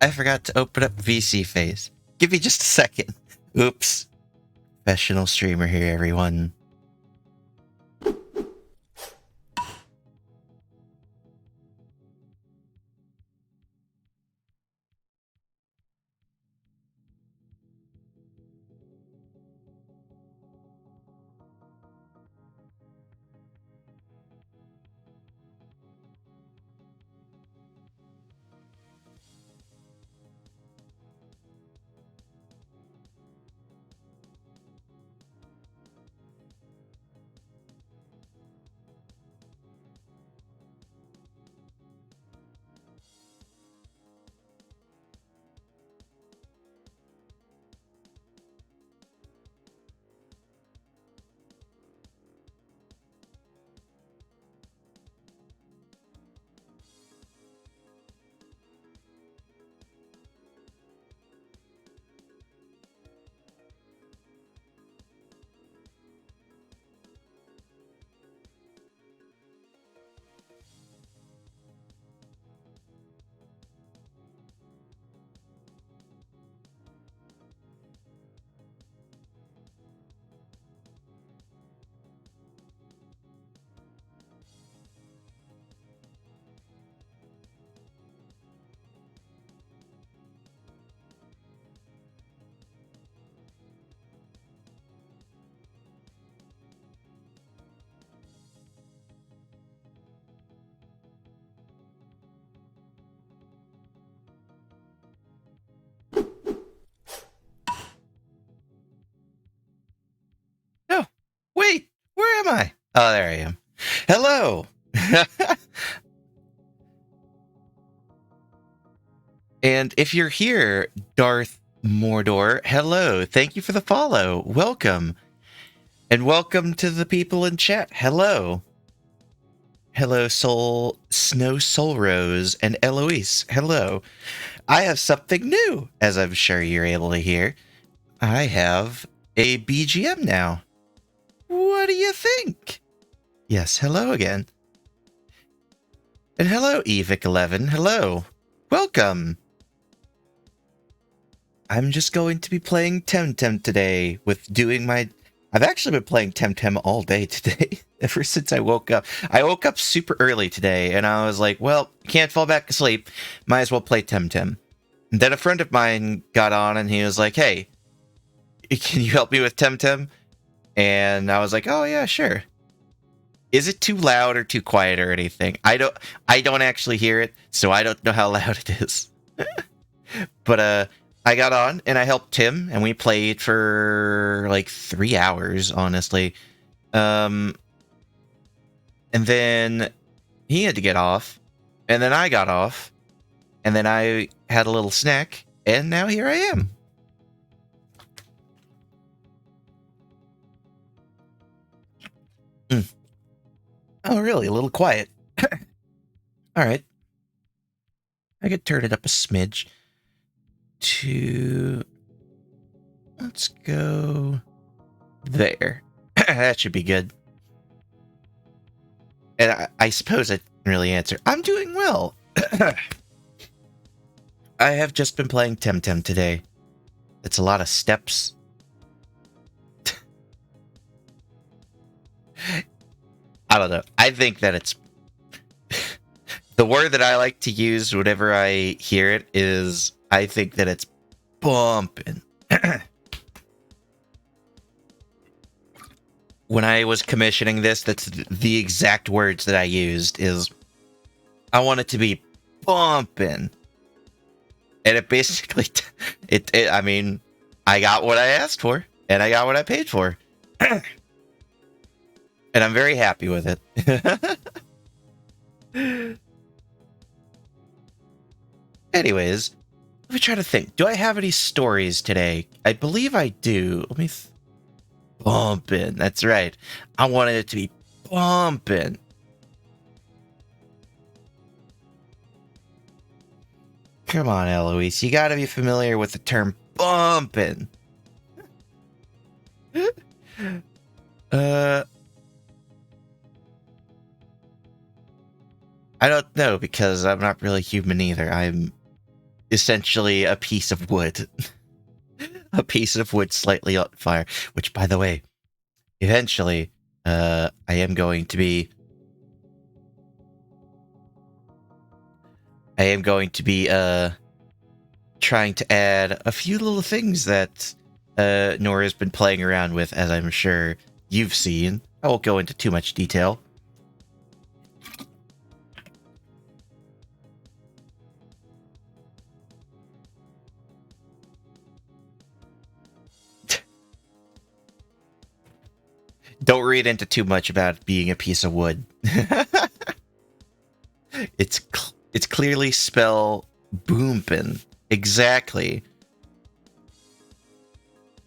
I forgot to open up VC Face. Give me just a second. Oops. Professional streamer here, everyone. Oh, wait, where am I? Oh, there I am. Hello. And if you're here, Darth Mordor, hello. Thank you for the follow. Welcome. And welcome to the people in chat. Hello. Hello, Snow Soul Rose, and Eloise. Hello. I have something new, as I'm sure you're able to hear. I have a BGM now. What do you think? Yes, hello again. And hello, Evic11. Hello. Welcome. I'm just going to be playing Temtem today with doing my... I've actually been playing Temtem all day today, ever since I woke up. I woke up super early today, and I was like, well, can't fall back asleep. Might as well play Temtem. And then a friend of mine got on, and he was like, hey, can you help me with Temtem? And I was like, oh, yeah, sure. Is it too loud or too quiet or anything? I don't actually hear it, so I don't know how loud it is. But I got on and I helped Tim, and we played for like 3 hours, honestly. And then he had to get off, and then I got off, and then I had a little snack, and now here I am. Oh, really? A little quiet. All right. I could turn it up a smidge to... Let's go there. That should be good. And I suppose I didn't really answer. I'm doing well. I have just been playing Temtem today. It's a lot of steps. I don't know. I think that it's... The word that I like to use whenever I hear it is, I think that it's bumping. When I was commissioning this, that's the exact words that I used, is I want it to be bumping. And it basically, I mean, I got what I asked for, and I got what I paid for. And I'm very happy with it. Anyways, let me try to think. Do I have any stories today? I believe I do. Let me... Bumping. That's right. I wanted it to be bumping. Come on, Eloise. You gotta be familiar with the term bumping. I don't know, because I'm not really human either. I'm essentially a piece of wood. A piece of wood slightly on fire. Which, by the way, eventually, I am going to be trying to add a few little things that Nora's been playing around with, as I'm sure you've seen. I won't go into too much detail. Don't read into too much about being a piece of wood. It's clearly spell boompin'. Exactly.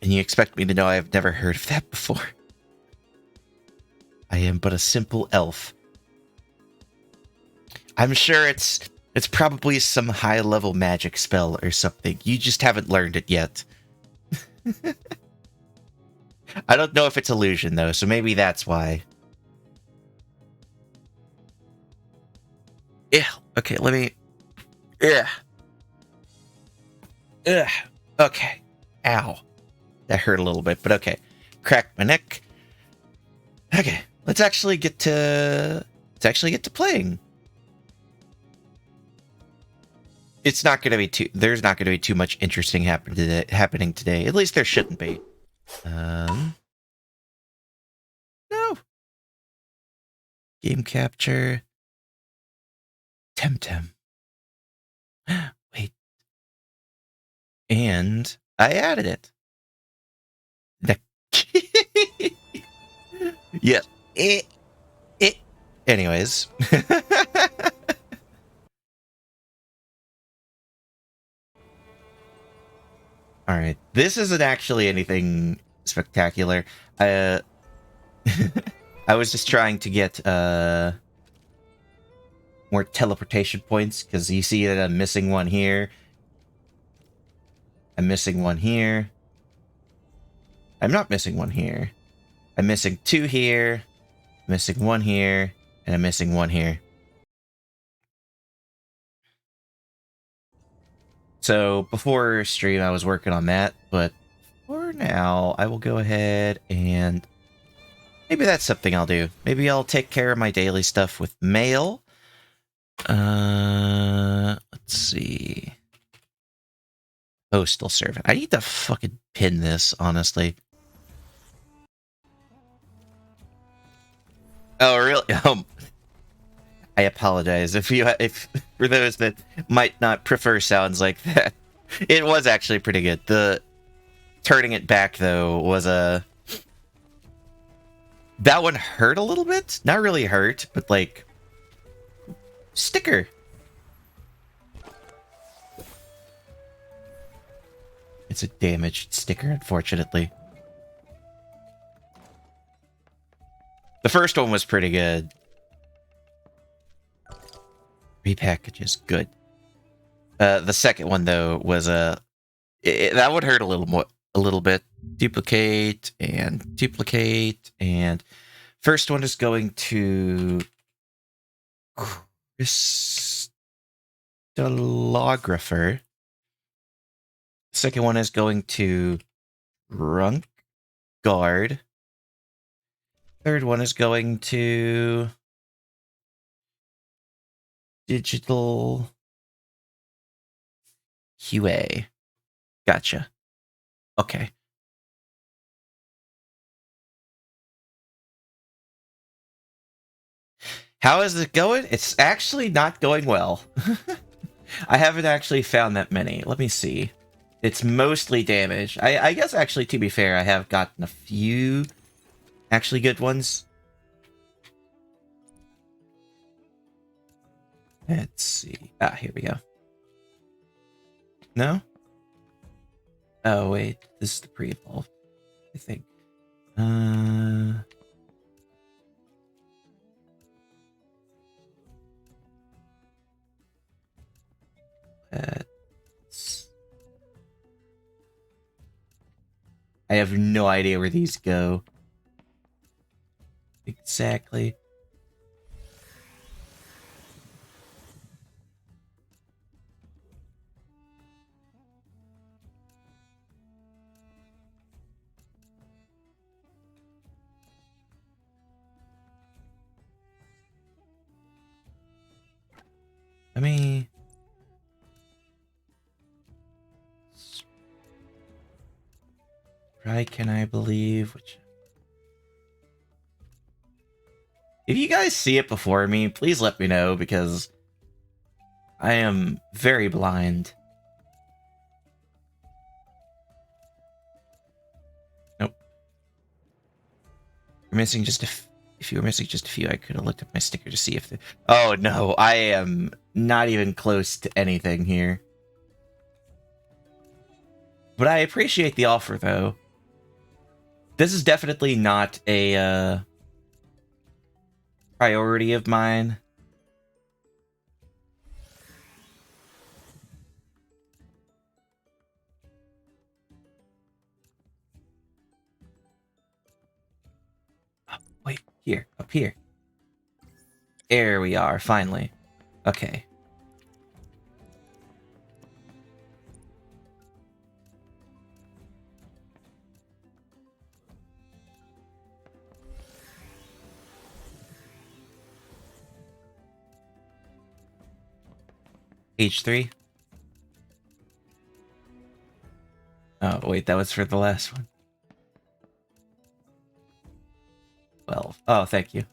And you expect me to know I've never heard of that before. I am but a simple elf. I'm sure it's probably some high-level magic spell or something. You just haven't learned it yet. I don't know if it's illusion, though, so maybe that's why. Yeah. Okay, let me... Yeah. Ugh. Okay. Ow. That hurt a little bit, but okay. Cracked my neck. Okay, let's actually get to... playing. It's not going to be too... There's not going to be too much interesting happening today. At least there shouldn't be. No. Game capture. Temtem. Wait. And I added it. Yeah. Anyways. All right. This isn't actually anything spectacular. I was just trying to get more teleportation points, because you see that I'm missing one here. I'm missing one here. I'm not missing one here. I'm missing two here. I'm missing one here. And I'm missing one here. So before stream, I was working on that, but for now, I will go ahead and maybe that's something I'll do. Maybe I'll take care of my daily stuff with mail. Let's see. Postal servant. I need to fucking pin this, honestly. Oh, really? I apologize if for those that might not prefer sounds like that. It was actually pretty good. The turning it back though was that one hurt a little bit. Not really hurt, but like sticker. It's a damaged sticker, unfortunately. The first one was pretty good. Repackages, good. The second one though was that would hurt a little bit. Duplicate and duplicate, and first one is going to crystallographer. Second one is going to drunk guard. Third one is going to digital QA. Gotcha. Okay. How is it going? It's actually not going well. I haven't actually found that many. Let me see. It's mostly damage. I guess actually, to be fair, I have gotten a few actually good ones. Let's see. Ah, here we go. No? Oh, wait. This is the pre-evolve, I think. I have no idea where these go. Exactly. Let me... Right, can I believe? Which... If you guys see it before me, please let me know, because I am very blind. Nope. You're missing just a... If you were missing just a few, I could have looked up my sticker to see if the... Oh, no, I am not even close to anything here. But I appreciate the offer, though. This is definitely not a priority of mine. Oh, wait, here, up here. There we are, finally. Okay. H3. Oh, wait, that was for the last one. 12. Oh, thank you.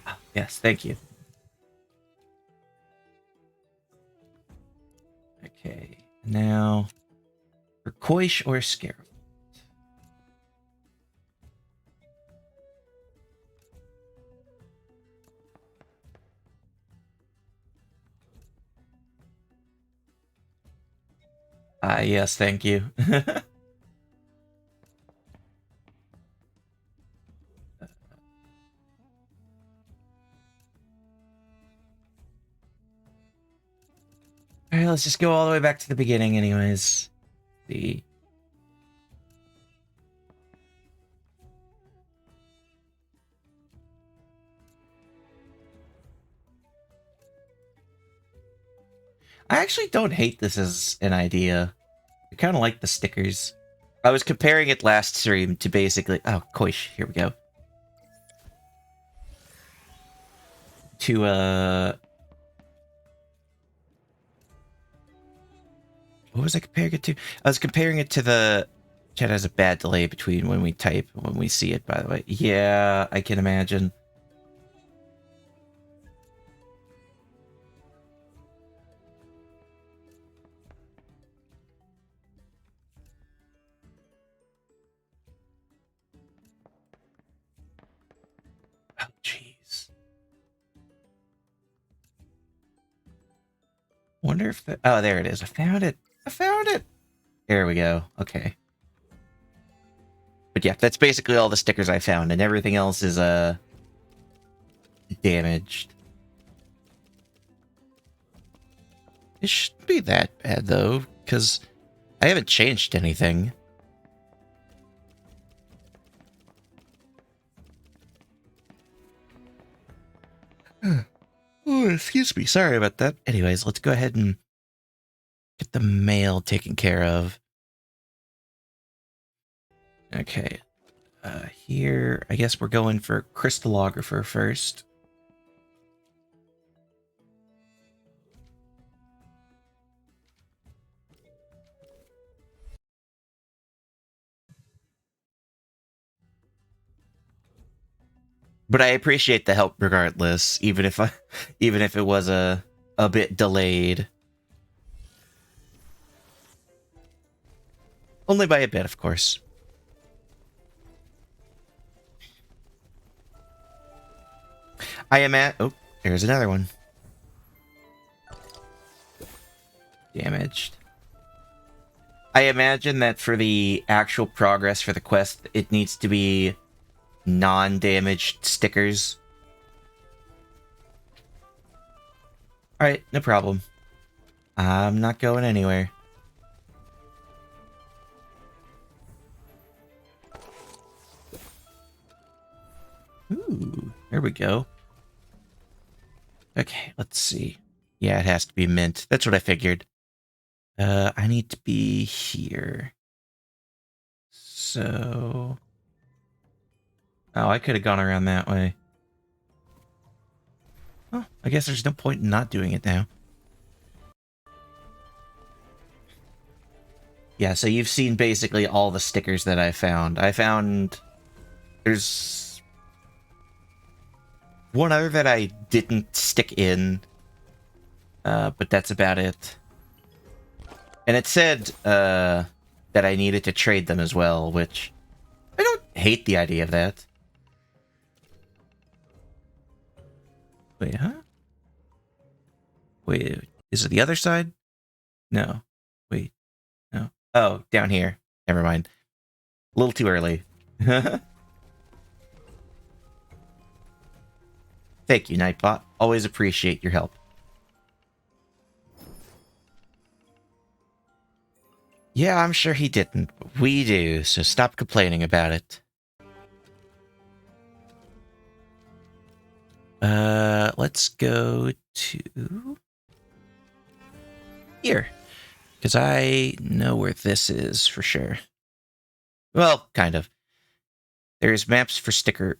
Oh, yes, thank you. Okay, now... Turquoise or Scarab? Yes, thank you. Alright, let's just go all the way back to the beginning anyways. The... I actually don't hate this as an idea. I kind of like the stickers. I was comparing it last stream to basically... Oh, Koish, here we go. To, what was I comparing it to? I was comparing it to the... Chat has a bad delay between when we type and when we see it, by the way. Yeah, I can imagine. Oh, jeez. Wonder if the... Oh, there it is. I found it. I found it. There we go. Okay. But yeah, that's basically all the stickers I found, and everything else is, damaged. It shouldn't be that bad, though, because I haven't changed anything. Oh, excuse me. Sorry about that. Anyways, let's go ahead and get the mail taken care of. Okay. Here, I guess we're going for crystallographer first. But I appreciate the help regardless, even if it was a bit delayed. Only by a bit, of course. I am at... Oh, there's another one. Damaged. I imagine that for the actual progress for the quest, it needs to be non-damaged stickers. Alright, no problem. I'm not going anywhere. Ooh, there we go. Okay, let's see. Yeah, it has to be mint. That's what I figured. I need to be here. So... Oh, I could have gone around that way. Oh, I guess there's no point in not doing it now. Yeah, so you've seen basically all the stickers that I found. There's one other that I didn't stick in, but that's about it. And it said that I needed to trade them as well, which I don't hate the idea of that. Wait, huh? Wait, is it the other side? No. Wait, no. Oh, down here. Never mind. A little too early. Thank you, Nightbot. Always appreciate your help. Yeah, I'm sure he didn't, but we do, so stop complaining about it. Let's go to here, because I know where this is for sure. Well, kind of. There's maps for sticker.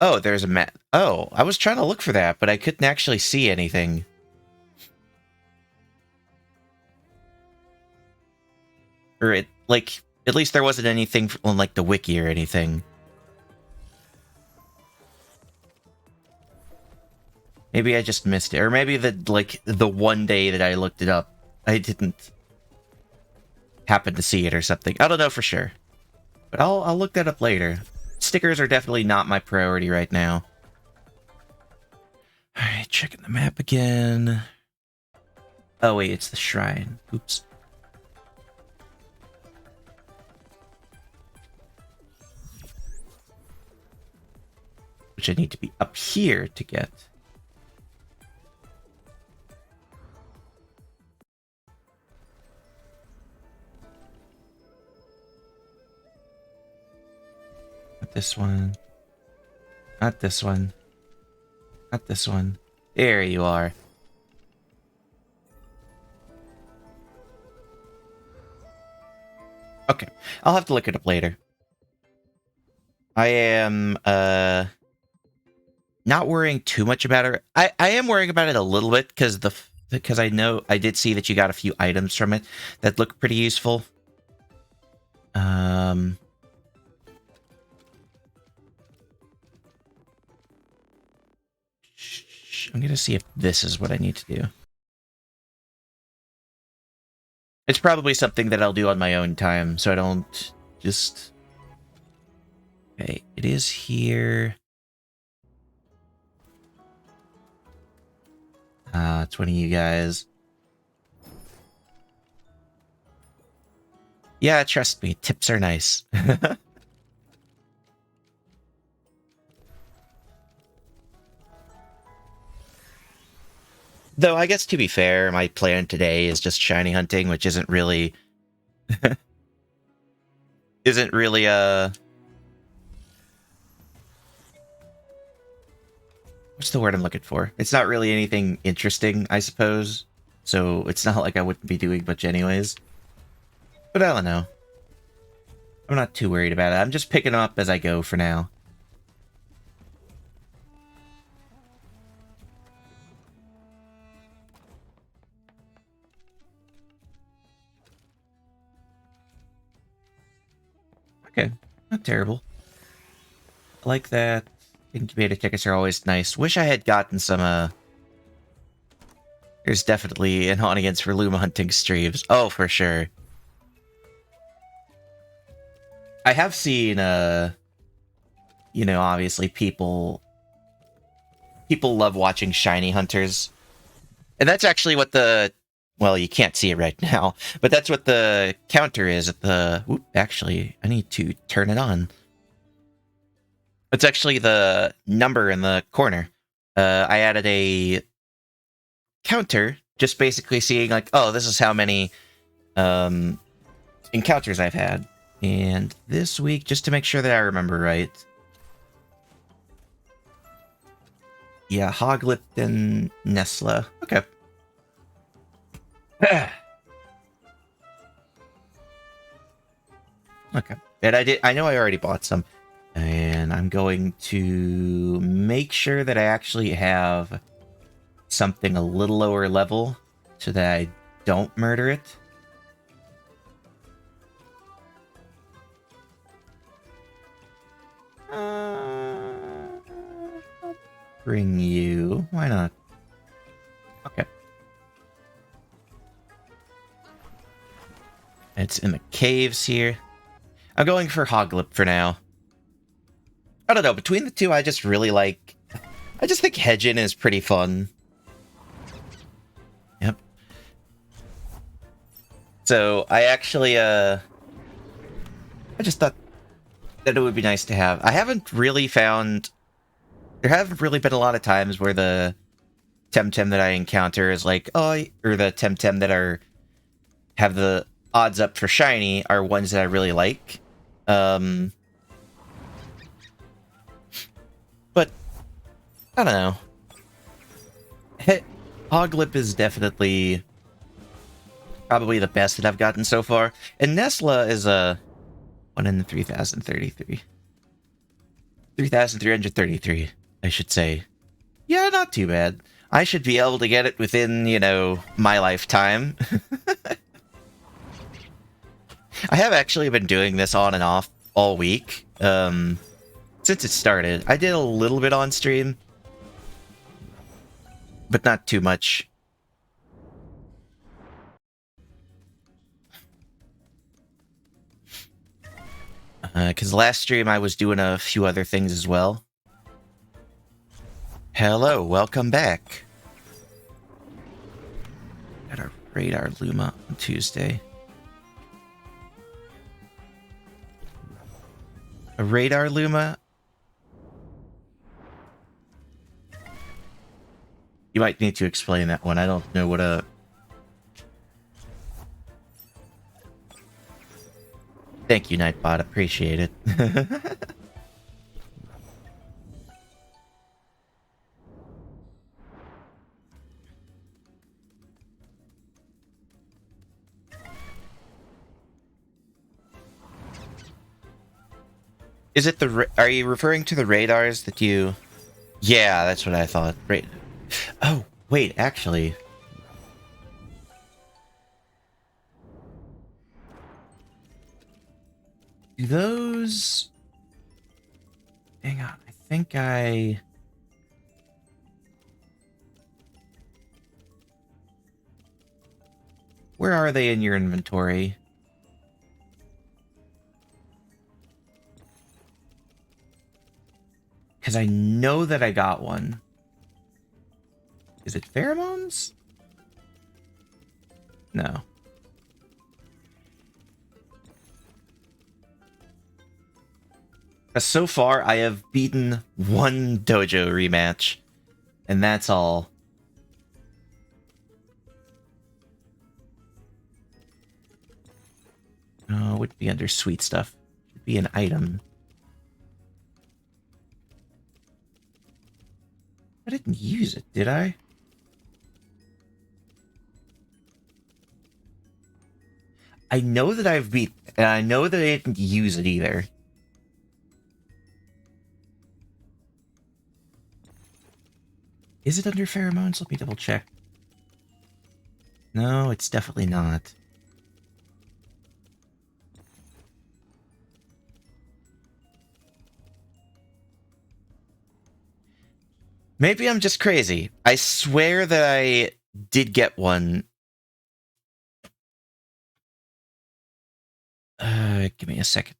Oh, there's a map. Oh, I was trying to look for that, but I couldn't actually see anything. Or it, like, at least there wasn't anything on, like, the wiki or anything. Maybe I just missed it. Or maybe the one day that I looked it up, I didn't happen to see it or something. I don't know for sure. But I'll look that up later. Stickers are definitely not my priority right now. Alright, checking the map again. Oh wait, it's the shrine. Oops. Which I need to be up here to get. Not this one. Not this one. Not this one. There you are. Okay, I'll have to look it up later. I am, not worrying too much about it. I am worrying about it a little bit, because I know I did see that you got a few items from it that look pretty useful. I'm gonna see if this is what I need to do. It's probably something that I'll do on my own time, so I don't just... Okay, it is here. It's one of you guys. Yeah, trust me, tips are nice. Though, I guess to be fair, my plan today is just shiny hunting, which isn't really... isn't really, what's the word I'm looking for? It's not really anything interesting, I suppose. So, it's not like I wouldn't be doing much anyways. But I don't know. I'm not too worried about it. I'm just picking them up as I go for now. Okay, not terrible. I like that. Incubator tickets are always nice. Wish I had gotten some, There's definitely an audience for Luma hunting streams. Oh, for sure. I have seen, you know, obviously people love watching shiny hunters. And that's actually what the... Well, you can't see it right now, but that's what the counter is at the... Oop, actually, I need to turn it on. It's actually the number in the corner. I added a counter, just basically seeing like, oh, this is how many encounters I've had. And this week, just to make sure that I remember right. Yeah, Hoglip and Nesla. Okay. Okay. And I know I already bought some. And I'm going to make sure that I actually have something a little lower level so that I don't murder it. I'll bring you. Why not? Okay. It's in the caves here. I'm going for Hoglip for now. I don't know. Between the two, I just really like... I just think hedging is pretty fun. Yep. So, I actually, I just thought that it would be nice to have. I haven't really found... There haven't really been a lot of times where the Temtem that I encounter is like, oh, or the Temtem that are... have the odds up for shiny are ones that I really like. But, I don't know. Hoglip is definitely probably the best that I've gotten so far. And Nesla is a 1 in 3,033. 3,333, I should say. Yeah, not too bad. I should be able to get it within, you know, my lifetime. I have actually been doing this on and off all week. Since it started. I did a little bit on stream, but not too much. Because last stream I was doing a few other things as well. Hello, welcome back. Got our radar Luma on Tuesday. A radar Luma? You might need to explain that one. I don't know what a... Thank you, Nightbot. Appreciate it. Is it the... Are you referring to the radars that you... Yeah, that's what I thought. Right. Oh, wait, actually... Those... Hang on, I think I... Where are they in your inventory? Because I know that I got one. Is it pheromones? No. So far, I have beaten one dojo rematch, and that's all. Oh, it would be under sweet stuff. It would be an item. I didn't use it, did I? I know that I've beat, and I know that I didn't use it either. Is it under pheromones? Let me double check. No, it's definitely not. Maybe I'm just crazy. I swear that I did get one. Give me a second.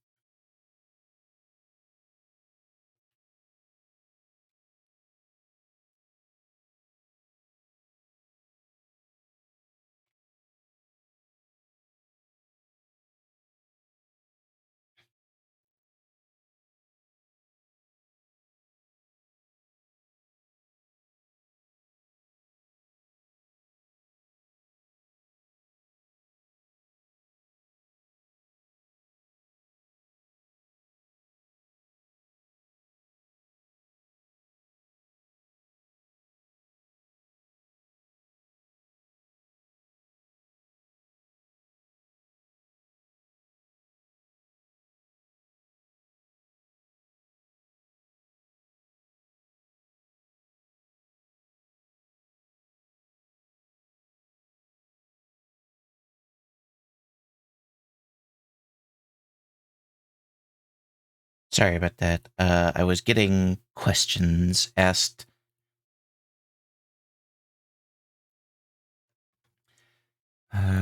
Sorry about that. I was getting questions asked.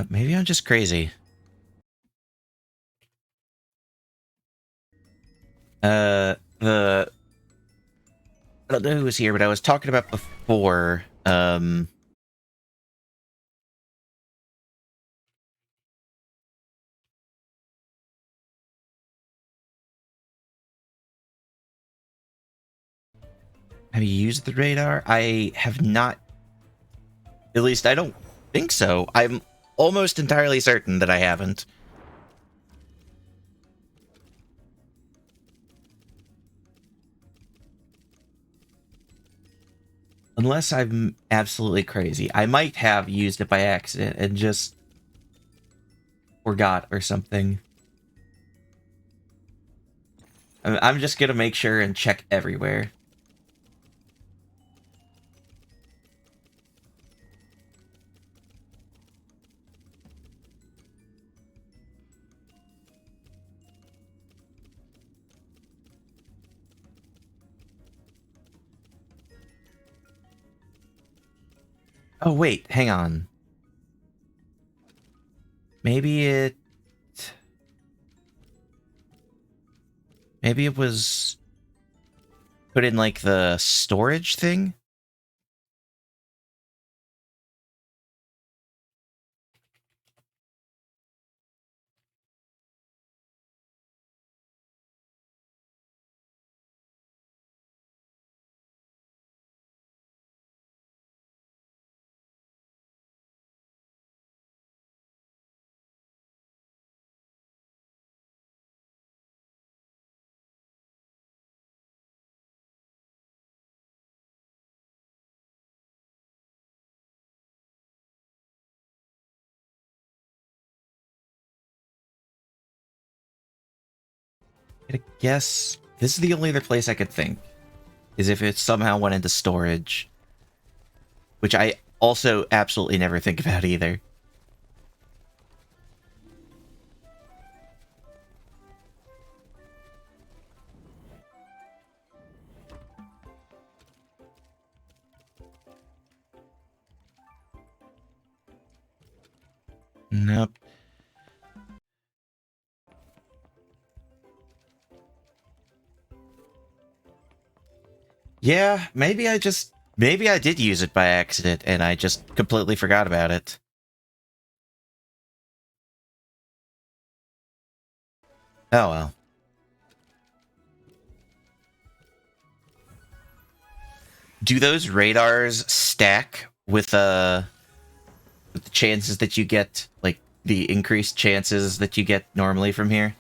Maybe I'm just crazy. The I don't know who was here, but I was talking about before. Have you used the radar? I have not. At least I don't think so. I'm almost entirely certain that I haven't. Unless I'm absolutely crazy. I might have used it by accident and just forgot or something. I'm just gonna make sure and check everywhere. Oh, wait, hang on. Maybe it... Maybe it was put in, like, the storage thing? I guess this is the only other place I could think, is if it somehow went into storage. Which I also absolutely never think about either. Nope. Yeah, maybe I did use it by accident and I just completely forgot about it. Oh well. Do those radars stack with the chances that you get, like the increased chances that you get normally from here?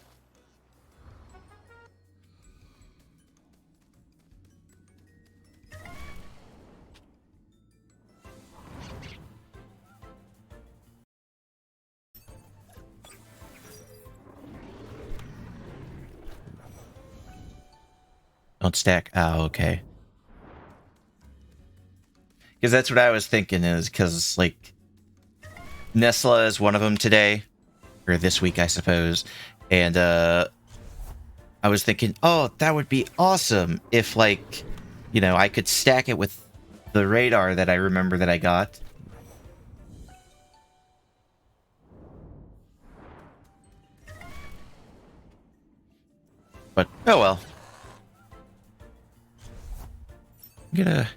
Don't stack. Oh, okay. Because that's what I was thinking is because, like, Nesla is one of them today, or this week, I suppose. And, I was thinking, oh, that would be awesome if, like, you know, I could stack it with the radar that I remember that I got. But, oh well. I'm gonna...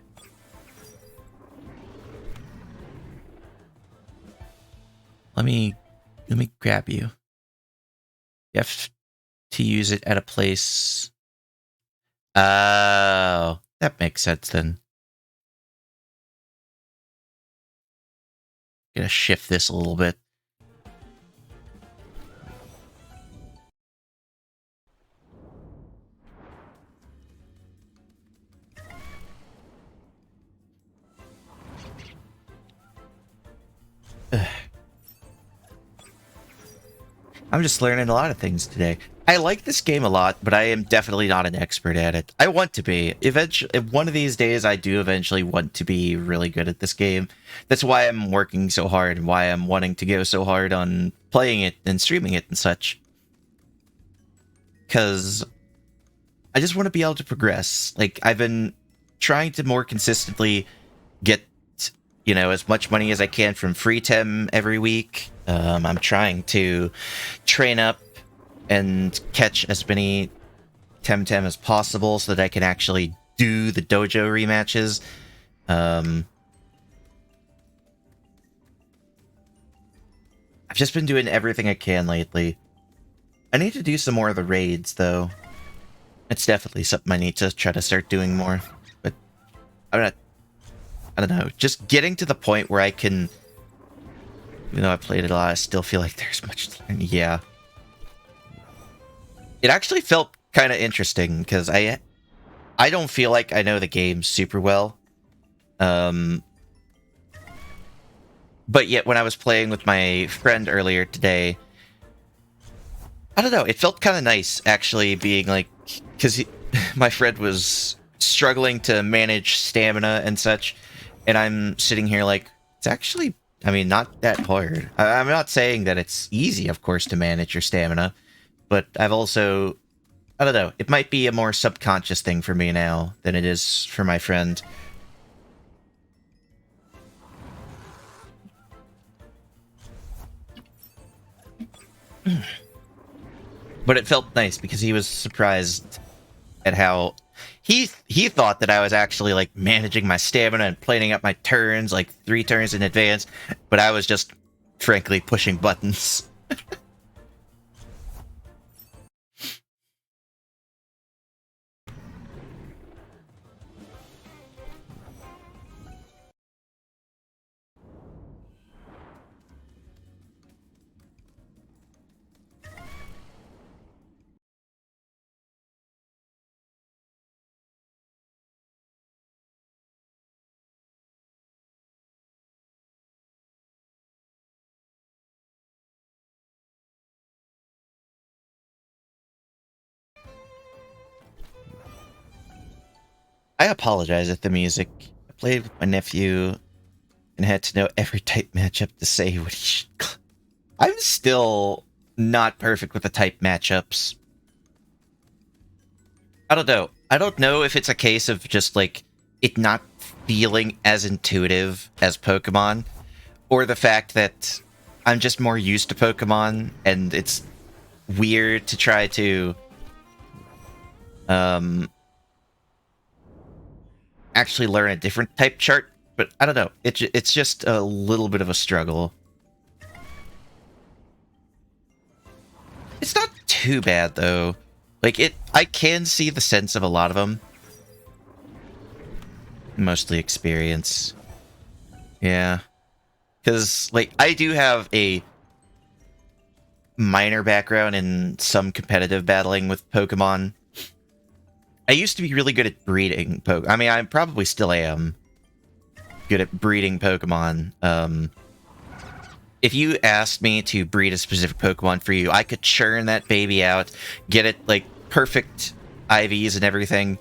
Let me grab you. You have to use it at a place... Oh, that makes sense then. Gonna shift this a little bit. Ugh. I'm just learning a lot of things today. I like this game a lot, but I am definitely not an expert at it. I want to be. Eventually, one of these days, I do eventually want to be really good at this game. That's why I'm working so hard and why I'm wanting to go so hard on playing it and streaming it and such. Because I just want to be able to progress. Like, I've been trying to more consistently get, as much money as I can from free tem every week. I'm trying to train up and catch as many tem as possible so that I can actually do the dojo rematches. I've just been doing everything I can lately. I need to do some more of the raids, though. It's definitely something I need to try to start doing more. But I don't know. Just getting to the point where I can... Even though I played it a lot, I still feel like there's much to learn. Yeah. It actually felt kind of interesting, because I don't feel like I know the game super well. But yet, when I was playing with my friend earlier today, I don't know, it felt kind of nice, actually, being like... Because my friend was struggling to manage stamina and such, and I'm sitting here like, it's actually, I mean, not that hard. I'm not saying that it's easy, of course, to manage your stamina, but I've also... I don't know, it might be a more subconscious thing for me now than it is for my friend. But it felt nice because he was surprised at how he thought that I was actually like managing my stamina and planning out my turns like 3 turns in advance, but I was just frankly pushing buttons. I apologize at the music. I played with my nephew and had to know every type matchup to say what he should... I'm still not perfect with the type matchups. I don't know. I don't know if it's a case of just, like, it not feeling as intuitive as Pokemon, or the fact that I'm just more used to Pokemon, and it's weird to try to, actually learn a different type chart, but I don't know. It's just a little bit of a struggle. It's not too bad, though. Like, I can see the sense of a lot of them. Mostly experience. Yeah. Because, like, I do have a minor background in some competitive battling with Pokemon. I used to be really good at breeding Pokemon. I mean, I probably still am good at breeding Pokemon. If you asked me to breed a specific Pokemon for you, I could churn that baby out, get it, like, perfect IVs and everything.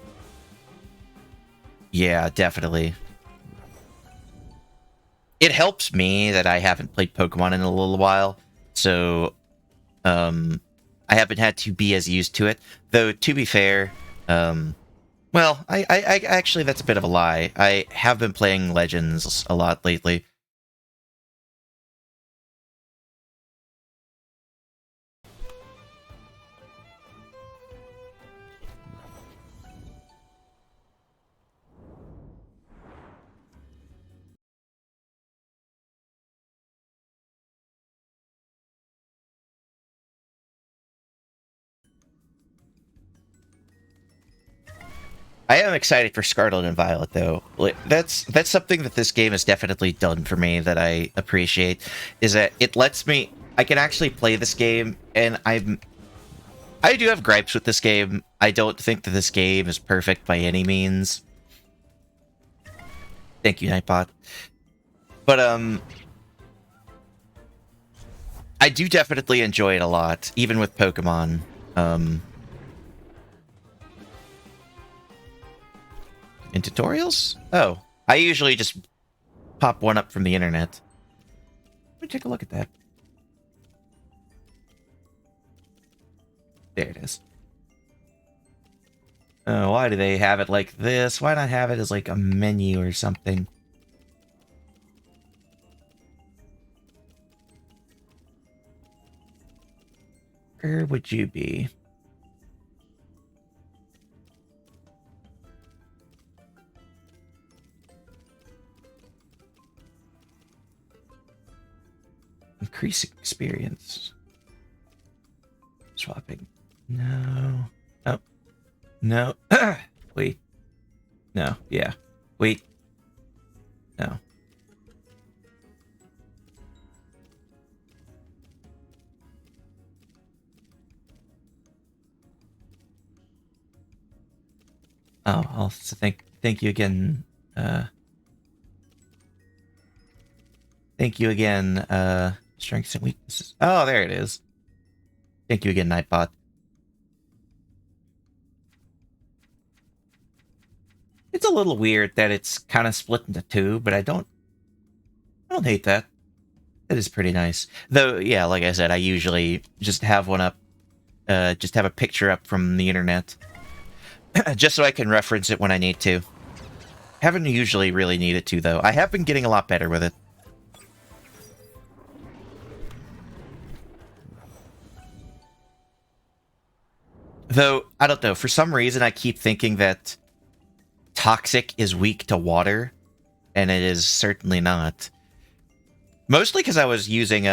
Yeah, definitely. It helps me that I haven't played Pokemon in a little while, so I haven't had to be as used to it. Though, to be fair, well, I actually, that's a bit of a lie. I have been playing Legends a lot lately. I am excited for Scarlet and Violet, though. Like, that's something that this game has definitely done for me that I appreciate, is that it lets me... I can actually play this game, and I do have gripes with this game. I don't think that this game is perfect by any means. Thank you, Nightbot. But, I do definitely enjoy it a lot, even with Pokemon. In tutorials? Oh, I usually just pop one up from the internet. Let me take a look at that. There it is. Why do they have it like this? Why not have it as like a menu or something? Where would you be? Increasing experience. Swapping. No. Oh. No. Wait. No. Yeah. Wait. No. Oh, I'll thank you again. Thank you again. Strengths and weaknesses. Oh, there it is. Thank you again, Nightbot. It's a little weird that it's kind of split into two, but I don't hate that. That is pretty nice. Though, yeah, like I said, I usually just have one up, just have a picture up from the internet, just so I can reference it when I need to. Haven't usually really needed to, though. I have been getting a lot better with it. Though, I don't know, for some reason I keep thinking that Toxic is weak to water, and it is certainly not. Mostly because I was using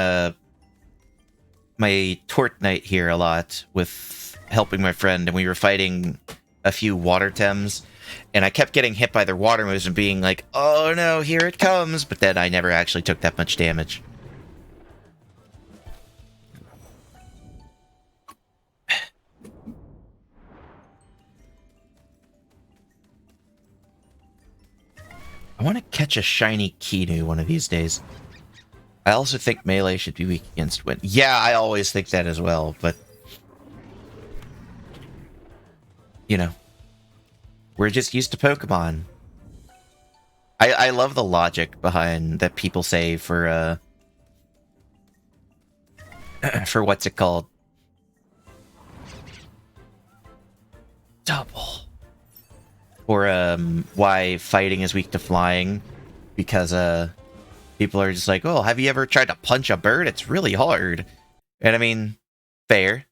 my Tort Knight here a lot with helping my friend, and we were fighting a few water Tems, and I kept getting hit by their water moves and being like, oh no, here it comes, but then I never actually took that much damage. I want to catch a shiny Kinu one of these days. I also think melee should be weak against wind. Yeah, I always think that as well, but... You know. We're just used to Pokemon. I love the logic behind that people say for what's it called? Double. Or why fighting is weak to flying. Because people are just like, oh, have you ever tried to punch a bird? It's really hard. And I mean, fair.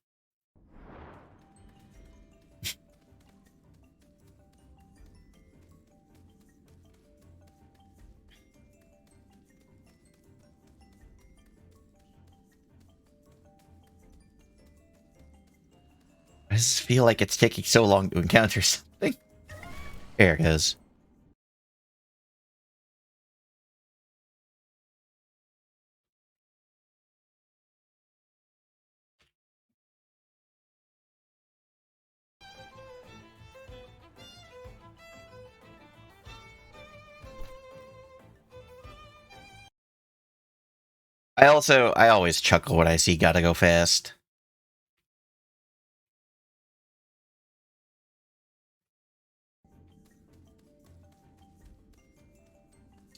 I just feel like it's taking so long to encounter something. There it goes. I always chuckle when I see Gotta Go Fast.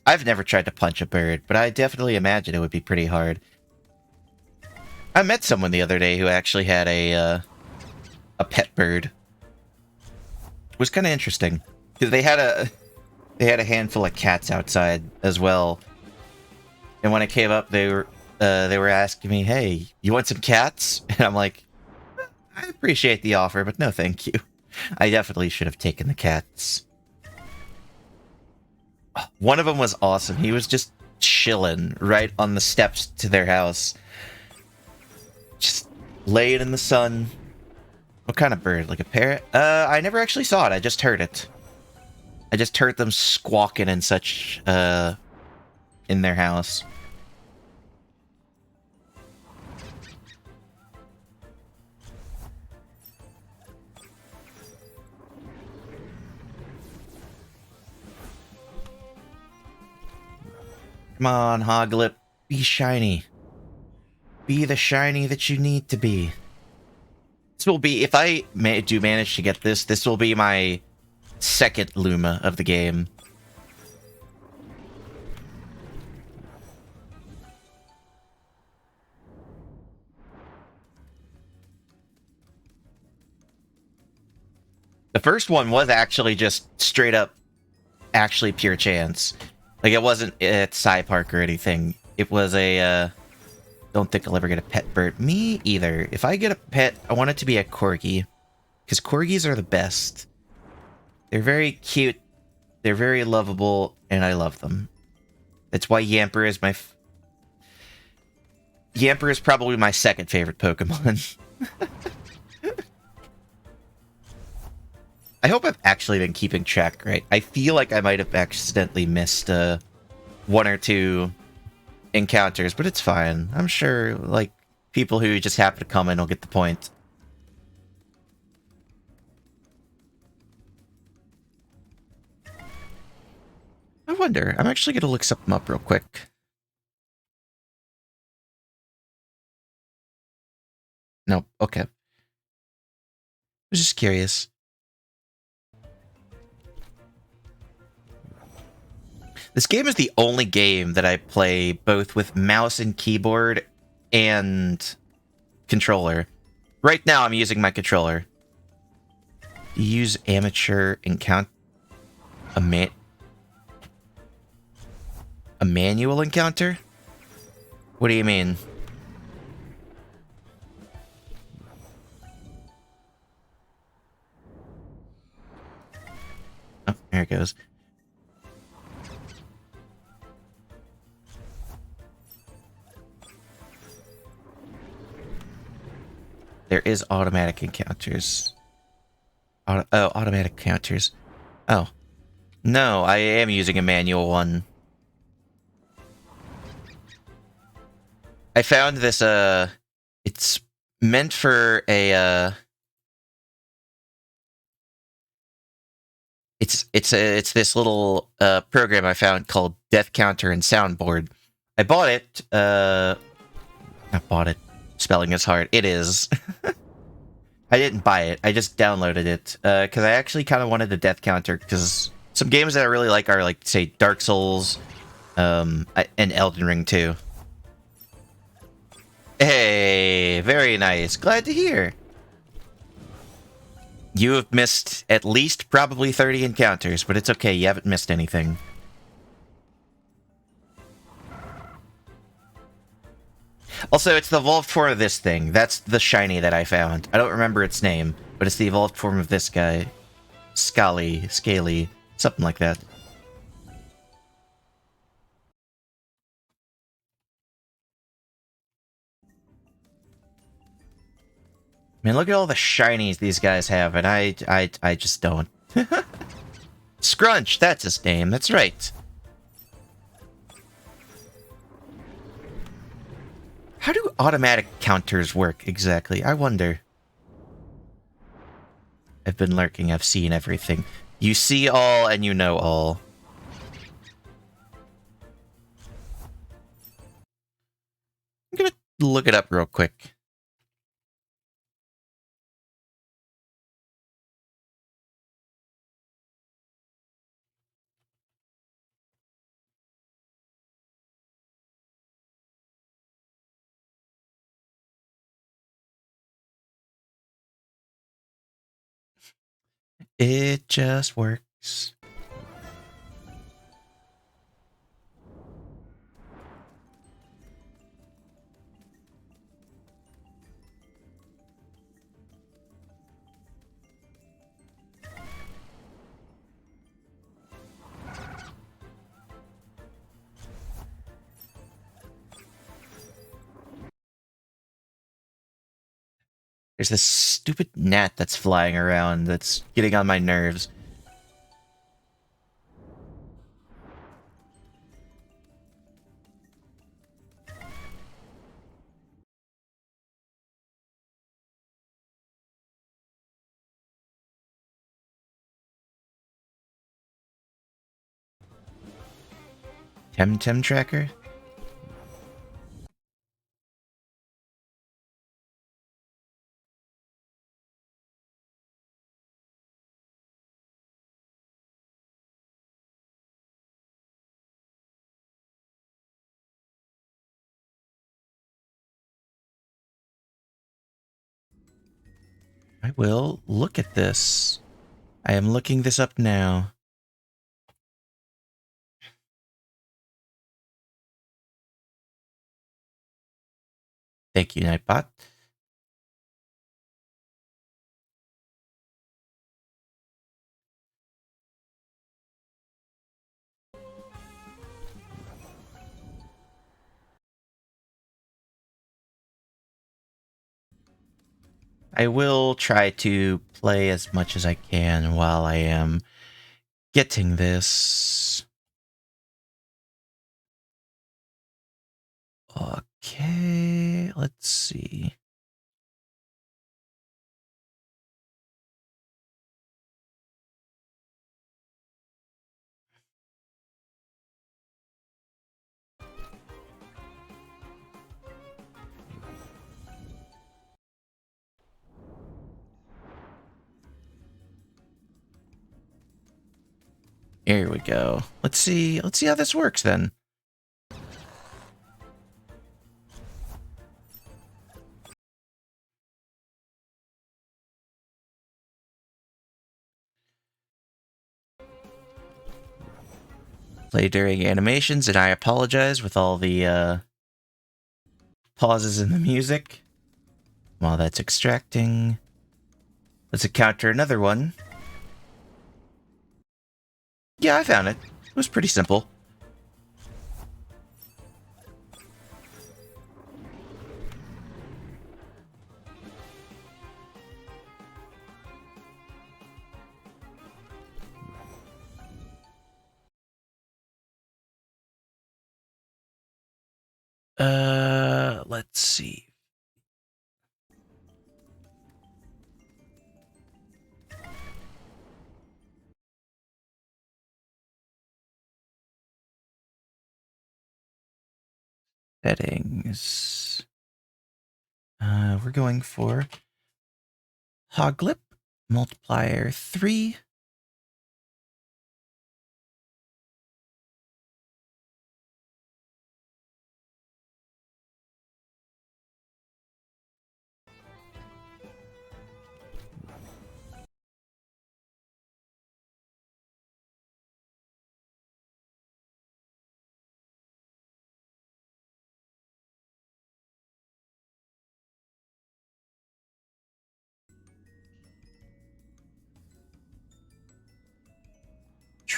I've never tried to punch a bird, but I definitely imagine it would be pretty hard. I met someone the other day who actually had a pet bird. It was kind of interesting because they had a handful of cats outside as well. And when I came up, they were asking me, "Hey, you want some cats?" And I'm like, "I appreciate the offer, but no, thank you. I definitely should have taken the cats." One of them was awesome. He was just chilling right on the steps to their house. Just laying in the sun. What kind of bird? Like a parrot? I never actually saw it. I just heard it. I just heard them squawking and such, in their house. Come on, Hoglip. Be shiny. Be the shiny that you need to be. This will be, if I do manage to get this will be my second Luma of the game. The first one was actually just straight up, actually pure chance. Like, it wasn't at Sci Park or anything. It was a, don't think I'll ever get a pet bird. Me either. If I get a pet, I want it to be a corgi. Because corgis are the best. They're very cute, they're very lovable, and I love them. That's why Yamper is my... Yamper is probably my second favorite Pokemon. I hope I've actually been keeping track right. I feel like I might have accidentally missed one or two encounters, but it's fine. I'm sure, like, people who just happen to come in will get the point. I wonder. I'm actually going to look something up real quick. No, okay. I was just curious. This game is the only game that I play both with mouse and keyboard and controller. Right now, I'm using my controller. Use amateur encounter... A manual encounter? What do you mean? Oh, there it goes. There is automatic encounters. Automatic counters. Oh. No, I am using a manual one. I found this, it's meant for a, it's this little, program I found called Death Counter and Soundboard. I bought it, not bought it. Spelling is hard. It is. I didn't buy it. I just downloaded it, because I actually kind of wanted a death counter, because some games that I really like are, like, say, Dark Souls, and Elden Ring, too. Hey, very nice. Glad to hear. You have missed at least probably 30 encounters, but it's okay. You haven't missed anything. Also, it's the evolved form of this thing. That's the shiny that I found. I don't remember its name, but it's the evolved form of this guy. Scaly, something like that. Man, look at all the shinies these guys have, and I just don't. Scrunch, that's his name, that's right. How do automatic counters work exactly? I wonder. I've been lurking, I've seen everything. You see all and you know all. I'm gonna look it up real quick. It just works. There's this stupid gnat that's flying around that's getting on my nerves. Temtem tracker? I will look at this. I am looking this up now. Thank you, Nightbot. I will try to play as much as I can while I am getting this. Okay, let's see. Here we go. Let's see how this works then. Play during animations, and I apologize with all the pauses in the music. While that's extracting, let's encounter another one. Yeah, I found it. It was pretty simple. Let's see. Settings. We're going for Hoglip multiplier 3.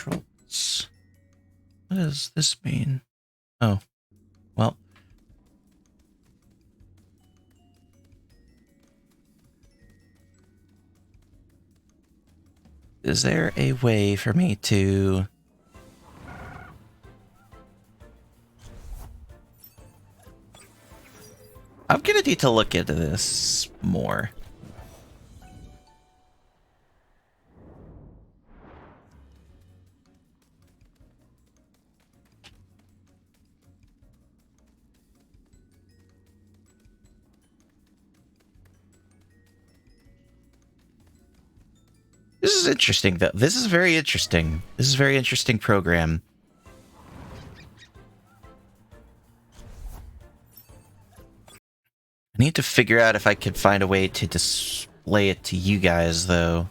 Controls. What does this mean? Oh, well. Is there a way for me to... I'm gonna need to look into this more. This is interesting, though. This is very interesting. This is a very interesting program. I need to figure out if I could find a way to display it to you guys, though.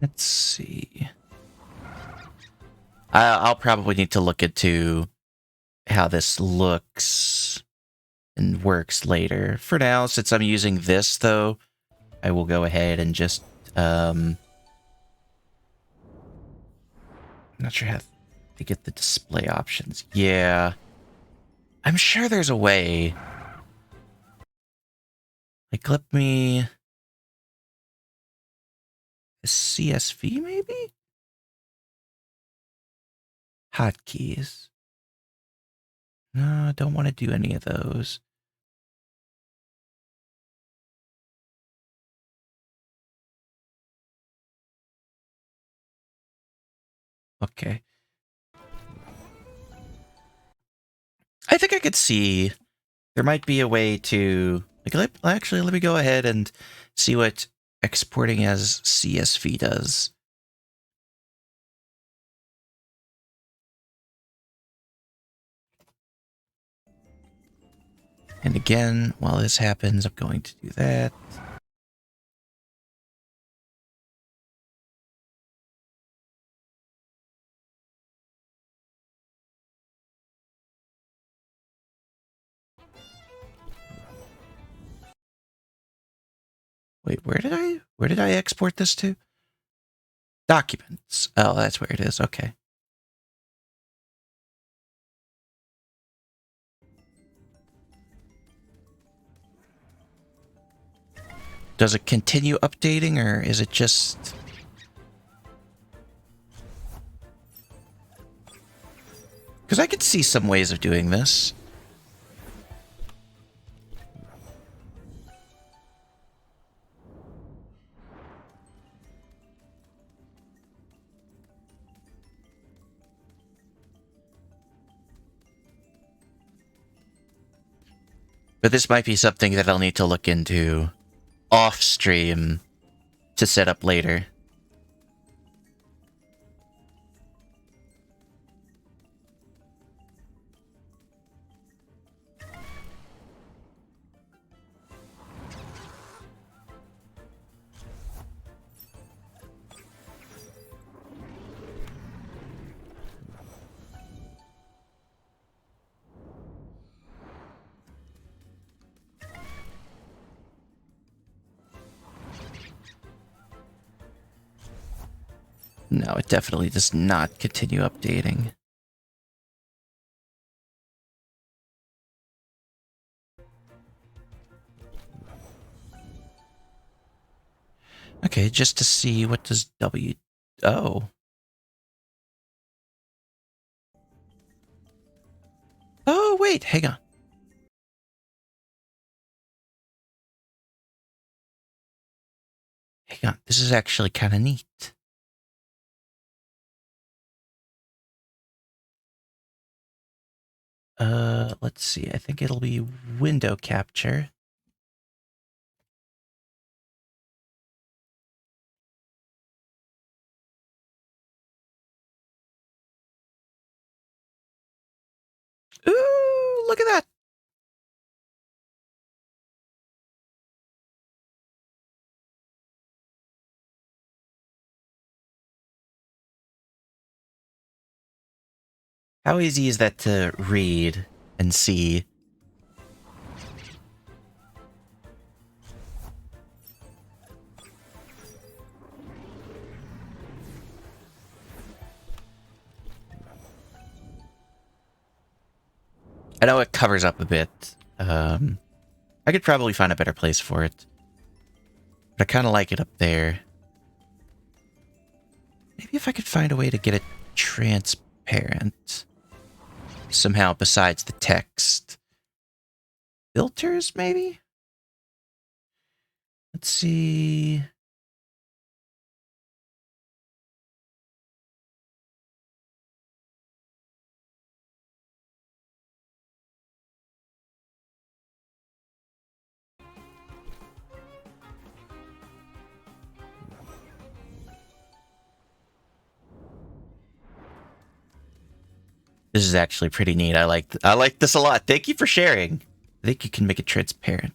Let's see. I'll probably need to look into how this looks and works later. For now, since I'm using this, though, I will go ahead and just, not sure how... to get the display options. Yeah. I'm sure there's a way. Like, let me... A CSV, maybe? Hotkeys. No, I don't want to do any of those. Okay. I think I could see there might be a way to... Like, let me go ahead and see what exporting as CSV does. And again, while this happens, I'm going to do that. Wait, where did I export this to? Documents. Oh, that's where it is. Okay. Does it continue updating, or is it just... Because I could see some ways of doing this. But this might be something that I'll need to look into off stream to set up later. No, it definitely does not continue updating. Okay, just to see what does W... Oh. Oh, wait, hang on. Hang on, this is actually kind of neat. Let's see, I think it'll be window capture. Ooh, look at that. How easy is that to read and see? I know it covers up a bit. I could probably find a better place for it. But I kind of like it up there. Maybe if I could find a way to get it transparent. Somehow besides the text. Filters, maybe? Let's see... This is actually pretty neat. I like this a lot. Thank you for sharing. I think you can make it transparent.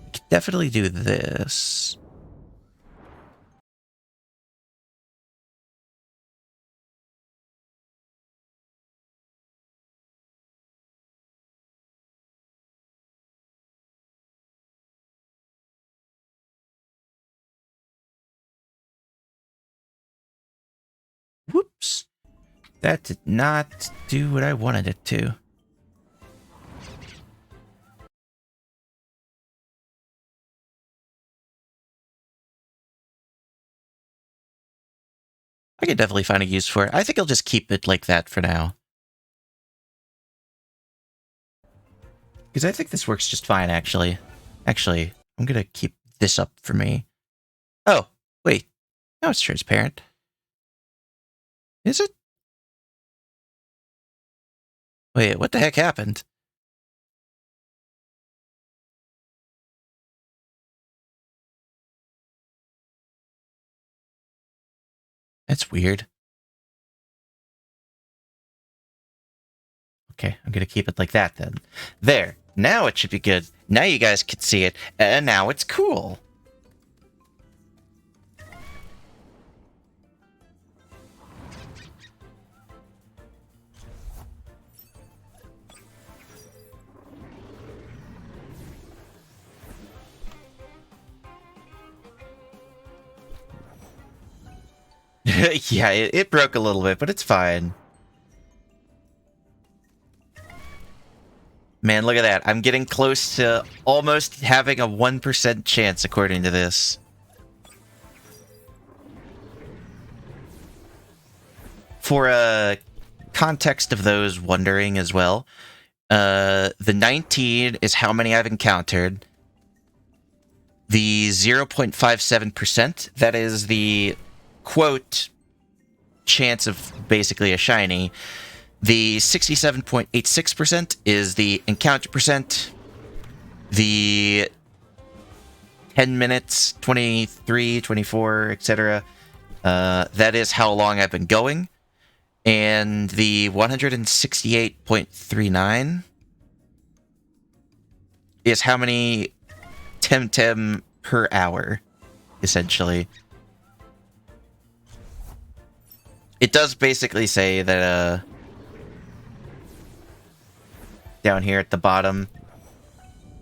You can definitely do this. Whoops. That did not do what I wanted it to. I could definitely find a use for it. I think I'll just keep it like that for now. Because I think this works just fine, actually. Actually, I'm going to keep this up for me. Oh, wait. Now it's transparent. Is it? Wait, what the heck happened? That's weird. Okay, I'm going to keep it like that then. There. Now it should be good. Now you guys can see it, and now it's cool. Yeah, it broke a little bit, but it's fine. Man, look at that. I'm getting close to almost having a 1% chance, according to this. For a context of those wondering as well, the 19 is how many I've encountered. The 0.57%, that is the quote chance of basically a shiny. The 67.86% is the encounter percent. The 10 minutes, 23, 24, etc. That is how long I've been going. And the 168.39 is how many Temtem per hour, essentially. It does basically say that, down here at the bottom,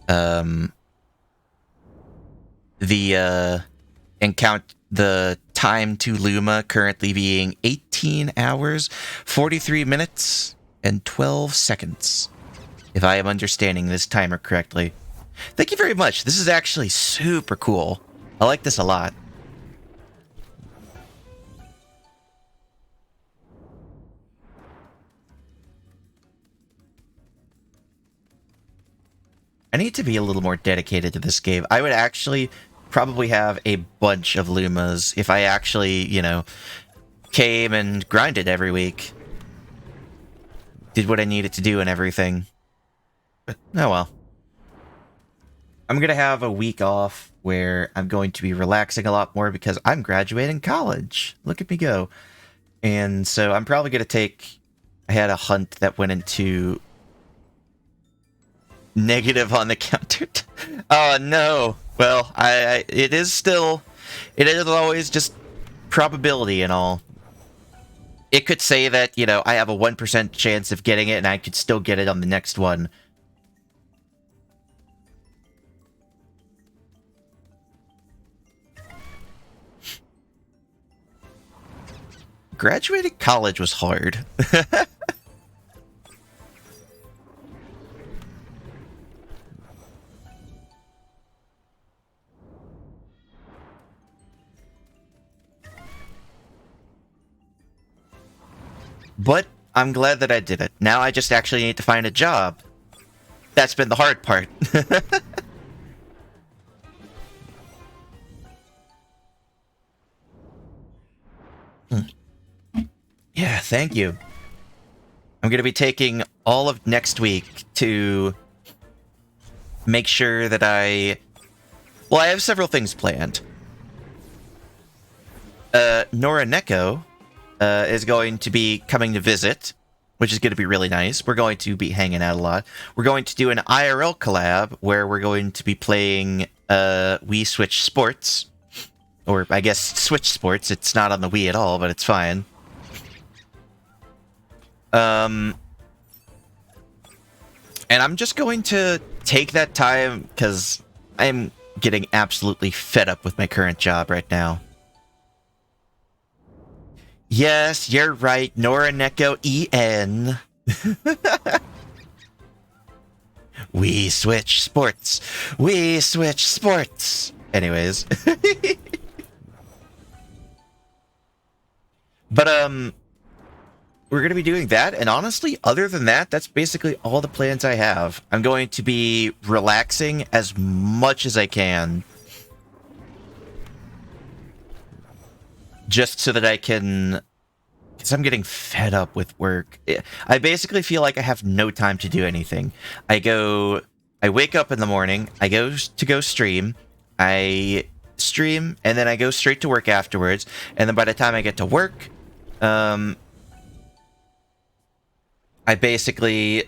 the time to Luma currently being 18 hours, 43 minutes, and 12 seconds, if I am understanding this timer correctly. Thank you very much. This is actually super cool. I like this a lot. I need to be a little more dedicated to this game. I would actually probably have a bunch of Lumas if I actually, you know, came and grinded every week. Did what I needed to do and everything. But, oh well. I'm going to have a week off where I'm going to be relaxing a lot more because I'm graduating college. Look at me go. And so I'm probably going to take... I had a hunt that went into... negative on the counter. Oh no. Well, it is still, it is always just probability and all. It could say that, you know, I have a 1% chance of getting it and I could still get it on the next one. Graduating college was hard. But I'm glad that I did it. Now I just actually need to find a job. That's been the hard part. Yeah, thank you. I'm going to be taking all of next week to make sure that well, I have several things planned. Nora Neko is going to be coming to visit, which is going to be really nice. We're going to be hanging out a lot. We're going to do an IRL collab where we're going to be playing Wii Switch Sports. Or, I guess, Switch Sports. It's not on the Wii at all, but it's fine. And I'm just going to take that time, because I'm getting absolutely fed up with my current job right now. Yes, you're right. Norineko EN. We switch sports. We switch sports. Anyways. But, we're going to be doing that. And honestly, other than that, that's basically all the plans I have. I'm going to be relaxing as much as I can. Just so that I can... Because I'm getting fed up with work. I basically feel like I have no time to do anything. I wake up in the morning, I go stream, I stream, and then I go straight to work afterwards. And then by the time I get to work, I basically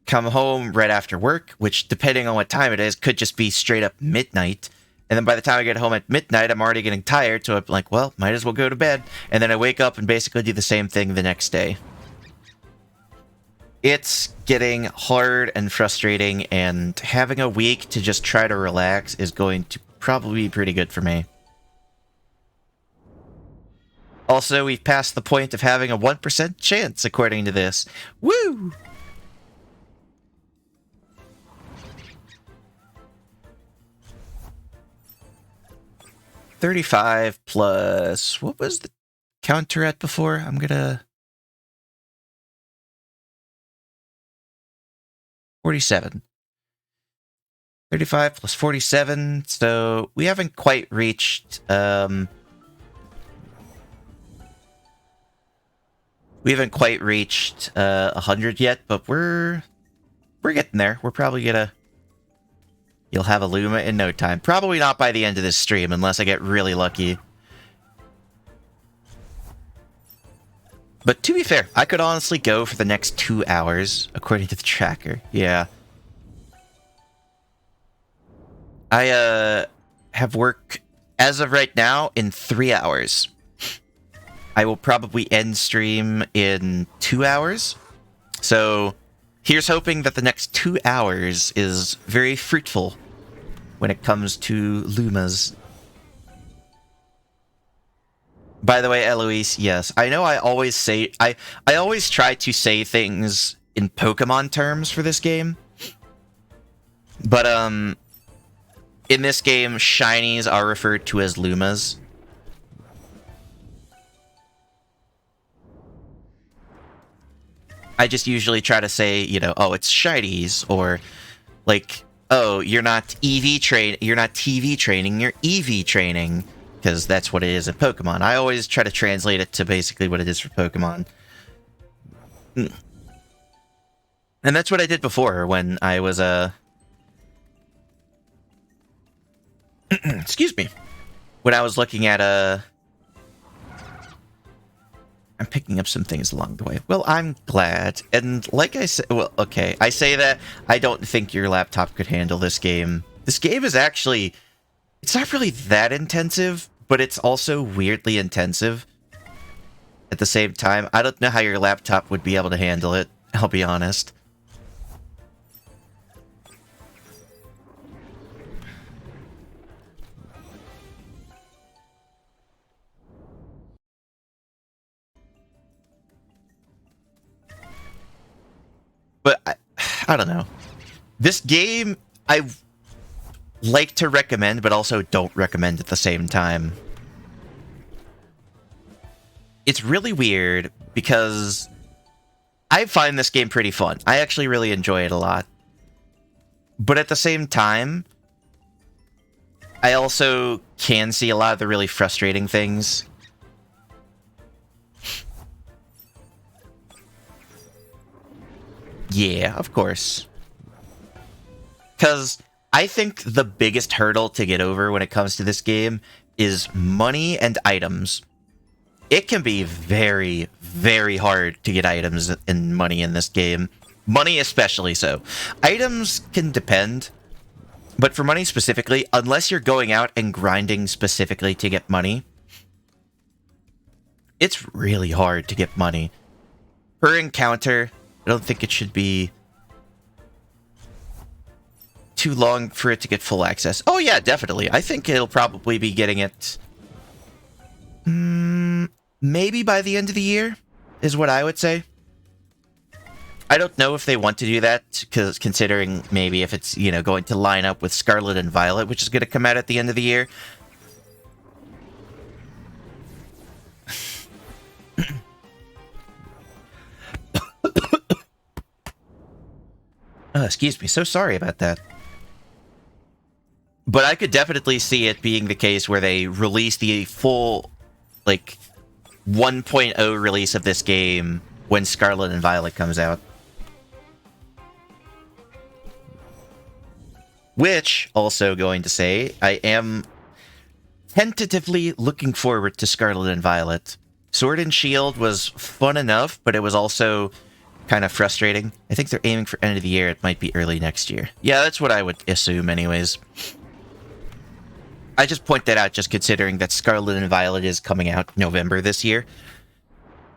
come home right after work, which, depending on what time it is, could just be straight up midnight. And then by the time I get home at midnight, I'm already getting tired, so I'm like, well, might as well go to bed. And then I wake up and basically do the same thing the next day. It's getting hard and frustrating, and having a week to just try to relax is going to probably be pretty good for me. Also, we've passed the point of having a 1% chance, according to this. Woo! $35 plus... What was the counter at before? I'm gonna... 47. 35 plus 47, so we haven't quite reached... We haven't quite reached 100 yet, but we're getting there. We're probably gonna... You'll have a Luma in no time. Probably not by the end of this stream, unless I get really lucky. But to be fair, I could honestly go for the next 2 hours, according to the tracker. Yeah. I have work, as of right now, in 3 hours. I will probably end stream in 2 hours. So, here's hoping that the next 2 hours is very fruitful when it comes to Lumas. By the way, Eloise, yes, I know I always say... I always try to say things in Pokemon terms for this game. But, in this game, shinies are referred to as Lumas. I just usually try to say, you know, oh, it's shinies, or like, oh, you're not TV training, you're EV training, because that's what it is in Pokemon. I always try to translate it to basically what it is for Pokemon. And that's what I did before when I was excuse me. When I was looking at I'm picking up some things along the way. Well, I'm glad. And like I said... Well, okay. I say that. I don't think your laptop could handle this game. This game is actually... It's not really that intensive, but it's also weirdly intensive. At the same time, I don't know how your laptop would be able to handle it. I'll be honest. But I don't know. This game, I like to recommend, but also don't recommend at the same time. It's really weird, because I find this game pretty fun. I actually really enjoy it a lot. But at the same time, I also can see a lot of the really frustrating things. Yeah, of course. Because I think the biggest hurdle to get over when it comes to this game is money and items. It can be very, very hard to get items and money in this game. Money especially so. Items can depend, but for money specifically, unless you're going out and grinding specifically to get money, it's really hard to get money. Per encounter, I don't think it should be too long for it to get full access. Oh yeah, definitely. I think it'll probably be getting it Maybe by the end of the year is what I would say. I don't know if they want to do that, because considering maybe if it's, going to line up with Scarlet and Violet, which is going to come out at the end of the year. Excuse me, so sorry about that. But I could definitely see it being the case where they release the full, 1.0 release of this game when Scarlet and Violet comes out. Which, also going to say, I am tentatively looking forward to Scarlet and Violet. Sword and Shield was fun enough, but it was also kind of frustrating. I think they're aiming for end of the year. It might be early next year. Yeah, that's what I would assume anyways. I just point that out just considering that Scarlet and Violet is coming out November this year.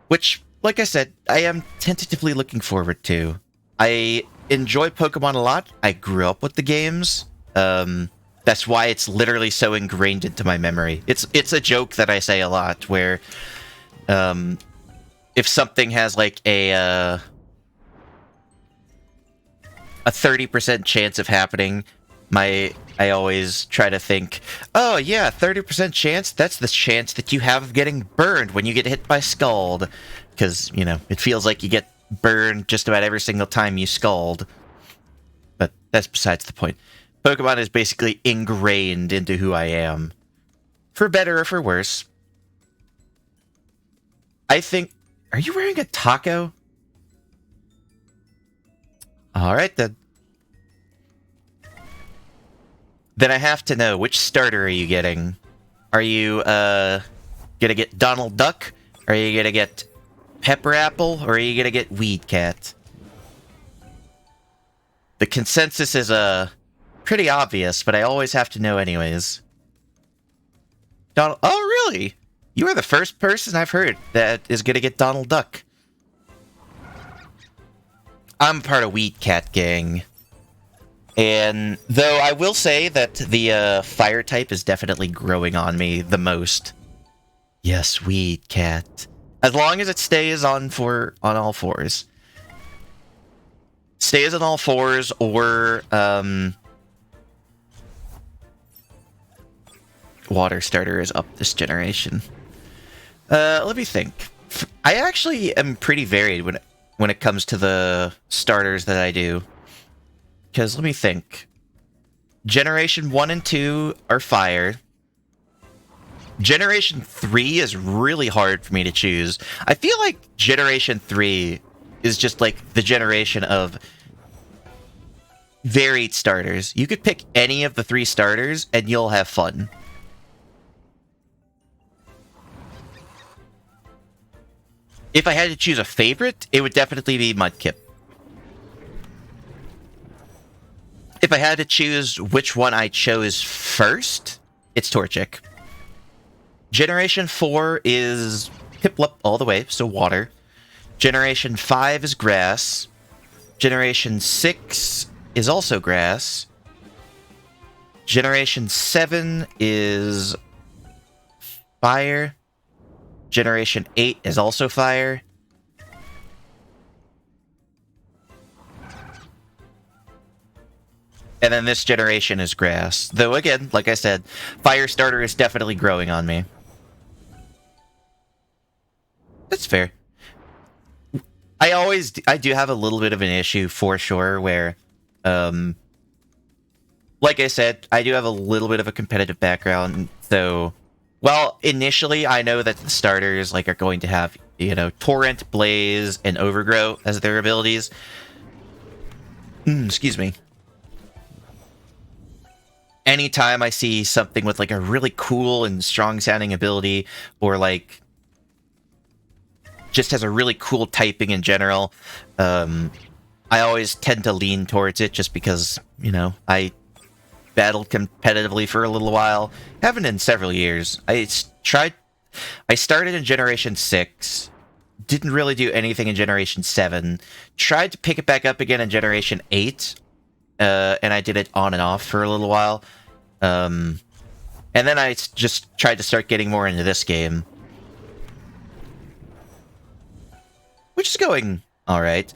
Which, like I said, I am tentatively looking forward to. I enjoy Pokemon a lot. I grew up with the games. That's why it's literally so ingrained into my memory. It's a joke that I say a lot, where if something has like a 30% chance of happening, I always try to think, oh yeah, 30% chance, that's the chance that you have of getting burned when you get hit by Scald. Because, it feels like you get burned just about every single time you Scald. But that's besides the point. Pokemon is basically ingrained into who I am. For better or for worse. I think... Are you wearing a taco? Alright then. Then I have to know, which starter are you getting? Are you, gonna get Donald Duck? Are you gonna get Pepper Apple? Or are you gonna get Weed Cat? The consensus is, pretty obvious, but I always have to know anyways. Donald... Oh, really? You are the first person I've heard that is gonna get Donald Duck. I'm part of Weed Cat gang. And though I will say that the fire type is definitely growing on me the most. Yes, Weed Cat. As long as it stays on all fours. Stays on all fours, or Water Starter is up this generation. Let me think. I actually am pretty varied when it comes to the starters that I do. Because, let me think. Generation 1 and 2 are fire. Generation 3 is really hard for me to choose. I feel like Generation 3 is just like the generation of varied starters. You could pick any of the 3 starters and you'll have fun. If I had to choose a favorite, it would definitely be Mudkip. If I had to choose which one I chose first, it's Torchic. Generation 4 is Piplup all the way, so water. Generation 5 is grass. Generation 6 is also grass. Generation 7 is fire. Generation 8 is also fire. And then this generation is grass. Though, again, like I said, fire starter is definitely growing on me. That's fair. I do have a little bit of an issue, for sure, where, like I said, I do have a little bit of a competitive background, so... Well, initially, I know that the starters, are going to have, Torrent, Blaze, and Overgrow as their abilities. Excuse me. Anytime I see something with, a really cool and strong-sounding ability, or, just has a really cool typing in general, I always tend to lean towards it just because, I battled competitively for a little while. Haven't in several years. I started in Generation 6, didn't really do anything in Generation 7, tried to pick it back up again in Generation 8, and I did it on and off for a little while. And then I just tried to start getting more into this game. which is going all right.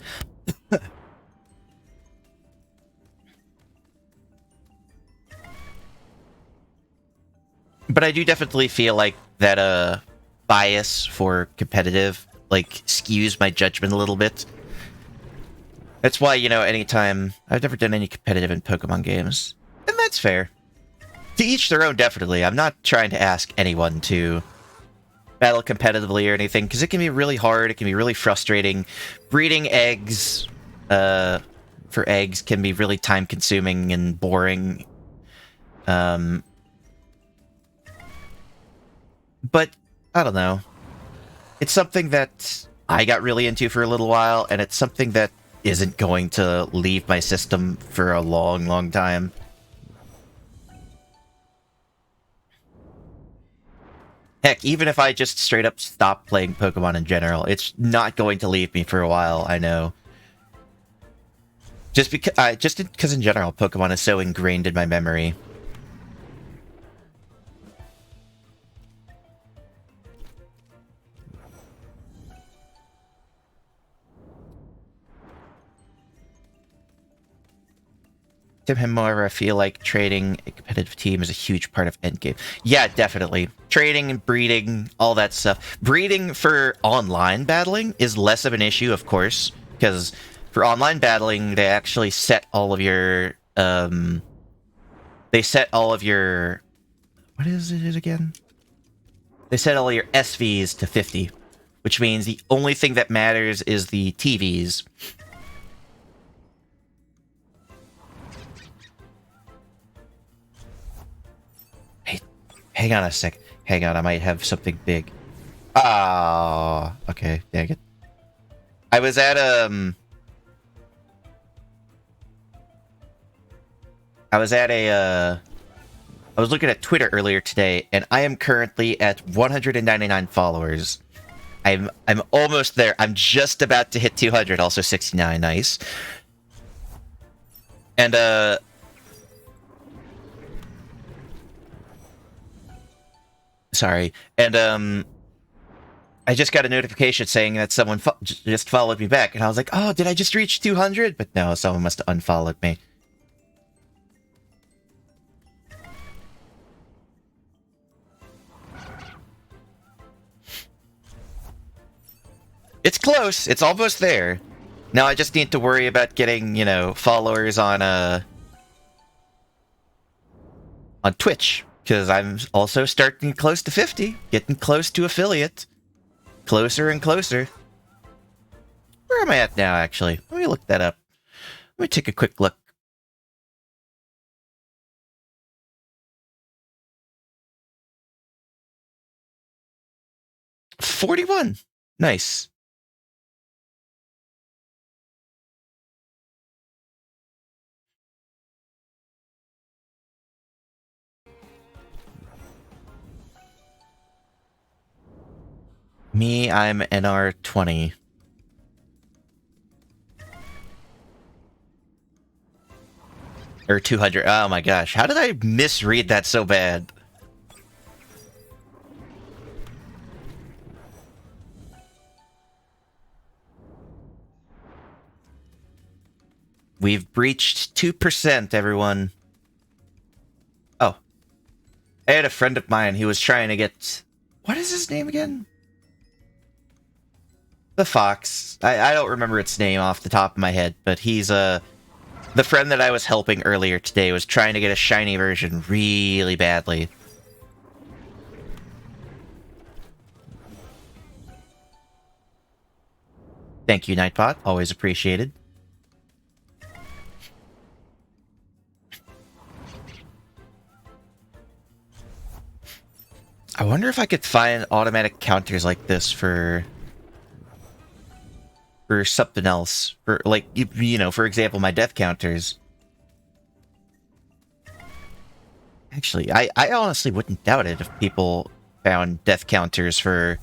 But I do definitely feel like that bias for competitive like skews my judgment a little bit. That's why, anytime I've never done any competitive in Pokemon games. And that's fair. To each their own, definitely. I'm not trying to ask anyone to battle competitively or anything, because it can be really hard, it can be really frustrating. Breeding eggs for eggs can be really time-consuming and boring. But, I don't know. It's something that I got really into for a little while, and it's something that isn't going to leave my system for a long, long time. Heck, even if I just straight up stop playing Pokemon in general, it's not going to leave me for a while, I know. Just because in general, Pokemon is so ingrained in my memory. However, I feel like trading a competitive team is a huge part of endgame. Yeah, definitely. Trading and breeding, all that stuff. Breeding for online battling is less of an issue, of course, because for online battling, they actually set all of your, they set all of your, what is it again? They set all your SVs to 50, which means the only thing that matters is the TVs. Hang on a sec. Hang on, I might have something big. Ah, okay, dang it. I was at, I was looking at Twitter earlier today, and I am currently at 199 followers. I'm almost there. I'm just about to hit 200, also 69, nice. And, sorry. And, I just got a notification saying that someone just followed me back, and I was like, oh, did I just reach 200? But no, someone must have unfollowed me. It's close. It's almost there. Now I just need to worry about getting, followers on Twitch, because I'm also starting close to 50, getting close to affiliate. Closer and closer. Where am I at now, actually? Let me look that up. Let me take a quick look. $41. Nice. Me, I'm NR20. Or 200. Oh my gosh. How did I misread that so bad? We've breached 2%, everyone. Oh. I had a friend of mine who was trying to get... What is his name again? The Fox. I don't remember its name off the top of my head, but he's the friend that I was helping earlier today was trying to get a shiny version really badly. Thank you, Nightbot. Always appreciated. I wonder if I could find automatic counters like this for something else. For, like, for example, my death counters. Actually, I honestly wouldn't doubt it if people found death counters for...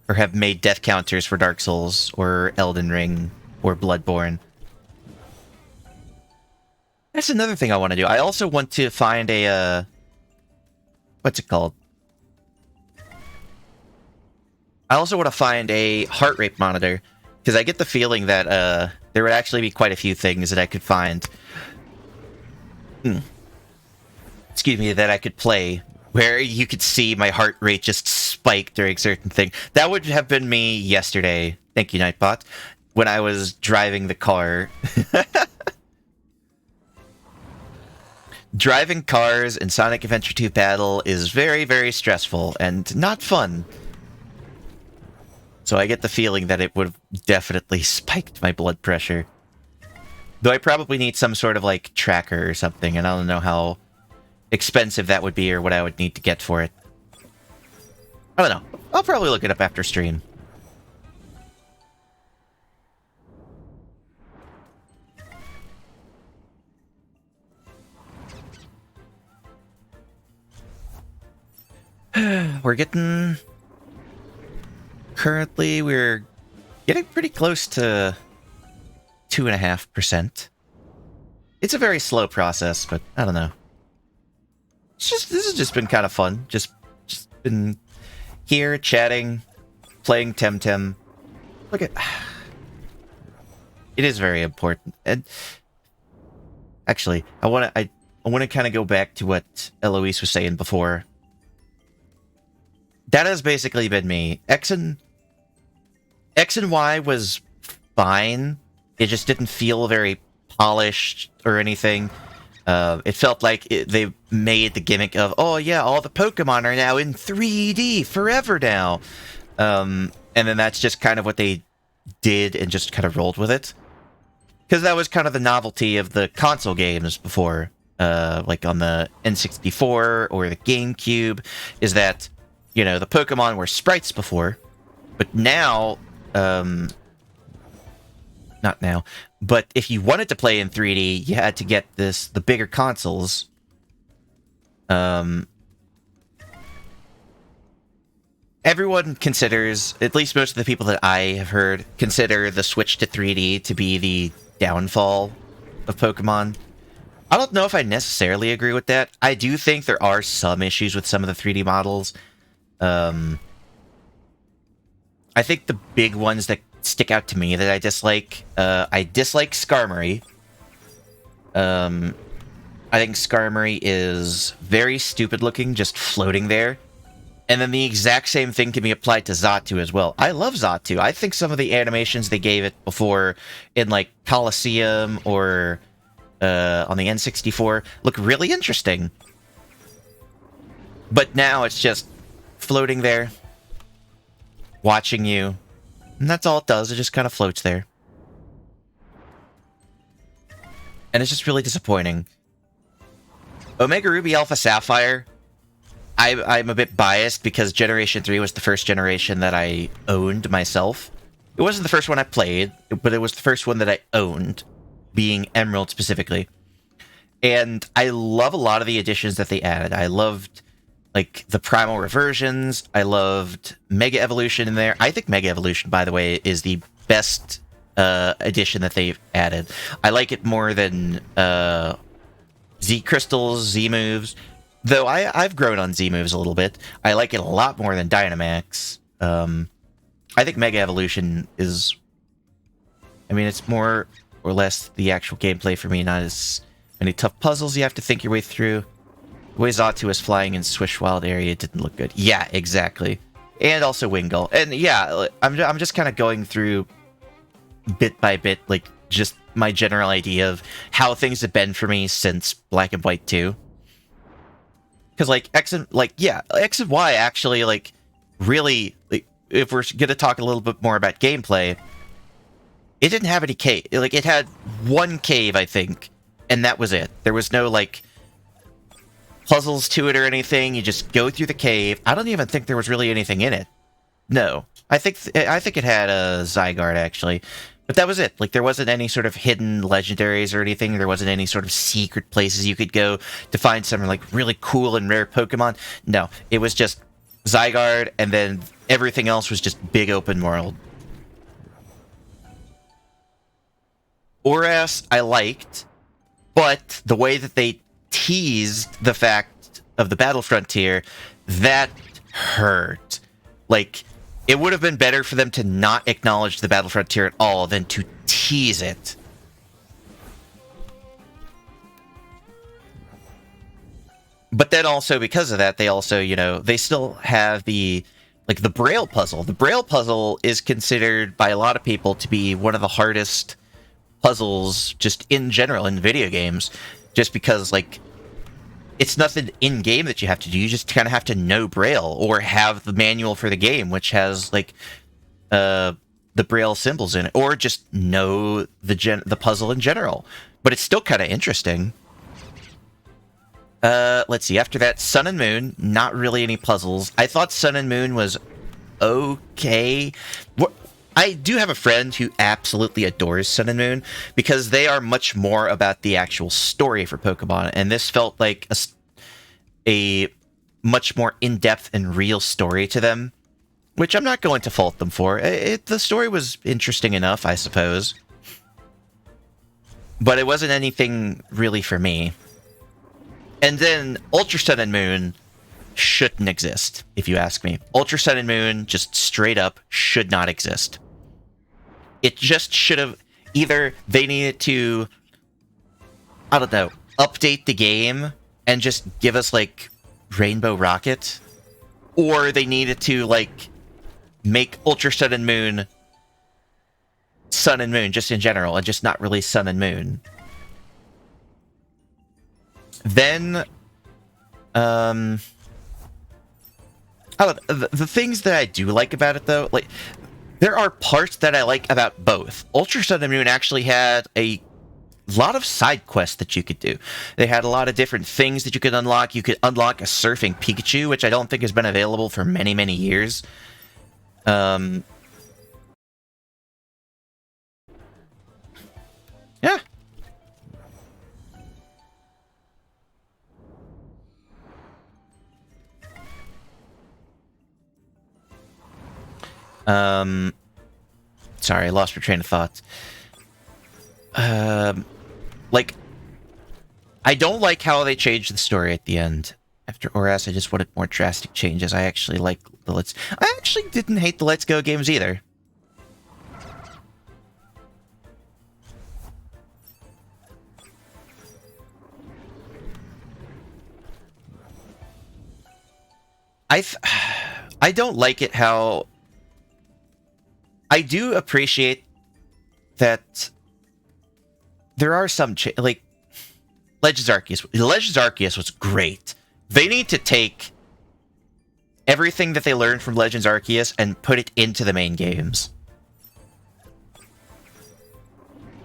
Or have made death counters for Dark Souls, or Elden Ring, or Bloodborne. That's another thing I want to do. I also want to find a, what's it called? I also want to find a heart rate monitor. Because I get the feeling that there would actually be quite a few things that I could find. Excuse me, that I could play where you could see my heart rate just spike during certain thing. That would have been me yesterday. Thank you, Nightbot. When I was driving the car. Driving cars in Sonic Adventure 2 Battle is very, very stressful and not fun. So I get the feeling that it would have definitely spiked my blood pressure. Though I probably need some sort of, like, tracker or something, and I don't know how expensive that would be or what I would need to get for it. I don't know. I'll probably look it up after stream. Currently, we're getting pretty close to 2.5%. It's a very slow process, but I don't know. This has just been kind of fun. Just been here chatting, playing Temtem. Look at it is very important. And actually, I want to kind of go back to what Eloise was saying before. That has basically been me. X and Y was fine. It just didn't feel very polished or anything. It felt like they made the gimmick of, oh yeah, all the Pokemon are now in 3D forever now. And then that's just kind of what they did and just kind of rolled with it. Because that was kind of the novelty of the console games before, like on the N64 or the GameCube, is that, you know, the Pokemon were sprites before, but now, not now, but if you wanted to play in 3D, you had to get the bigger consoles. Everyone considers, at least most of the people that I have heard, consider the switch to 3D to be the downfall of Pokemon. I don't know if I necessarily agree with that. I do think there are some issues with some of the 3D models. I think the big ones that stick out to me that I dislike Skarmory. I think Skarmory is very stupid looking, just floating there. And then the exact same thing can be applied to Xatu as well. I love Xatu. I think some of the animations they gave it before in, like, Coliseum or on the N64 look really interesting. But now it's just floating there, watching you. And that's all it does. It just kind of floats there. And it's just really disappointing. Omega Ruby Alpha Sapphire, I'm a bit biased because Generation 3 was the first generation that I owned myself. It wasn't the first one I played, but it was the first one that I owned, being Emerald specifically. And I love a lot of the additions that they added. I loved, like, the Primal Reversions. I loved Mega Evolution in there. I think Mega Evolution, by the way, is the best addition that they've added. I like it more than Z Crystals, Z Moves. Though I've grown on Z Moves a little bit. I like it a lot more than Dynamax. I think Mega Evolution is... I mean, it's more or less the actual gameplay for me, not as many tough puzzles you have to think your way through. The way Xatu was flying in Swish Wild area didn't look good. Yeah, exactly. And also Wingull. And yeah, I'm just kind of going through bit by bit, like, just my general idea of how things have been for me since Black and White 2. Because, like, X and Y actually, like, really, like, if we're going to talk a little bit more about gameplay, it didn't have any cave. Like, it had one cave, I think, and that was it. There was no, like, puzzles to it or anything. You just go through the cave. I don't even think there was really anything in it. No. I think it had a Zygarde, actually. But that was it. Like, there wasn't any sort of hidden legendaries or anything. There wasn't any sort of secret places you could go to find some, like, really cool and rare Pokemon. No. It was just Zygarde, and then everything else was just big open world. Oras, I liked, but the way that they teased the fact of the Battle Frontier, that hurt. Like, It would have been better for them to not acknowledge the Battle Frontier at all than to tease it. But then also, because of that, they also, you know, they still have the Braille puzzle. The Braille puzzle is considered by a lot of people to be one of the hardest puzzles just in general in video games, just because, like, it's nothing in-game that you have to do. You just kind of have to know Braille or have the manual for the game, which has, like, the Braille symbols in it, or just know the puzzle in general. But it's still kind of interesting. Let's see. After that, Sun and Moon. Not really any puzzles. I thought Sun and Moon was okay. I do have a friend who absolutely adores Sun and Moon because they are much more about the actual story for Pokemon, and this felt like a much more in-depth and real story to them, which I'm not going to fault them for. The story was interesting enough, I suppose, but it wasn't anything really for me. And then Ultra Sun and Moon shouldn't exist, if you ask me. Ultra Sun and Moon, just straight up, should not exist. It just should have... Either they needed to, I don't know, update the game and just give us, like, Rainbow Rocket, or they needed to, like, make Ultra Sun and Moon Sun and Moon, just in general, and just not release Sun and Moon. Then, the things that I do like about it, though, like, there are parts that I like about both. Ultra Sun and Moon actually had a lot of side quests that you could do. They had a lot of different things that you could unlock. You could unlock a surfing Pikachu, which I don't think has been available for many, many years. Yeah. Sorry, I lost my train of thought. Like, I don't like how they changed the story at the end. After Oras, I just wanted more drastic changes. I actually like the I actually didn't hate the Let's Go games either. I don't like it how... I do appreciate that there are some... like, Legends Arceus was great. They need to take everything that they learned from Legends Arceus and put it into the main games.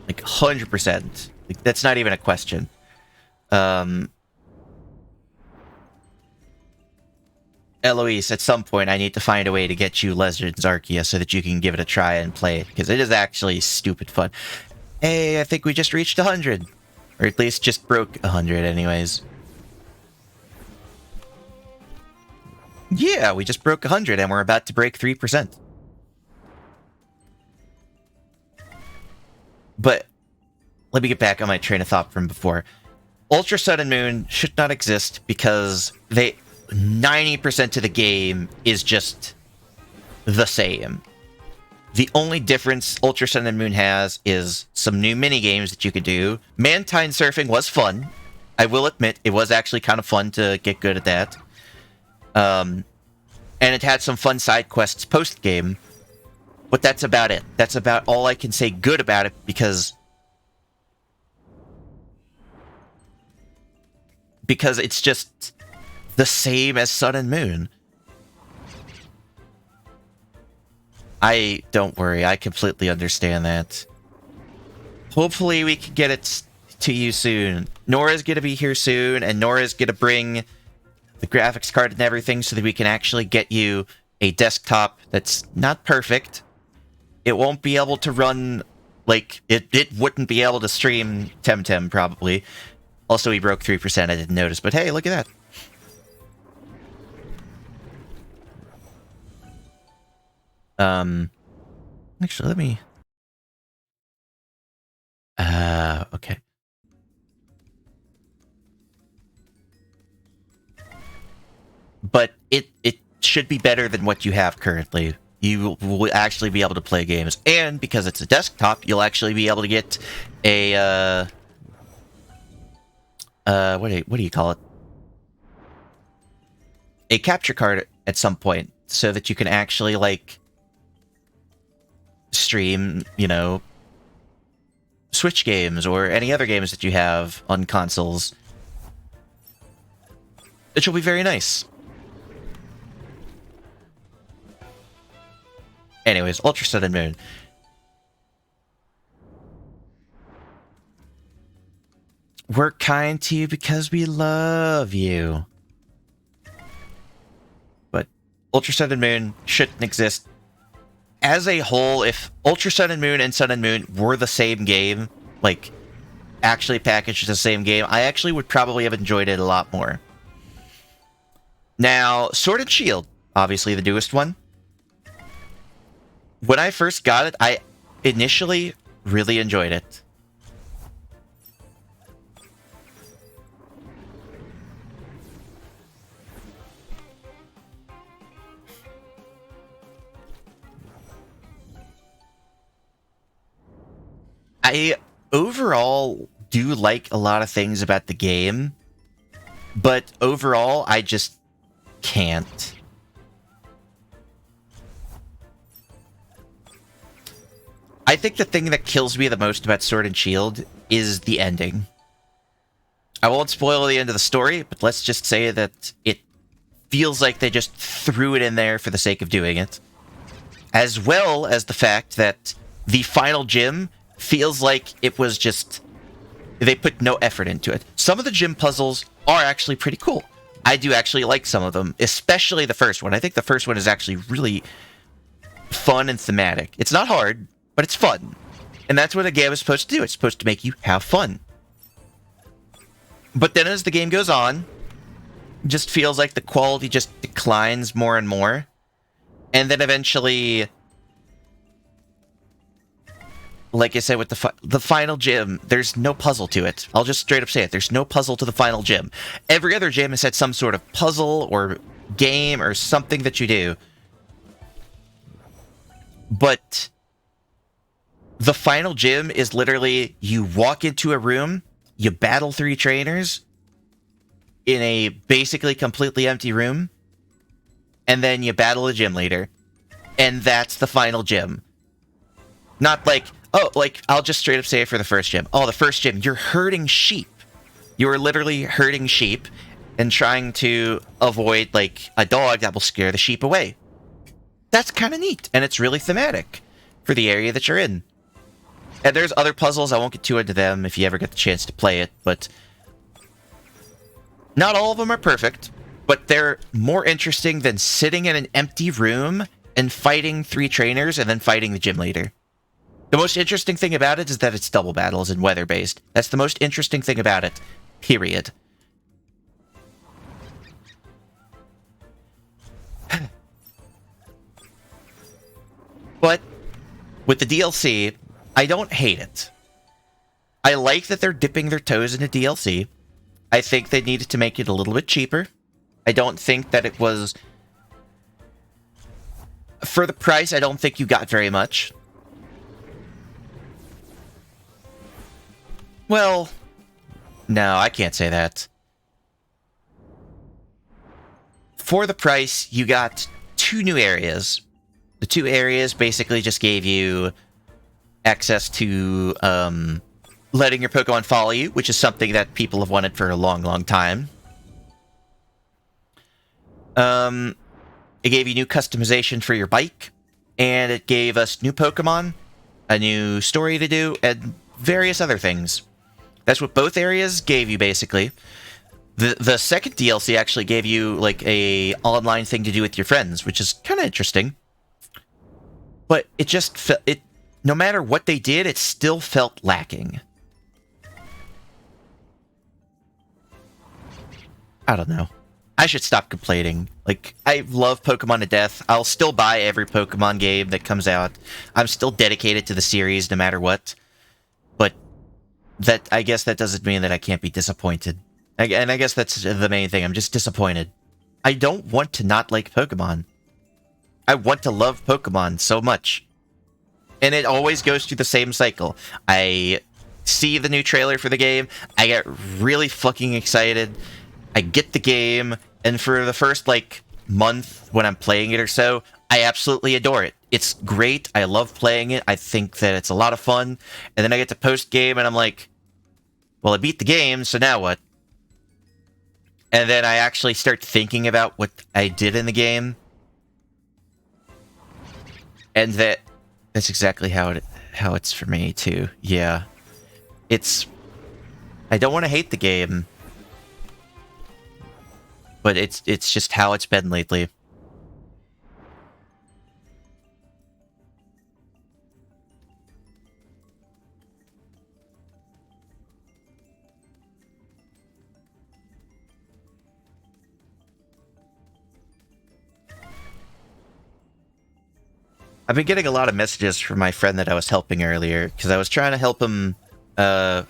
Like, 100%. Like, that's not even a question. Eloise, at some point, I need to find a way to get you Legends Arceus so that you can give it a try and play it, because it is actually stupid fun. Hey, I think we just reached 100. Or at least just broke 100 anyways. Yeah, we just broke 100 and we're about to break 3%. But let me get back on my train of thought from before. Ultra Sun and Moon should not exist because 90% of the game is just the same. The only difference Ultra Sun and Moon has is some new mini-games that you could do. Mantine surfing was fun. I will admit, it was actually kind of fun to get good at that. And it had some fun side quests post-game. But that's about it. That's about all I can say good about it, because it's just the same as Sun and Moon. Don't worry, I completely understand that. Hopefully we can get it to you soon. Nora's gonna be here soon, and Nora's gonna bring the graphics card and everything so that we can actually get you a desktop that's not perfect. It won't be able to run, like, it wouldn't be able to stream Temtem, probably. Also, we broke 3%, I didn't notice, but hey, look at that. Actually, let me... okay. But it should be better than what you have currently. you will actually be able to play games. And because it's a desktop, you'll actually be able to get a, what do you call it? A capture card at some point, so that you can actually, like, stream, you know, Switch games or any other games that you have on consoles. Which will be very nice. Anyways, Ultra Sun and Moon. We're kind to you because we love you. But Ultra Sun and Moon shouldn't exist. As a whole, if Ultra Sun and Moon were the same game, like, actually packaged as the same game, I actually would probably have enjoyed it a lot more. Now, Sword and Shield, obviously the newest one. When I first got it, I initially really enjoyed it. I overall do like a lot of things about the game, but overall, I just can't. I think the thing that kills me the most about Sword and Shield is the ending. I won't spoil the end of the story, but let's just say that it feels like they just threw it in there for the sake of doing it. As well as the fact that the final gym feels like it was just... they put no effort into it. Some of the gym puzzles are actually pretty cool. I do actually like some of them, especially the first one. I think the first one is actually really fun and thematic. It's not hard, but it's fun. And that's what a game is supposed to do. It's supposed to make you have fun. But then as the game goes on, it just feels like the quality just declines more and more. And then eventually, like I said with the final gym, there's no puzzle to it. I'll just straight up say it. There's no puzzle to the final gym. Every other gym has had some sort of puzzle or game or something that you do. But the final gym is literally, you walk into a room, you battle 3 trainers in a basically completely empty room, and then you battle a gym leader. And that's the final gym. Not like, oh, like, I'll just straight up say it for the first gym. Oh, the first gym, you're herding sheep. You are literally herding sheep and trying to avoid, like, a dog that will scare the sheep away. That's kind of neat, and it's really thematic for the area that you're in. And there's other puzzles, I won't get too into them if you ever get the chance to play it, but not all of them are perfect, but they're more interesting than sitting in an empty room and fighting 3 trainers and then fighting the gym leader. The most interesting thing about it is that it's double battles and weather-based. That's the most interesting thing about it. Period. But with the DLC, I don't hate it. I like that they're dipping their toes into DLC. I think they needed to make it a little bit cheaper. I don't think that it was... for the price, I don't think you got very much. Well, no, I can't say that. For the price, you got 2 new areas. The 2 areas basically just gave you access to letting your Pokemon follow you, which is something that people have wanted for a long, long time. It gave you new customization for your bike, and it gave us new Pokemon, a new story to do, and various other things. That's what both areas gave you, basically. The second DLC actually gave you, like, a online thing to do with your friends, which is kind of interesting. But it just no matter what they did, it still felt lacking. I don't know. I should stop complaining. Like, I love Pokemon to death. I'll still buy every Pokemon game that comes out. I'm still dedicated to the series no matter what. But that, I guess that doesn't mean that I can't be disappointed. And I guess that's the main thing. I'm just disappointed. I don't want to not like Pokemon. I want to love Pokemon so much. And it always goes through the same cycle. I see the new trailer for the game, I get really fucking excited, I get the game, and for the first, like, month when I'm playing it or so, I absolutely adore it. It's great, I love playing it, I think that it's a lot of fun, and then I get to post-game and I'm like, well, I beat the game, so now what? And then I actually start thinking about what I did in the game, and that's exactly how it's for me too. Yeah, I don't want to hate the game, but it's just how it's been lately. I've been getting a lot of messages from my friend that I was helping earlier, because I was trying to help him, I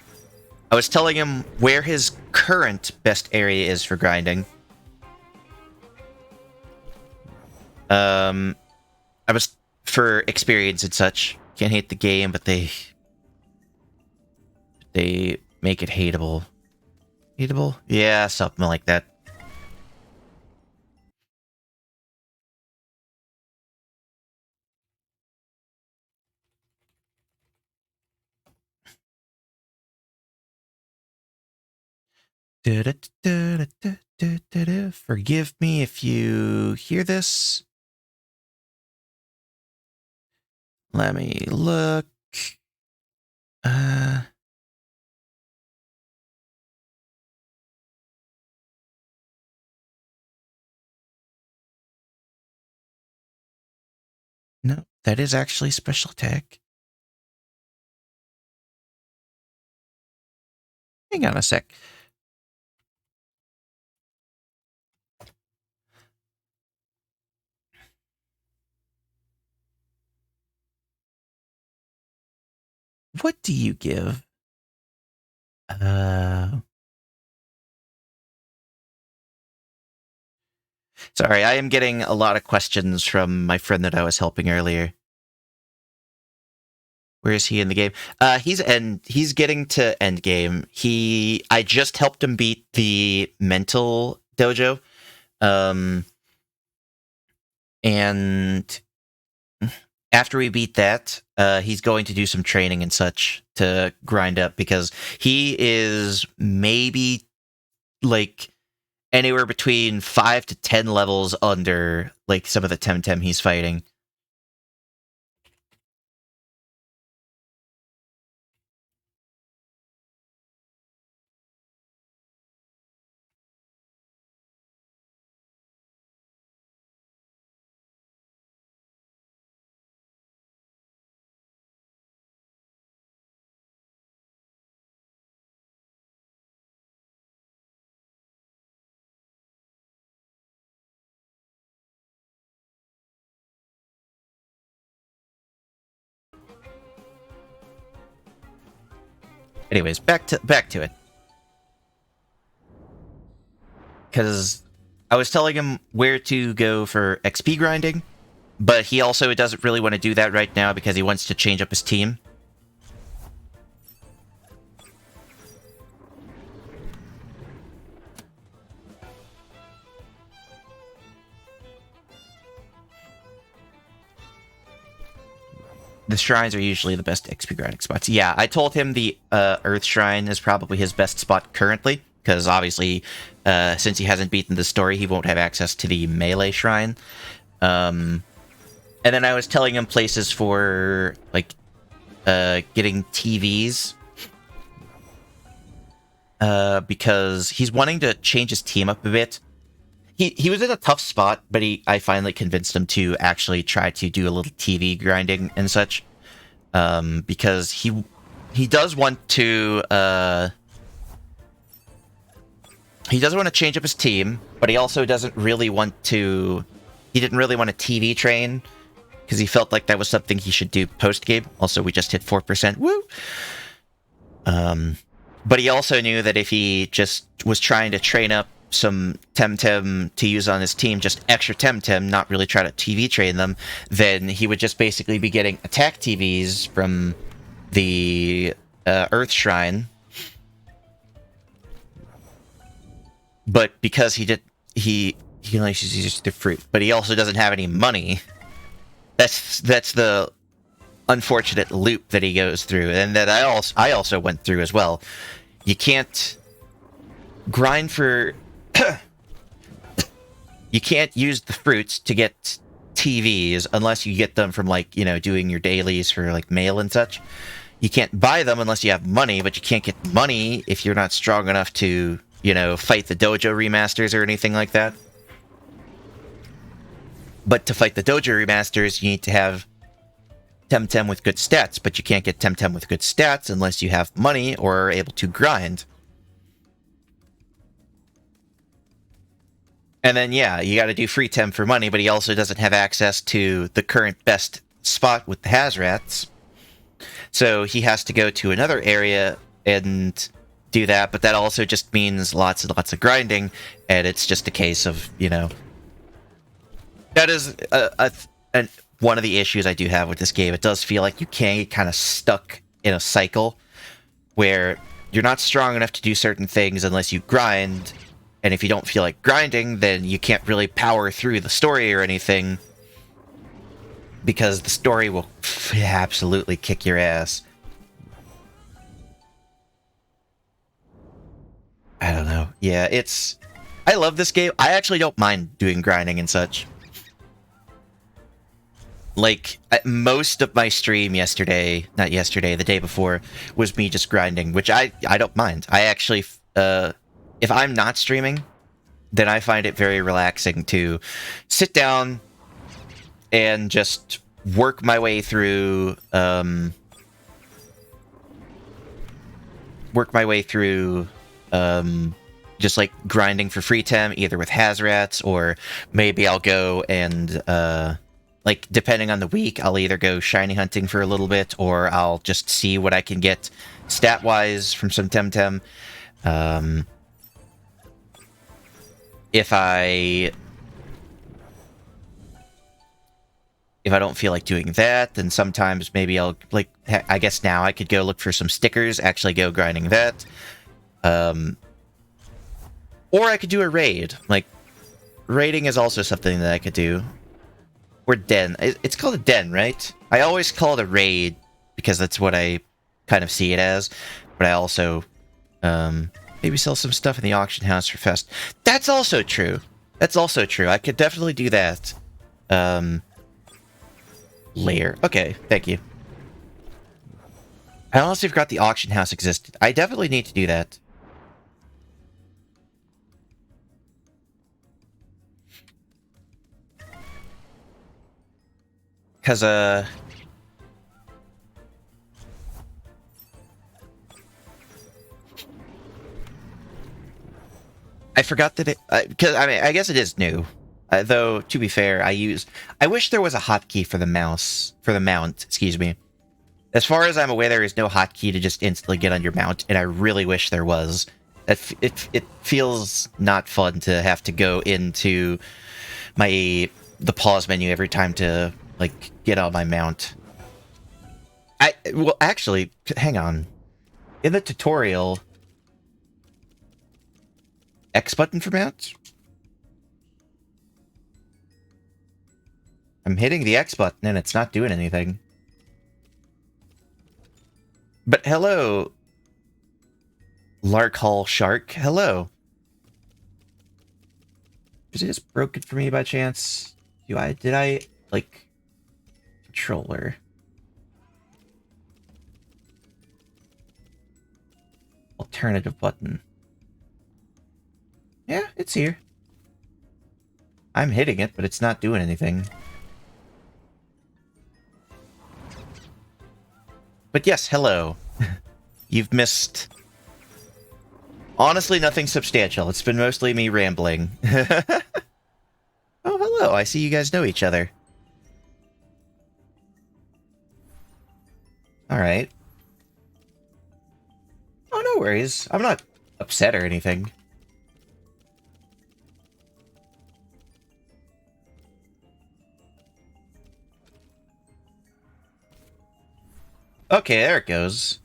was telling him where his current best area is for grinding. I was, for experience and such, can't hate the game, but they make it hateable. Hateable? Yeah, something like that. Forgive me if you hear this. Let me look. No, that is actually special attack. Hang on a sec. What do you give? Sorry, I am getting a lot of questions from my friend that I was helping earlier. Where is he in the game? He's getting to end game. I just helped him beat the mental dojo. And after we beat that, he's going to do some training and such to grind up, because he is maybe like anywhere between 5 to 10 levels under like some of the Temtem he's fighting. Anyways, back to it. Because I was telling him where to go for XP grinding, but he also doesn't really want to do that right now because he wants to change up his team. The shrines are usually the best XP grinding spots. Yeah, I told him the Earth Shrine is probably his best spot currently, because obviously, since he hasn't beaten the story, he won't have access to the Melee Shrine. And then I was telling him places for, like, getting TVs, because he's wanting to change his team up a bit. He was in a tough spot, but I finally convinced him to actually try to do a little TV grinding and such, because he does want to change up his team, but he also doesn't really want to. He didn't really want to TV train, because he felt like that was something he should do post game. Also, we just hit 4%. Woo! But he also knew that if he just was trying to train up some Temtem to use on his team, just extra Temtem, not really try to TV train them, then he would just basically be getting attack TVs from the Earth Shrine. But because he only uses the fruit, but he also doesn't have any money. That's the unfortunate loop that he goes through, and that I also went through as well. You can't grind for you can't use the fruits to get TVs unless you get them from, like, you know, doing your dailies for like mail and such. You can't buy them unless you have money, but you can't get money if you're not strong enough to, you know, fight the dojo remasters or anything like that. But to fight the dojo remasters, you need to have Temtem with good stats, but you can't get Temtem with good stats unless you have money or are able to grind. And then, yeah, you gotta do free Tem for money, but he also doesn't have access to the current best spot with the Hazrats. So he has to go to another area and do that, but that also just means lots and lots of grinding, and it's just a case of, you know... That is one of the issues I do have with this game. It does feel like you can get kind of stuck in a cycle where you're not strong enough to do certain things unless you grind, and if you don't feel like grinding, then you can't really power through the story or anything, because the story will absolutely kick your ass. I don't know. Yeah, I love this game. I actually don't mind doing grinding and such. Like, most of my stream not yesterday, the day before, was me just grinding, which I don't mind. I actually, if I'm not streaming, then I find it very relaxing to sit down and just work my way through, just like grinding for free Tem, either with Hazrats, or maybe I'll go and, like, depending on the week, I'll either go shiny hunting for a little bit, or I'll just see what I can get stat-wise from some Temtem. If I don't feel like doing that, then sometimes maybe I'll, like, I guess now I could go look for some stickers, actually go grinding that. Or I could do a raid. Like, raiding is also something that I could do. Or den. It's called a den, right? I always call it a raid, because that's what I kind of see it as. But I also, maybe sell some stuff in the auction house for Fest. That's also true. That's also true. I could definitely do that. Layer. Okay, thank you. I honestly forgot the auction house existed. I definitely need to do that. Because, I forgot that it... Because, I mean, I guess it is new. Though, to be fair, I wish there was a hotkey for the mouse... For the mount, excuse me. As far as I'm aware, there is no hotkey to just instantly get on your mount, and I really wish there was. It feels not fun to have to go into the pause menu every time to, like, get on my mount. Well, actually, hang on. In the tutorial... X button for mount? I'm hitting the X button and it's not doing anything. But hello, Larkhall Shark. Hello. Is it just broken for me by chance? Did I, like... Controller. Alternative button. Yeah, it's here. I'm hitting it, but it's not doing anything. But yes, hello. You've missed... Honestly, nothing substantial. It's been mostly me rambling. Oh, hello. I see you guys know each other. Alright. Oh, no worries. I'm not upset or anything. Okay, there it goes.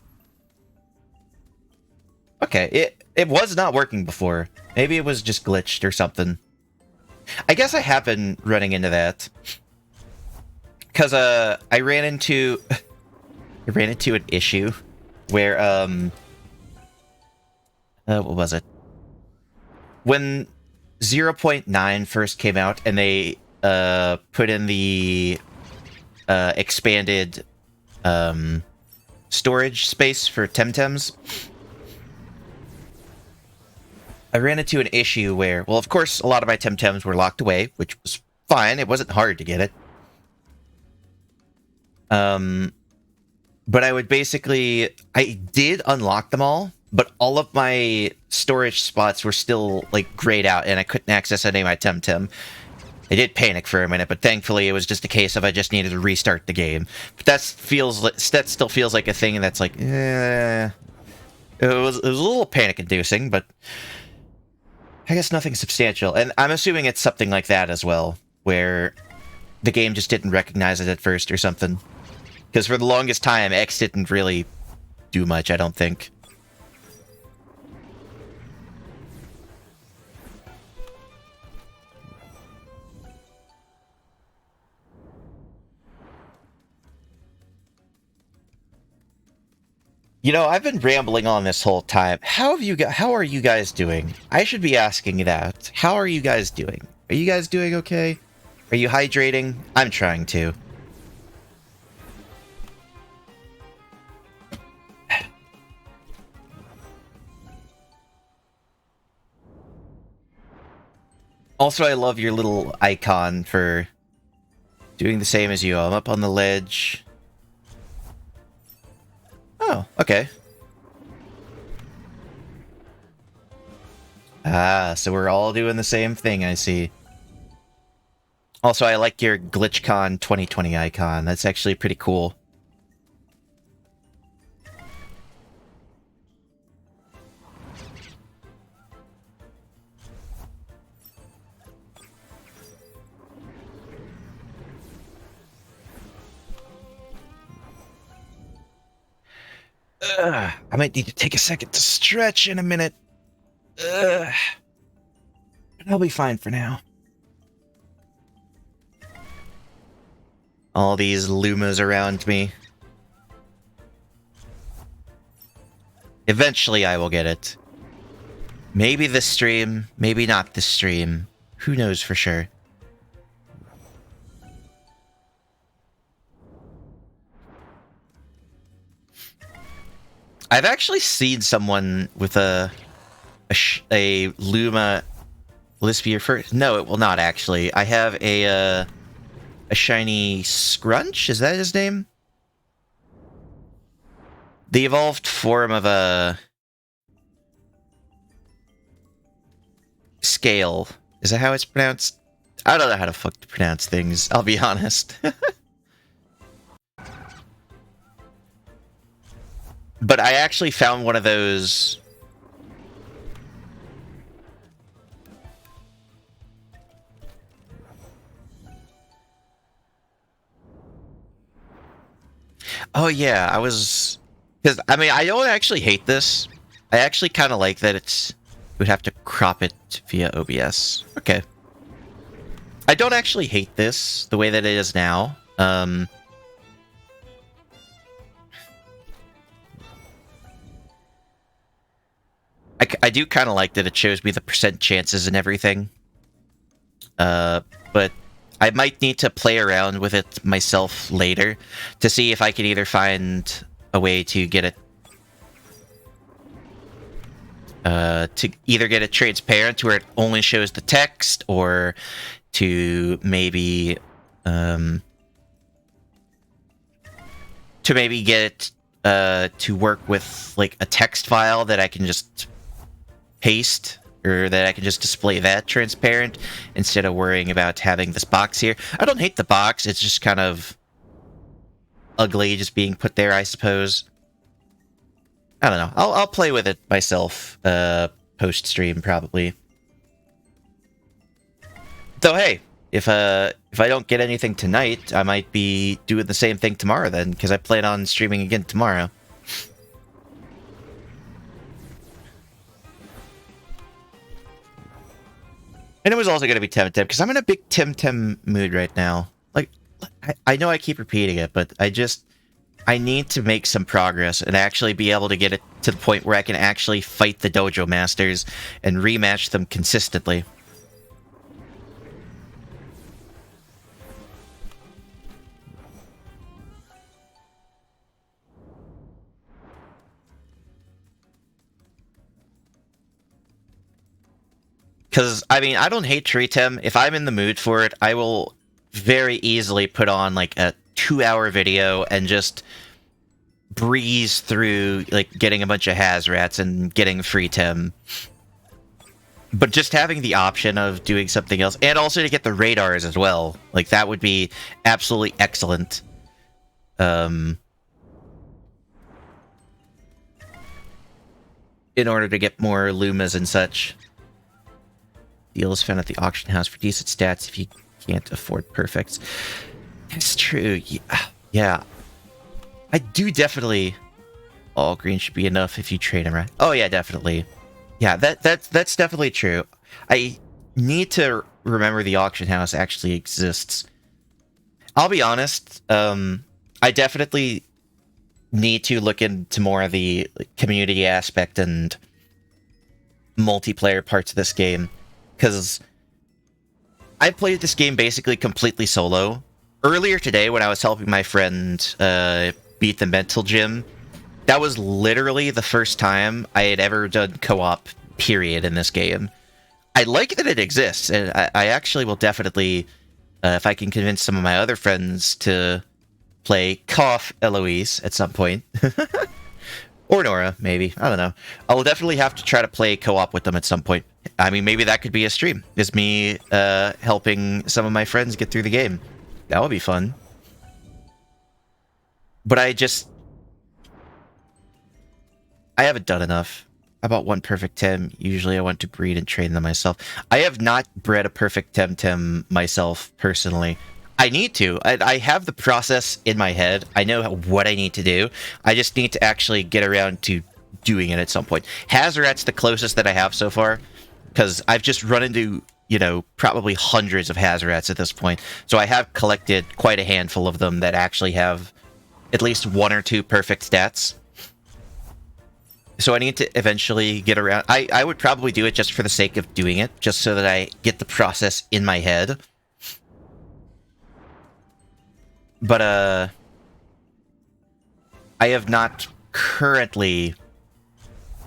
Okay, it was not working before. Maybe it was just glitched or something. I guess I have been running into that. Because, I ran into an issue where, what was it? When 0.9 first came out and they, put in the, expanded, storage space for Temtems, I ran into an issue where, well, of course, a lot of my Temtems were locked away, which was fine. It wasn't hard to get it. But I would basically... I did unlock them all, but all of my storage spots were still, like, grayed out, and I couldn't access any of my Temtem. I did panic for a minute, but thankfully it was just a case of I just needed to restart the game. But that still feels like a thing that's like, It was a little panic-inducing, but I guess nothing substantial. And I'm assuming it's something like that as well, where the game just didn't recognize it at first or something. Because for the longest time, X didn't really do much, I don't think. You know, I've been rambling on this whole time. How are you guys doing? I should be asking that. How are you guys doing? Are you guys doing okay? Are you hydrating? I'm trying to. Also, I love your little icon for doing the same as you. I'm up on the ledge. Oh, okay. Ah, so we're all doing the same thing, I see. Also, I like your GlitchCon 2020 icon. That's actually pretty cool. I might need to take a second to stretch in a minute. But I'll be fine for now. All these Lumas around me. Eventually I will get it. Maybe this stream, maybe not this stream. Who knows for sure. I've actually seen someone with a Luma. Will this be your first? No, it will not actually. I have a shiny Scrunch. Is that his name? The evolved form of a Scale. Is that how it's pronounced? I don't know how to fuck to pronounce things. I'll be honest. But I actually found one of those. Oh yeah, I was... Because, I mean, I don't actually hate this. I actually kind of like that it's... We'd have to crop it via OBS. Okay. I don't actually hate this, the way that it is now. I do kind of like that it shows me the percent chances and everything. But I might need to play around with it myself later to see if I can either find a way to get it transparent to where it only shows the text, or to maybe get it to work with like a text file that I can just paste, or that I can just display that transparent instead of worrying about having this box here. I don't hate the box, it's just kind of ugly just being put there, I suppose. I don't know. I'll play with it myself post-stream, probably. Though, hey, if I don't get anything tonight, I might be doing the same thing tomorrow then, because I plan on streaming again tomorrow. And it was also going to be Temtem, because I'm in a big Temtem mood right now. Like, I know I keep repeating it, but I need to make some progress and actually be able to get it to the point where I can actually fight the Dojo Masters and rematch them consistently. Because, I mean, I don't hate Treatem. If I'm in the mood for it, I will very easily put on, like, a 2-hour video and just breeze through, like, getting a bunch of Hazrats and getting free Tem. But just having the option of doing something else, and also to get the radars as well, like, that would be absolutely excellent. In order to get more Lumas and such. Deals found at the auction house for decent stats if you can't afford perfects. That's true. Yeah. I do definitely... All green should be enough if you trade them right. Oh yeah, definitely. Yeah, that's definitely true. I need to remember the auction house actually exists. I'll be honest, I definitely need to look into more of the community aspect and multiplayer parts of this game. Because I played this game basically completely solo. Earlier today, when I was helping my friend beat the mental gym, that was literally the first time I had ever done co-op, period, in this game. I like that it exists, and I actually will definitely, if I can convince some of my other friends to play Cough Eloise at some point. Or Nora, maybe. I don't know. I will definitely have to try to play co-op with them at some point. I mean, maybe that could be a stream. Is me helping some of my friends get through the game. That would be fun. But I haven't done enough. I bought one perfect Tem. Usually I want to breed and train them myself. I have not bred a perfect Temtem myself, personally. I need to. I have the process in my head. I know what I need to do. I just need to actually get around to doing it at some point. Hazorat's the closest that I have so far, because I've just run into, you know, probably hundreds of Hazarats at this point. So I have collected quite a handful of them that actually have at least 1 or 2 perfect stats. So I need to eventually get around. I would probably do it just for the sake of doing it, just so that I get the process in my head. But, I have not currently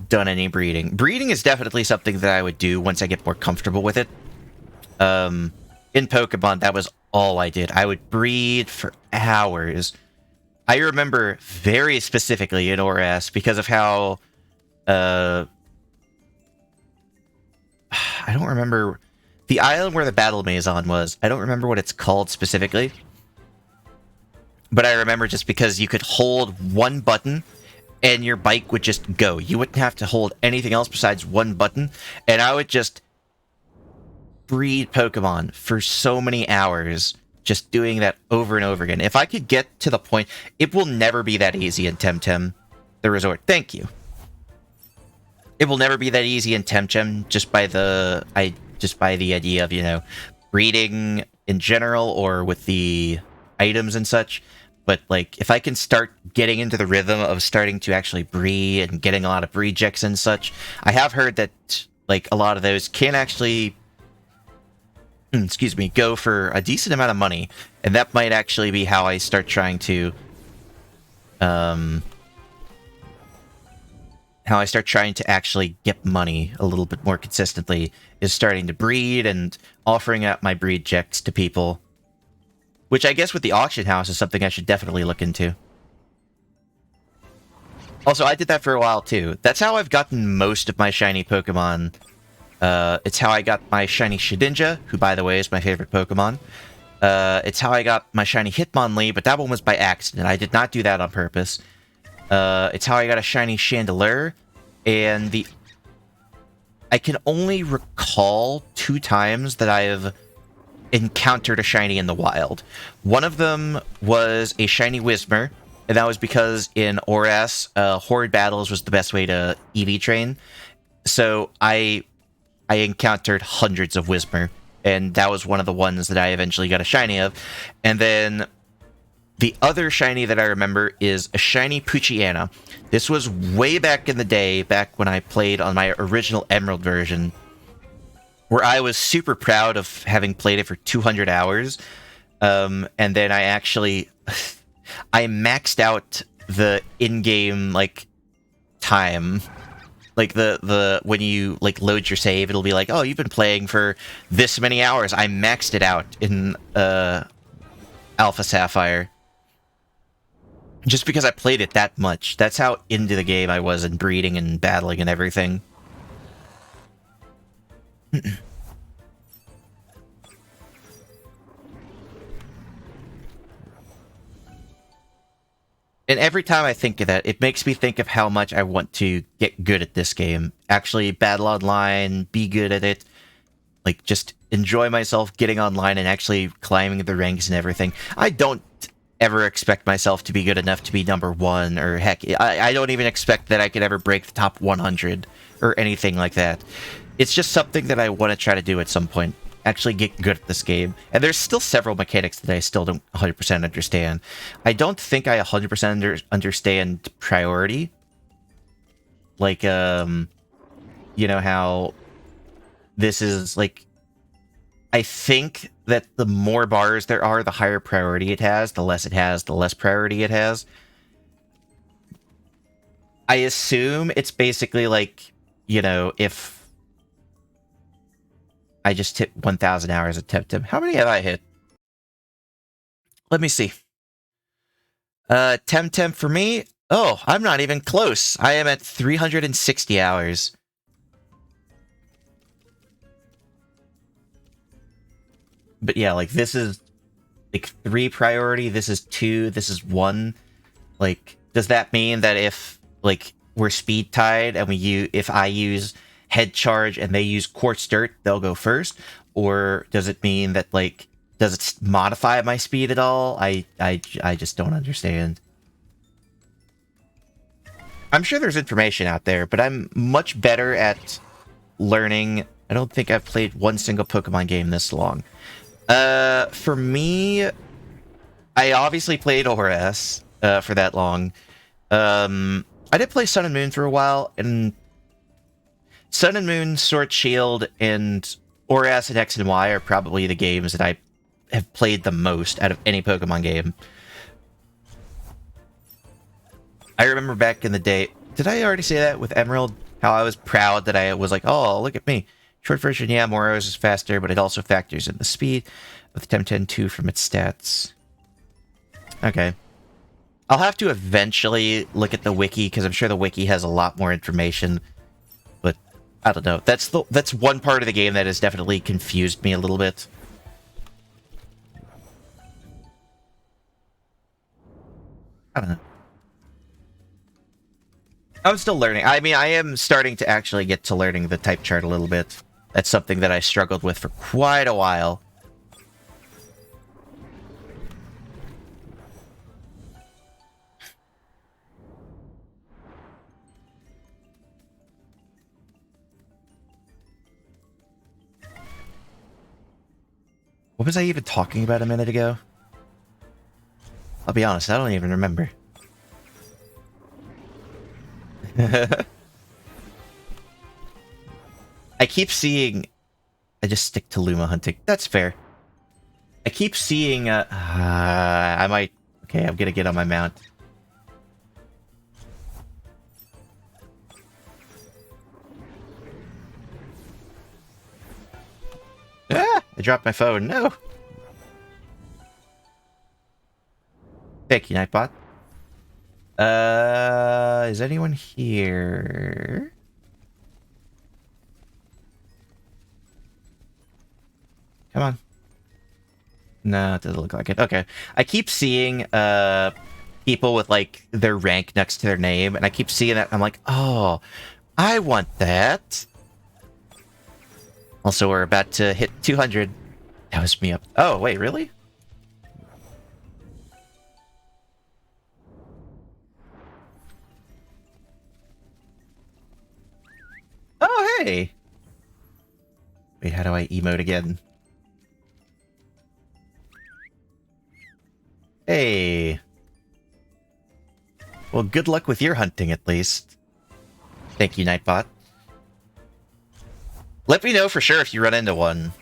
done any breeding. Breeding is definitely something that I would do once I get more comfortable with it. In Pokemon, that was all I did. I would breed for hours. I remember very specifically in ORAS because of how, I don't remember the island where the Battle Maison was. I don't remember what it's called specifically. But I remember just because you could hold one button and your bike would just go. You wouldn't have to hold anything else besides one button. And I would just breed Pokemon for so many hours, just doing that over and over again. If I could get to the point, it will never be that easy in Temtem, the resort. Thank you. It will never be that easy in Temtem just by the idea of, you know, breeding in general or with the items and such. But, like, if I can start getting into the rhythm of starting to actually breed and getting a lot of breed checks and such, I have heard that, like, a lot of those can actually, excuse me, go for a decent amount of money. And that might actually be how I start trying to, actually get money a little bit more consistently, is starting to breed and offering out my breed checks to people. Which I guess with the auction house is something I should definitely look into. Also, I did that for a while too. That's how I've gotten most of my shiny Pokemon. It's how I got my shiny Shedinja, who by the way is my favorite Pokemon. It's how I got my shiny Hitmonlee, but that one was by accident. I did not do that on purpose. It's how I got a shiny Chandelure, and I can only recall 2 times that I have encountered a shiny in the wild. One of them was a shiny Whismur, and that was because in ORAS, Horde Battles was the best way to EV train. So I encountered hundreds of Whismur, and that was one of the ones that I eventually got a shiny of. And then the other shiny that I remember is a shiny Poochyena. This was way back in the day, back when I played on my original Emerald version, where I was super proud of having played it for 200 hours. And then I actually... I maxed out the in-game, like, time. Like, the when you, like, load your save, it'll be like, oh, you've been playing for this many hours. I maxed it out in, Alpha Sapphire. Just because I played it that much. That's how into the game I was in breeding and battling and everything. And every time I think of that, it makes me think of how much I want to get good at this game. Actually battle online, be good at it. Like, just enjoy myself getting online and actually climbing the ranks and everything. I don't ever expect myself to be good enough to be number 1, or heck, I don't even expect that I could ever break the top 100 or anything like that. It's just something that I want to try to do at some point. Actually get good at this game. And there's still several mechanics that I still don't 100% understand. I don't think I 100% understand priority. Like, you know how this is, like... I think that the more bars there are, the higher priority it has. The less it has, the less priority it has. I assume it's basically like, you know, if I just hit 1,000 hours at Temtem. How many have I hit? Let me see. Temtem for me? Oh, I'm not even close. I am at 360 hours. But yeah, like, this is, like, 3 priority, this is 2, this is 1. Like, does that mean that if, like, we're speed tied and if I use head charge and they use quartz dirt, they'll go first? Or does it mean that, like, does it modify my speed at all? I just don't understand. I'm sure there's information out there, but I'm much better at learning. I don't think I've played one single Pokemon game this long. For me, I obviously played ORAS for that long. I did play Sun and Moon for a while, and Sun and Moon, Sword Shield, and ORAS and X and Y are probably the games that I have played the most out of any Pokemon game. I remember back in the day... Did I already say that with Emerald? How I was proud that I was like, oh, look at me. Short version, yeah, Moros is faster, but it also factors in the speed with Temtem 2 from its stats. Okay. I'll have to eventually look at the wiki, because I'm sure the wiki has a lot more information. But, I don't know. That's one part of the game that has definitely confused me a little bit. I don't know. I'm still learning. I mean, I am starting to actually get to learning the type chart a little bit. That's something that I struggled with for quite a while. What was I even talking about a minute ago? I'll be honest, I don't even remember. I keep seeing... I just stick to Luma hunting. That's fair. I keep seeing... I might... Okay, I'm gonna get on my mount. Ah! I dropped my phone. No! Thank you, Nightbot. Is anyone here? Come on. No, it doesn't look like it. Okay. I keep seeing, people with, like, their rank next to their name, and I keep seeing that, and I'm like, oh, I want that. Also, we're about to hit 200. That was me up. Oh, wait, really? Oh, hey! Wait, how do I emote again? Hey! Well, good luck with your hunting, at least. Thank you, Nightbot. Let me know for sure if you run into one.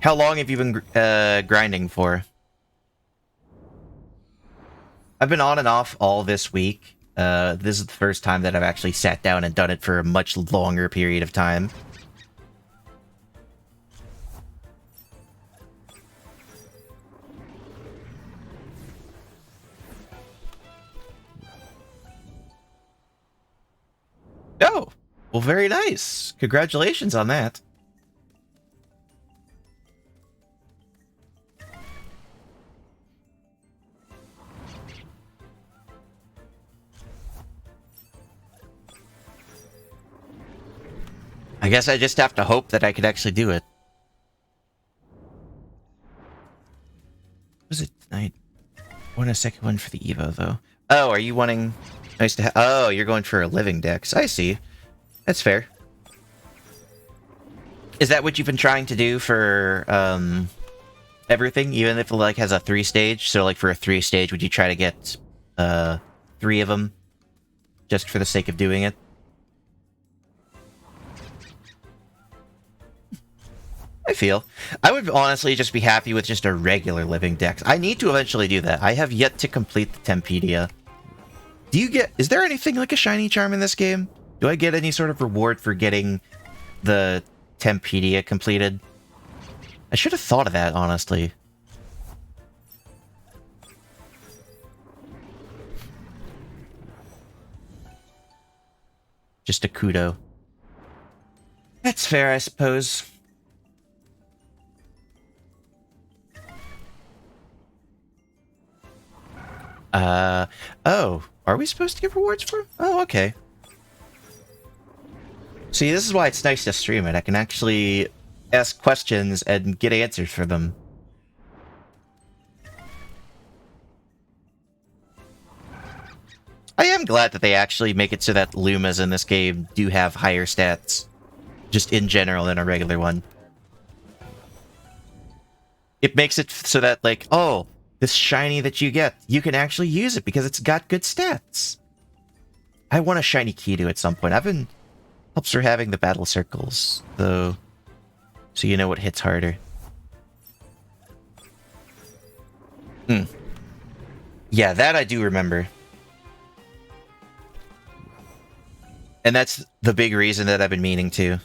How long have you been grinding for? I've been on and off all this week. This is the first time that I've actually sat down and done it for a much longer period of time. Oh, well, very nice. Congratulations on that. I guess I just have to hope that I could actually do it. Was it tonight? I want a second one for the Evo, though. Oh, are you wanting... Nice to have... Oh, you're going for a living dex. I see. That's fair. Is that what you've been trying to do for, everything? Even if it, like, has a 3-stage? So, like, for a 3-stage, would you try to get, 3 of them? Just for the sake of doing it? I feel. I would honestly just be happy with just a regular living dex. I need to eventually do that. I have yet to complete the Tempedia. Do you get... Is there anything like a shiny charm in this game? Do I get any sort of reward for getting the Tempedia completed? I should have thought of that, honestly. Just a kudo. That's fair, I suppose. Oh, are we supposed to give rewards for? Oh, okay. See, this is why it's nice to stream it. I can actually ask questions and get answers for them. I am glad that they actually make it so that Lumas in this game do have higher stats. Just in general than a regular one. It makes it so that, like, oh, this shiny that you get, you can actually use it because it's got good stats. I want a shiny Kidu at some point. I've been... Helps for having the battle circles, though, so you know what hits harder. Yeah, that I do remember. And that's the big reason that I've been meaning to.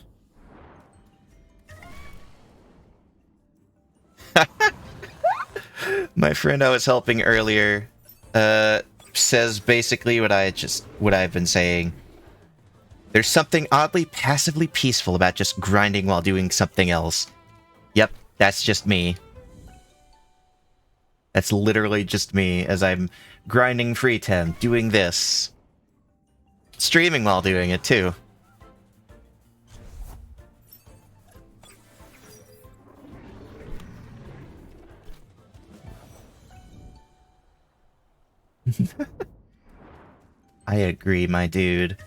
My friend I was helping earlier says basically what I've been saying. There's something oddly passively peaceful about just grinding while doing something else. Yep, that's just me. That's literally just me as I'm grinding free temp, doing this. Streaming while doing it too. I agree, my dude.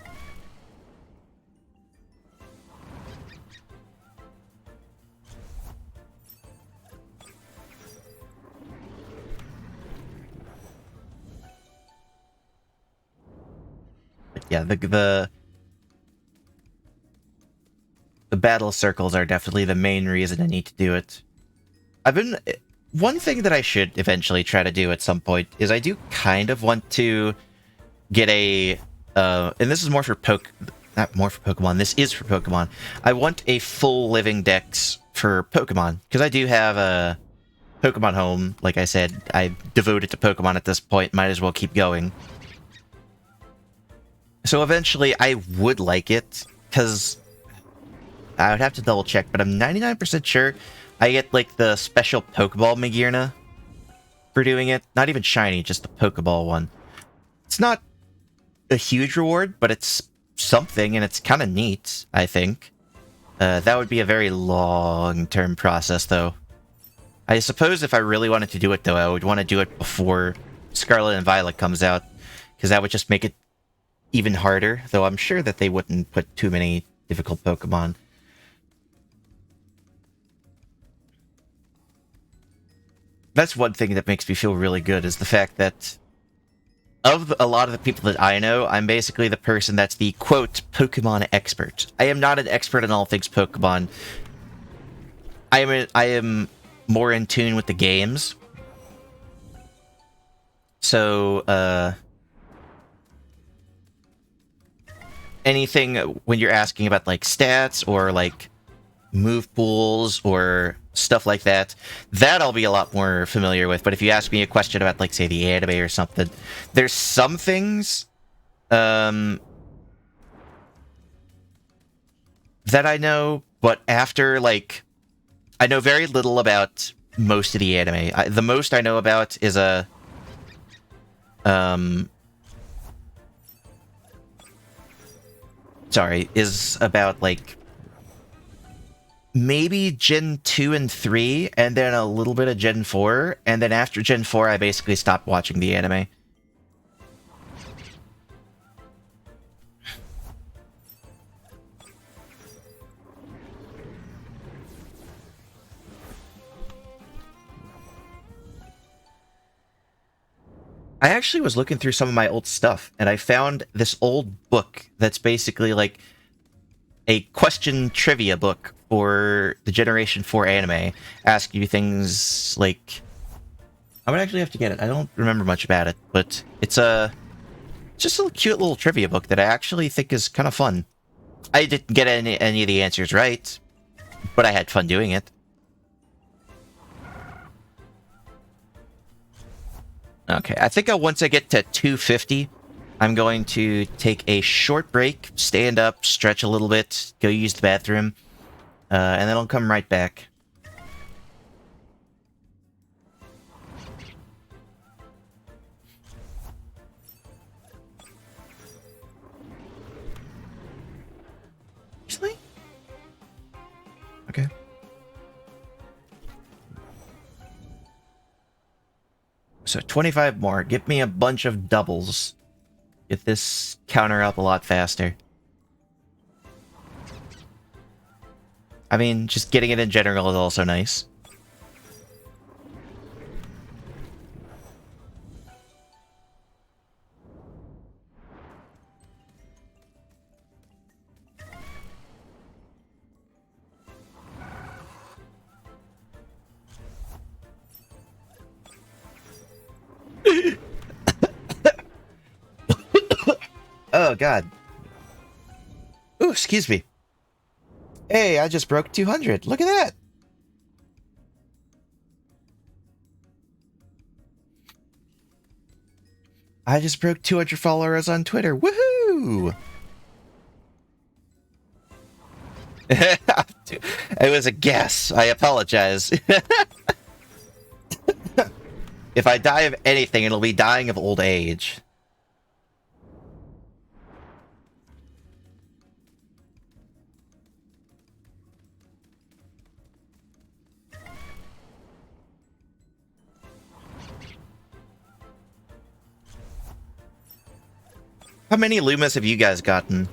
Yeah, the battle circles are definitely the main reason I need to do it. One thing that I should eventually try to do at some point is I do kind of want to get a, and this is more for not more for Pokemon, this is for Pokemon. I want a full living dex for Pokemon, because I do have a Pokemon Home, like I said, I devoted to Pokemon at this point, might as well keep going. So eventually I would like it, because I would have to double check, but I'm 99% sure I get, like, the special Pokeball Magearna for doing it. Not even shiny, just the Pokeball one. It's not a huge reward, but it's something, and it's kind of neat, I think. That would be a very long-term process, though. I suppose if I really wanted to do it, though, I would want to do it before Scarlet and Violet comes out, because that would just make it even harder, though I'm sure that they wouldn't put too many difficult Pokemon. That's one thing that makes me feel really good, is the fact that of a lot of the people that I know, I'm basically the person that's the, quote, Pokemon expert. I am not an expert in all things Pokemon. I am more in tune with the games. So, anything when you're asking about, like, stats or, like, move pools or stuff like that, that I'll be a lot more familiar with. But if you ask me a question about, like, say, the anime or something, there's some things that I know, but after, like, I know very little about most of the anime. The most I know about is is about, like, maybe Gen 2 and 3, and then a little bit of Gen 4, and then after Gen 4, I basically stopped watching the anime. I actually was looking through some of my old stuff, and I found this old book that's basically like a question trivia book for the Generation 4 anime, asking you things like... I would actually have to get it. I don't remember much about it, but it's just a cute little trivia book that I actually think is kind of fun. I didn't get any of the answers right, but I had fun doing it. Okay, I think once I get to 250, I'm going to take a short break, stand up, stretch a little bit, go use the bathroom, and then I'll come right back. Seriously? Okay. So 25 more. Give me a bunch of doubles. Get this counter up a lot faster. I mean, just getting it in general is also nice. Oh, God. Ooh, excuse me. Hey, I just broke 200. Look at that. I just broke 200 followers on Twitter. Woohoo! It was a guess. I apologize. If I die of anything, it'll be dying of old age. How many Lumas have you guys gotten?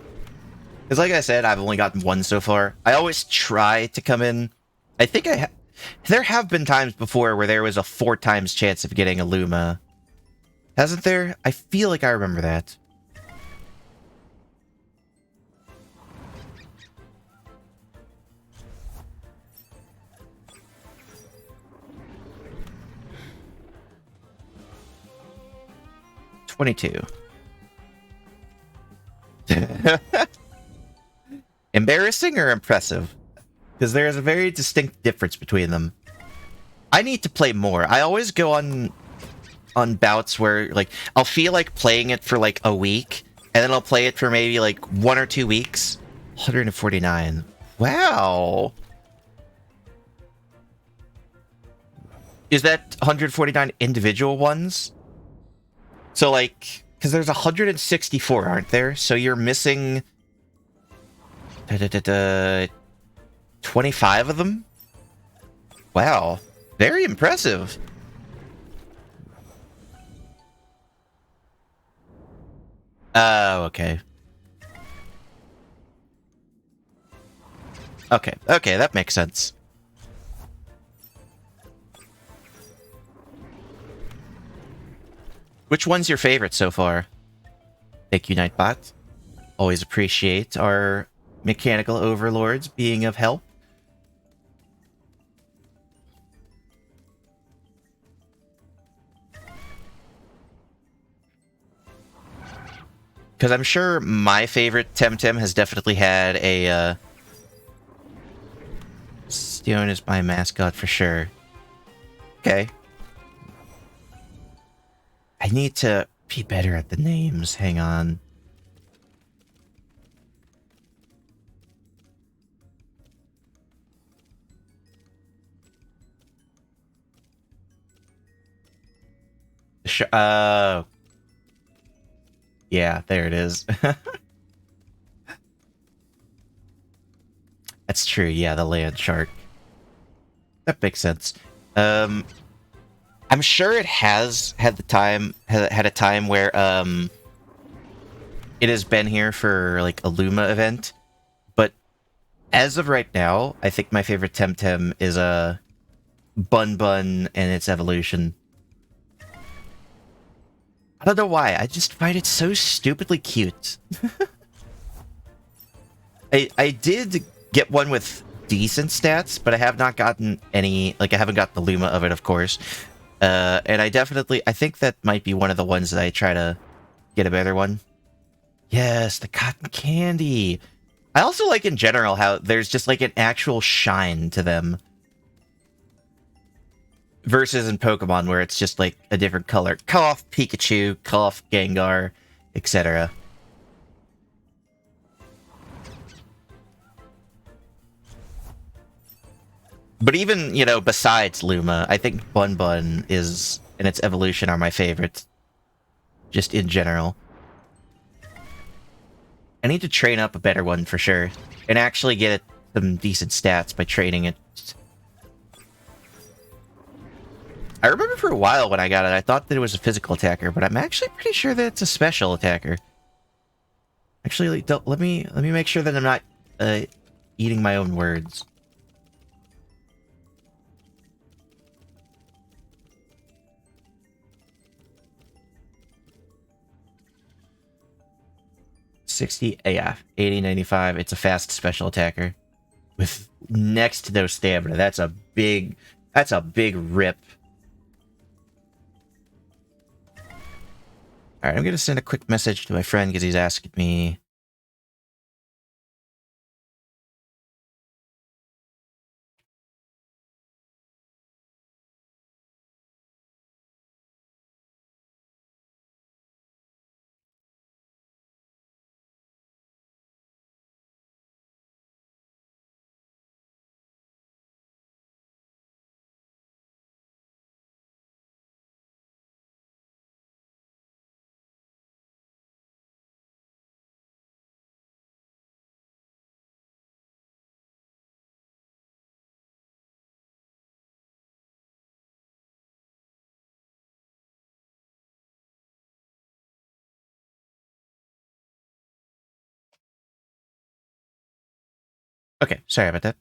Because like I said, I've only gotten one so far. I always try to come in. I think there have been times before where there was a 4 times chance of getting a Luma. Hasn't there? I feel like I remember that. $22. Embarrassing or impressive? Because there is a very distinct difference between them. I need to play more. I always go on bouts where, like, I'll feel like playing it for, like, a week, and then I'll play it for maybe, like, 1 or 2 weeks. 149. Wow! Is that 149 individual ones? So, like, because there's 164, aren't there? So you're missing... 25 of them? Wow. Very impressive. Oh, okay. Okay, that makes sense. Which one's your favorite so far? Thank you, Nightbot. Always appreciate our mechanical overlords being of help. Because I'm sure my favorite Temtem has definitely had a, Stone is my mascot for sure. Okay. I need to be better at the names. Hang on. Yeah, there it is. That's true, yeah, the land shark. That makes sense. I'm sure it has had a time where it has been here for like a Luma event, but as of right now, I think my favorite Temtem is a Bun Bun and its evolution. I don't know why, I just find it so stupidly cute. I did get one with decent stats, but I have not gotten any, like I haven't got the Luma of it, of course. And I think that might be one of the ones that I try to get a better one. Yes, the cotton candy. I also like in general how there's just like an actual shine to them. Versus in Pokemon where it's just like a different color. Cough Pikachu, cough Gengar, etc. But even, you know, besides Luma, I think Bun Bun is, and its evolution are my favorite. Just in general. I need to train up a better one for sure. And actually get it some decent stats by training it. I remember for a while when I got it, I thought that it was a physical attacker, but I'm actually pretty sure that it's a special attacker. Actually, let me make sure that I'm not eating my own words. Yeah, 80, 95. It's a fast special attacker with next to no stamina. That's a big rip. All right, I'm gonna send a quick message to my friend because he's asking me. Okay, sorry about that.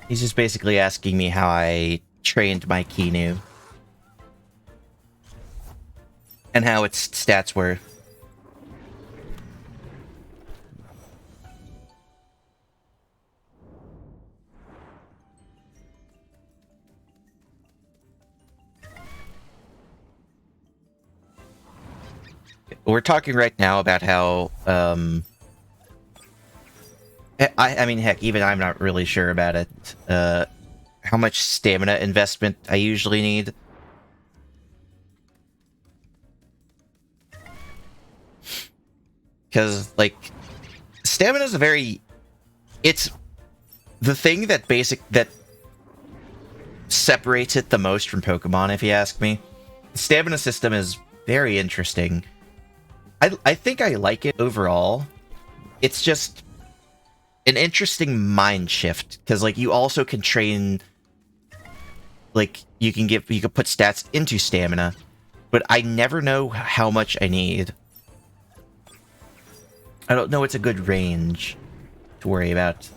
He's just basically asking me how I trained my Kinu. And how its stats were. We're talking right now about how, I mean, heck, even I'm not really sure about it. How much stamina investment I usually need. Because, like, stamina is a very... It's the thing that separates it the most from Pokemon, if you ask me. The stamina system is very interesting. I think I like it overall. It's just an interesting mind shift because like you also can train, like you can put stats into stamina, but I never know how much I need. I don't know it's a good range to worry about.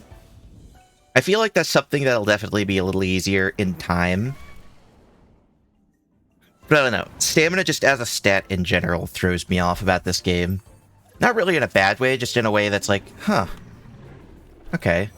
I feel like that's something that'll definitely be a little easier in time. But I don't know. Stamina just as a stat in general throws me off about this game. Not really in a bad way, just in a way that's like, huh. Okay.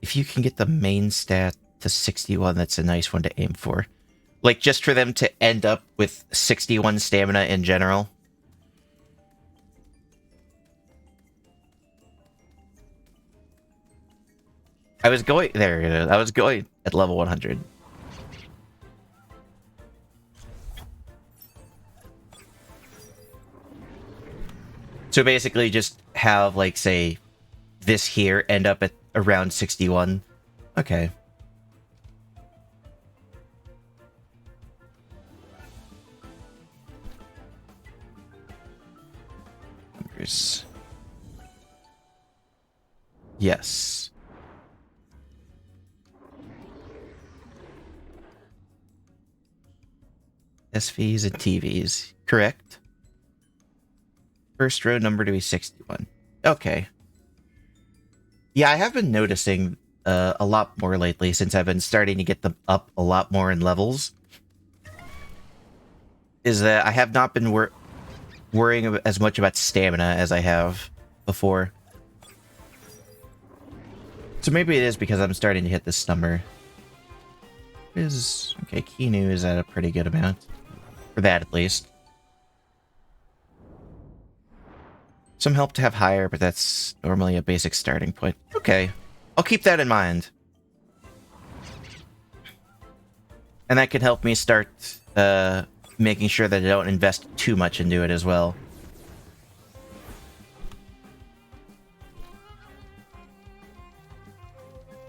If you can get the main stat to 61, that's a nice one to aim for. Like, just for them to end up with 61 stamina in general. I was going... There it is. I was going at level 100. So basically just have, like, say, this here end up at around 61. Okay. Numbers. Yes. SVs and TVs. Correct. First row number to be 61. Okay. Yeah, I have been noticing a lot more lately since I've been starting to get them up a lot more in levels. Is that I have not been worrying as much about stamina as I have before. So maybe it is because I'm starting to hit this number. Okay, Kinu is at a pretty good amount. For that, at least. Some help to have higher, but that's normally a basic starting point. Okay. I'll keep that in mind. And that can help me start making sure that I don't invest too much into it as well.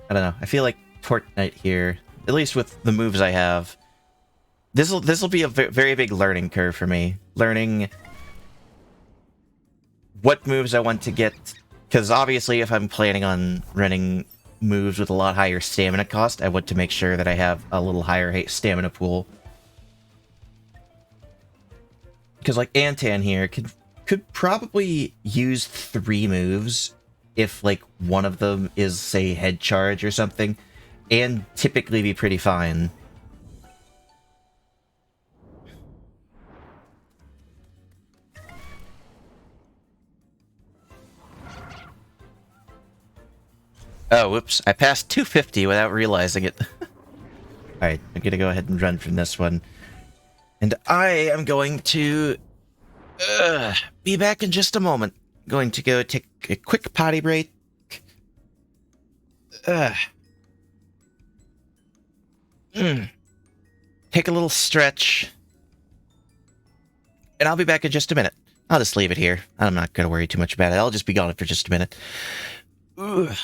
I don't know. I feel like Fortnite here, at least with the moves I have, this'll be a very big learning curve for me. Learning what moves I want to get, because obviously if I'm planning on running moves with a lot higher stamina cost, I want to make sure that I have a little higher stamina pool. Because like Antan here could probably use 3 moves if like one of them is, say, head charge or something, and typically be pretty fine. Oh, whoops. I passed 250 without realizing it. Alright, I'm gonna go ahead and run from this one. And I am going to be back in just a moment. Going to go take a quick potty break. Take a little stretch. And I'll be back in just a minute. I'll just leave it here. I'm not going to worry too much about it. I'll just be gone for just a minute. Ugh.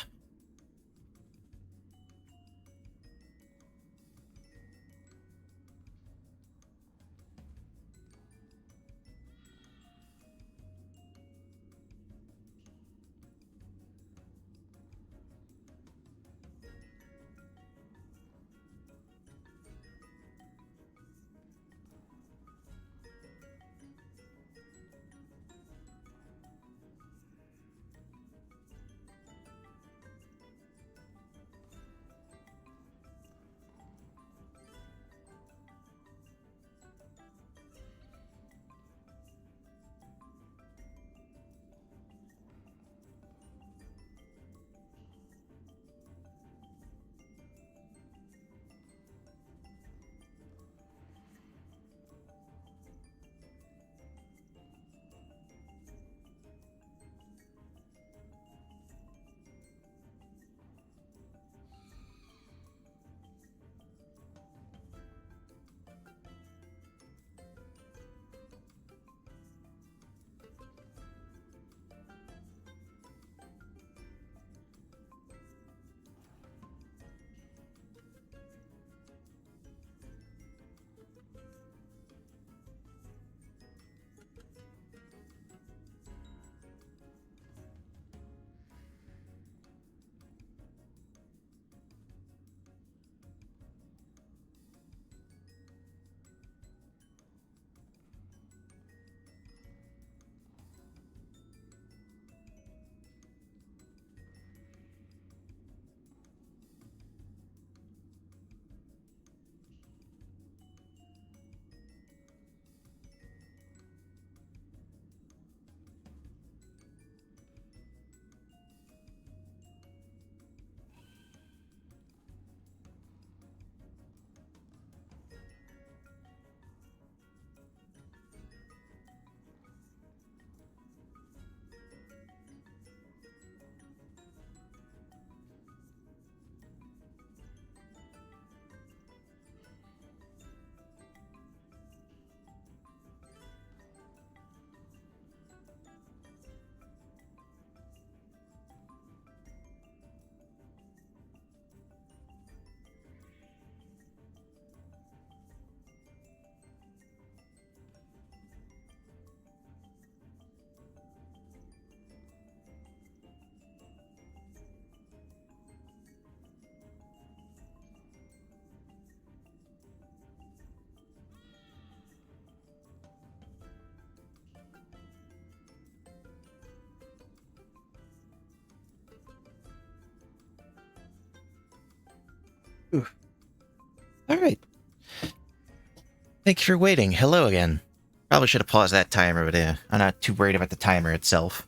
Ooh. All right. Thank you for waiting. Hello again. Probably should have paused that timer, but I'm not too worried about the timer itself.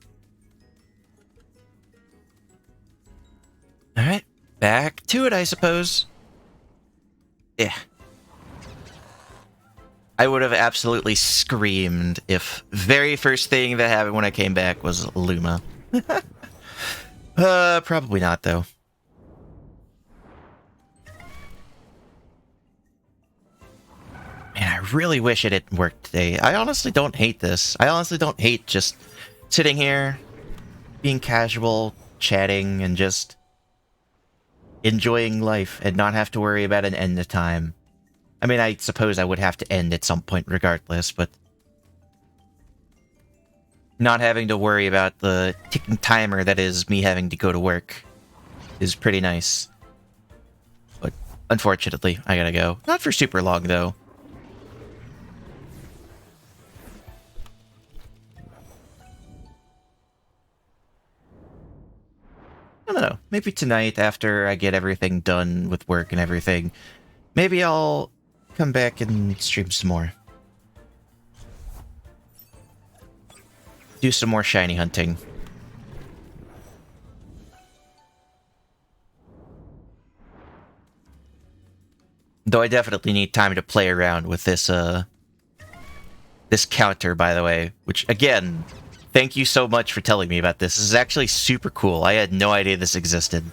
All right. Back to it, I suppose. Yeah. I would have absolutely screamed if very first thing that happened when I came back was Luma. Probably not, though. Man, I really wish it didn't work today. I honestly don't hate this. I honestly don't hate just sitting here, being casual, chatting, and just enjoying life and not have to worry about an end of time. I mean, I suppose I would have to end at some point regardless, but not having to worry about the ticking timer that is me having to go to work is pretty nice. But unfortunately, I gotta go. Not for super long, though. I don't know. Maybe tonight, after I get everything done with work and everything, maybe I'll come back and stream some more. Do some more shiny hunting. Though I definitely need time to play around with this, this counter, by the way. Which, again, thank you so much for telling me about this. This is actually super cool. I had no idea this existed.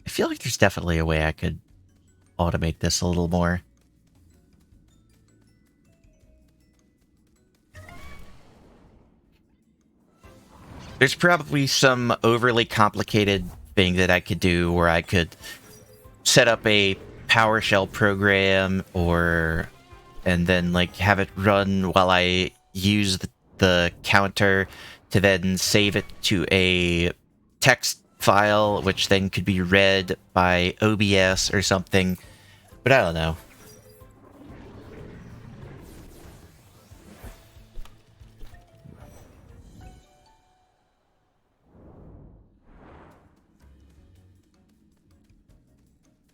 I feel like there's definitely a way I could automate this a little more. There's probably some overly complicated thing that I could do where I could set up a PowerShell program and then like have it run while I use the counter to then save it to a text file, which then could be read by OBS or something. But I don't know.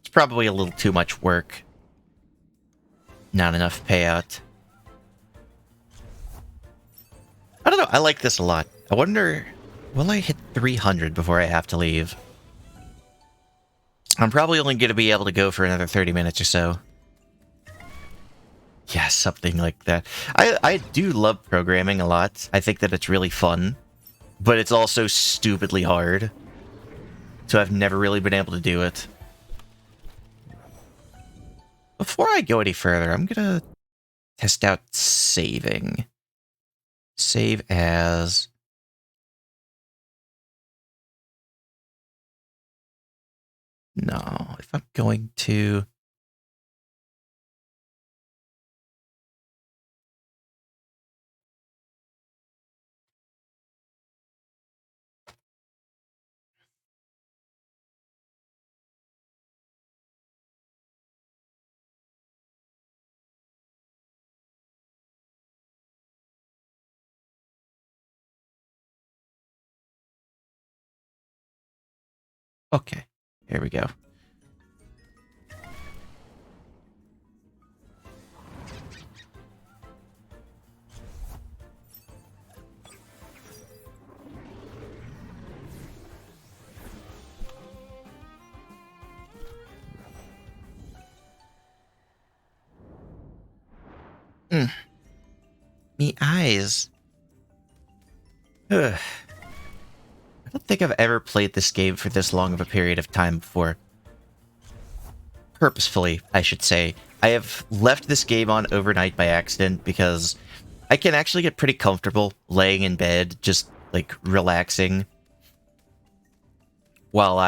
It's probably a little too much work. Not enough payout. I don't know. I like this a lot. I wonder, will I hit 300 before I have to leave? I'm probably only going to be able to go for another 30 minutes or so. Yeah, something like that. I do love programming a lot. I think that it's really fun. But it's also stupidly hard. So I've never really been able to do it. Before I go any further, I'm going to test out saving. Save as... No, if I'm going to... Okay, here we go. Me eyes. Ugh. I don't think I've ever played this game for this long of a period of time before. Purposefully, I should say. I have left this game on overnight by accident because I can actually get pretty comfortable laying in bed, just, like, relaxing. While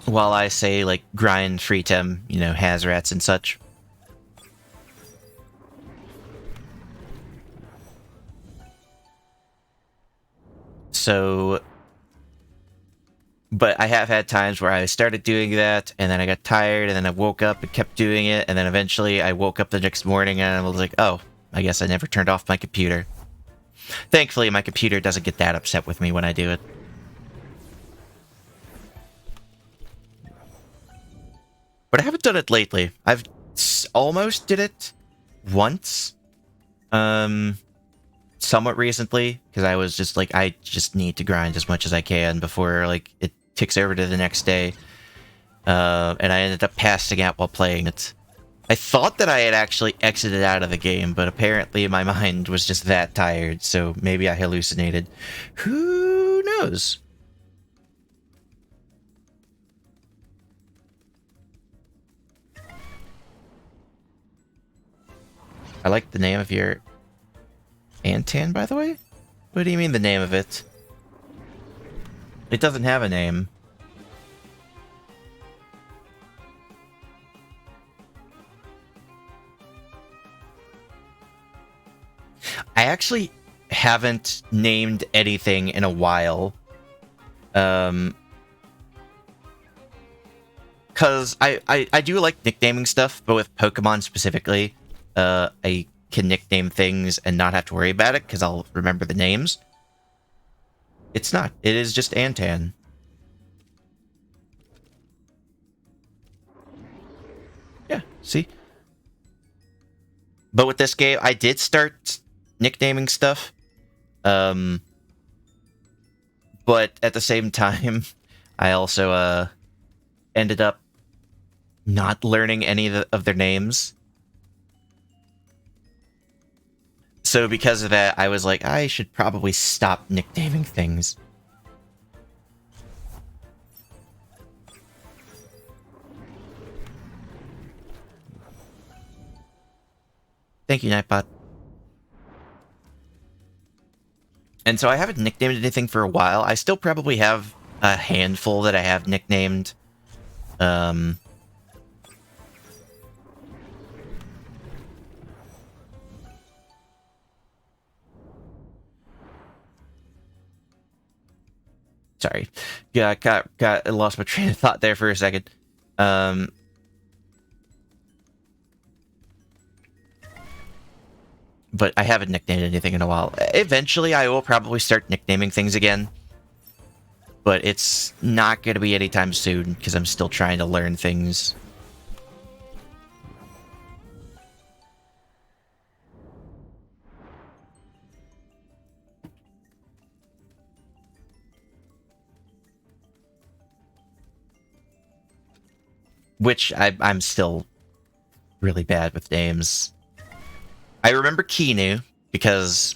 while I say, like, grind free tem, you know, Hazrats and such. So, but I have had times where I started doing that, and then I got tired, and then I woke up and kept doing it, and then eventually I woke up the next morning and I was like, oh, I guess I never turned off my computer. Thankfully, my computer doesn't get that upset with me when I do it. But I haven't done it lately. I've almost did it once. Somewhat recently, because I was just like, I just need to grind as much as I can before, like, it ticks over to the next day. And I ended up passing out while playing it. I thought that I had actually exited out of the game, but apparently my mind was just that tired, so maybe I hallucinated. Who knows? I like the name of your Antan, by the way? What do you mean the name of it? It doesn't have a name. I actually haven't named anything in a while. Because I do like nicknaming stuff, but with Pokemon specifically, I can nickname things and not have to worry about it, because I'll remember the names. It's not. It is just Antan. Yeah, see? But with this game, I did start nicknaming stuff. But at the same time, I also ended up not learning any of their names. So because of that, I was like, I should probably stop nicknaming things. Thank you, Nightbot. And so I haven't nicknamed anything for a while. I still probably have a handful that I have nicknamed. Sorry. Yeah, got lost my train of thought there for a second. But I haven't nicknamed anything in a while. Eventually, I will probably start nicknaming things again. But it's not going to be anytime soon, because I'm still trying to learn things. Which I'm still really bad with names. I remember Kinu, because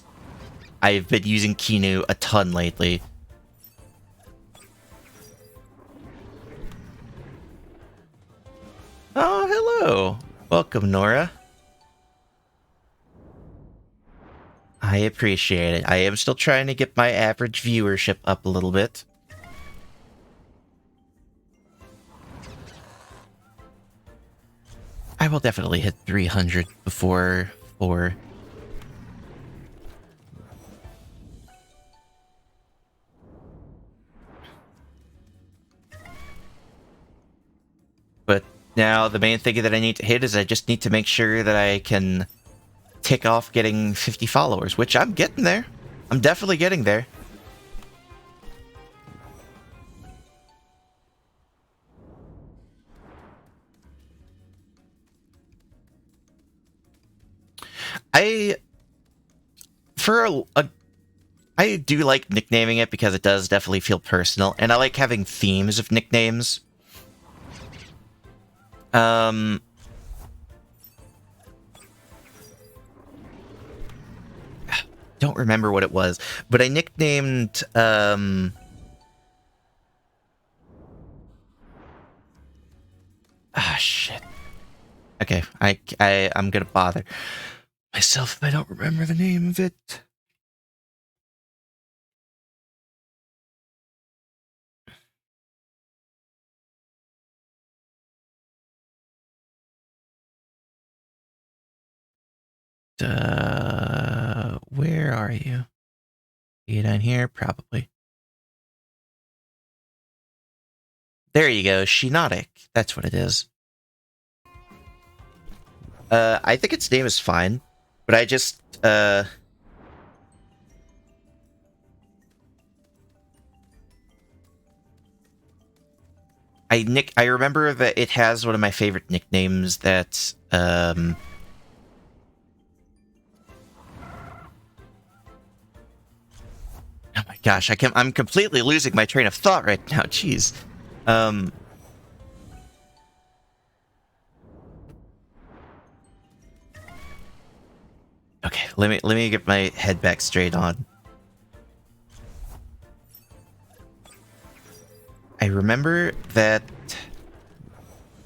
I've been using Kinu a ton lately. Oh, hello. Welcome, Nora. I appreciate it. I am still trying to get my average viewership up a little bit. I will definitely hit 300 before 4. But now the main thing that I need to hit is I just need to make sure that I can tick off getting 50 followers, which I'm getting there. I'm definitely getting there. I I do like nicknaming it because it does definitely feel personal, and I like having themes of nicknames. Don't remember what it was, but I nicknamed shit. Okay, I'm gonna bother myself if I don't remember the name of it. Where are you? Are you down here? Probably. There you go, Shinotic. That's what it is. I think its name is fine, but I just, I remember that it has one of my favorite nicknames that, oh my gosh, I'm completely losing my train of thought right now, jeez. Okay, let me get my head back straight on. I remember that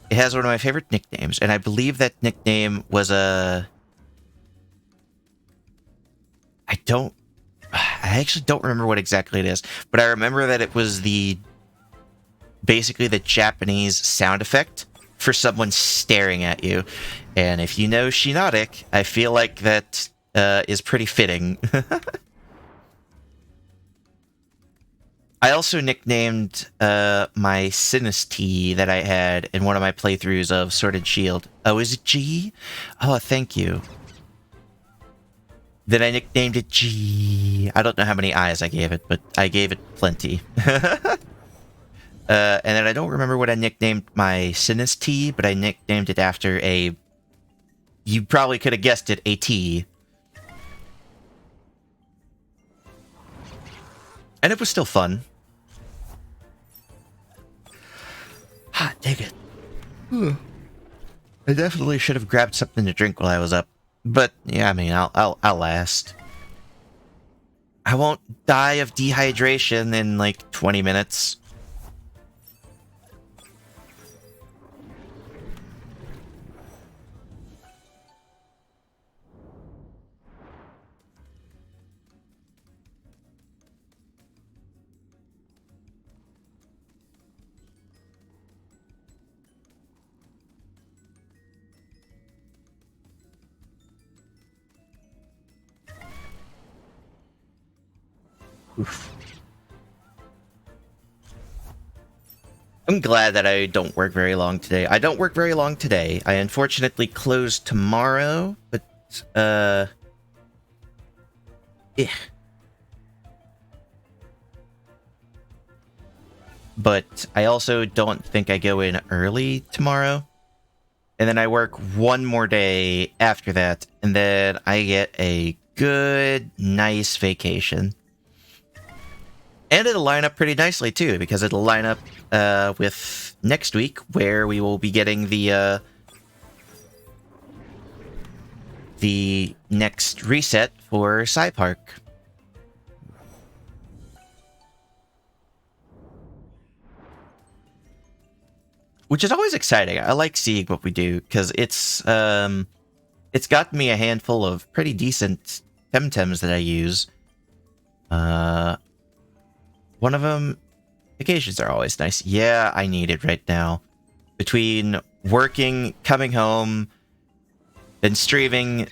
it has one of my favorite nicknames, and I believe that nickname was I actually don't remember what exactly it is, but I remember that it was basically the Japanese sound effect for someone staring at you. And if you know Shinotic, I feel like that is pretty fitting. I also nicknamed my Sinistee that I had in one of my playthroughs of Sword and Shield. Oh, is it G? Oh, thank you. Then I nicknamed it G. I don't know how many eyes I gave it, but I gave it plenty. And then I don't remember what I nicknamed my Sinistee, but I nicknamed it after you probably could have guessed it, a T. And it was still fun. Hot dang it. I definitely should have grabbed something to drink while I was up. But yeah, I mean, I'll last. I won't die of dehydration in like 20 minutes. Oof. I'm glad that I don't work very long today. I don't work very long today. I unfortunately close tomorrow, but, yeah. But I also don't think I go in early tomorrow. And then I work one more day after that, and then I get a good, nice vacation. And it'll line up pretty nicely, too, because it'll line up with next week, where we will be getting the next reset for SciPark. Which is always exciting. I like seeing what we do, because it's gotten me a handful of pretty decent Temtems that I use. One of them, vacations are always nice. Yeah, I need it right now. Between working, coming home, then streaming,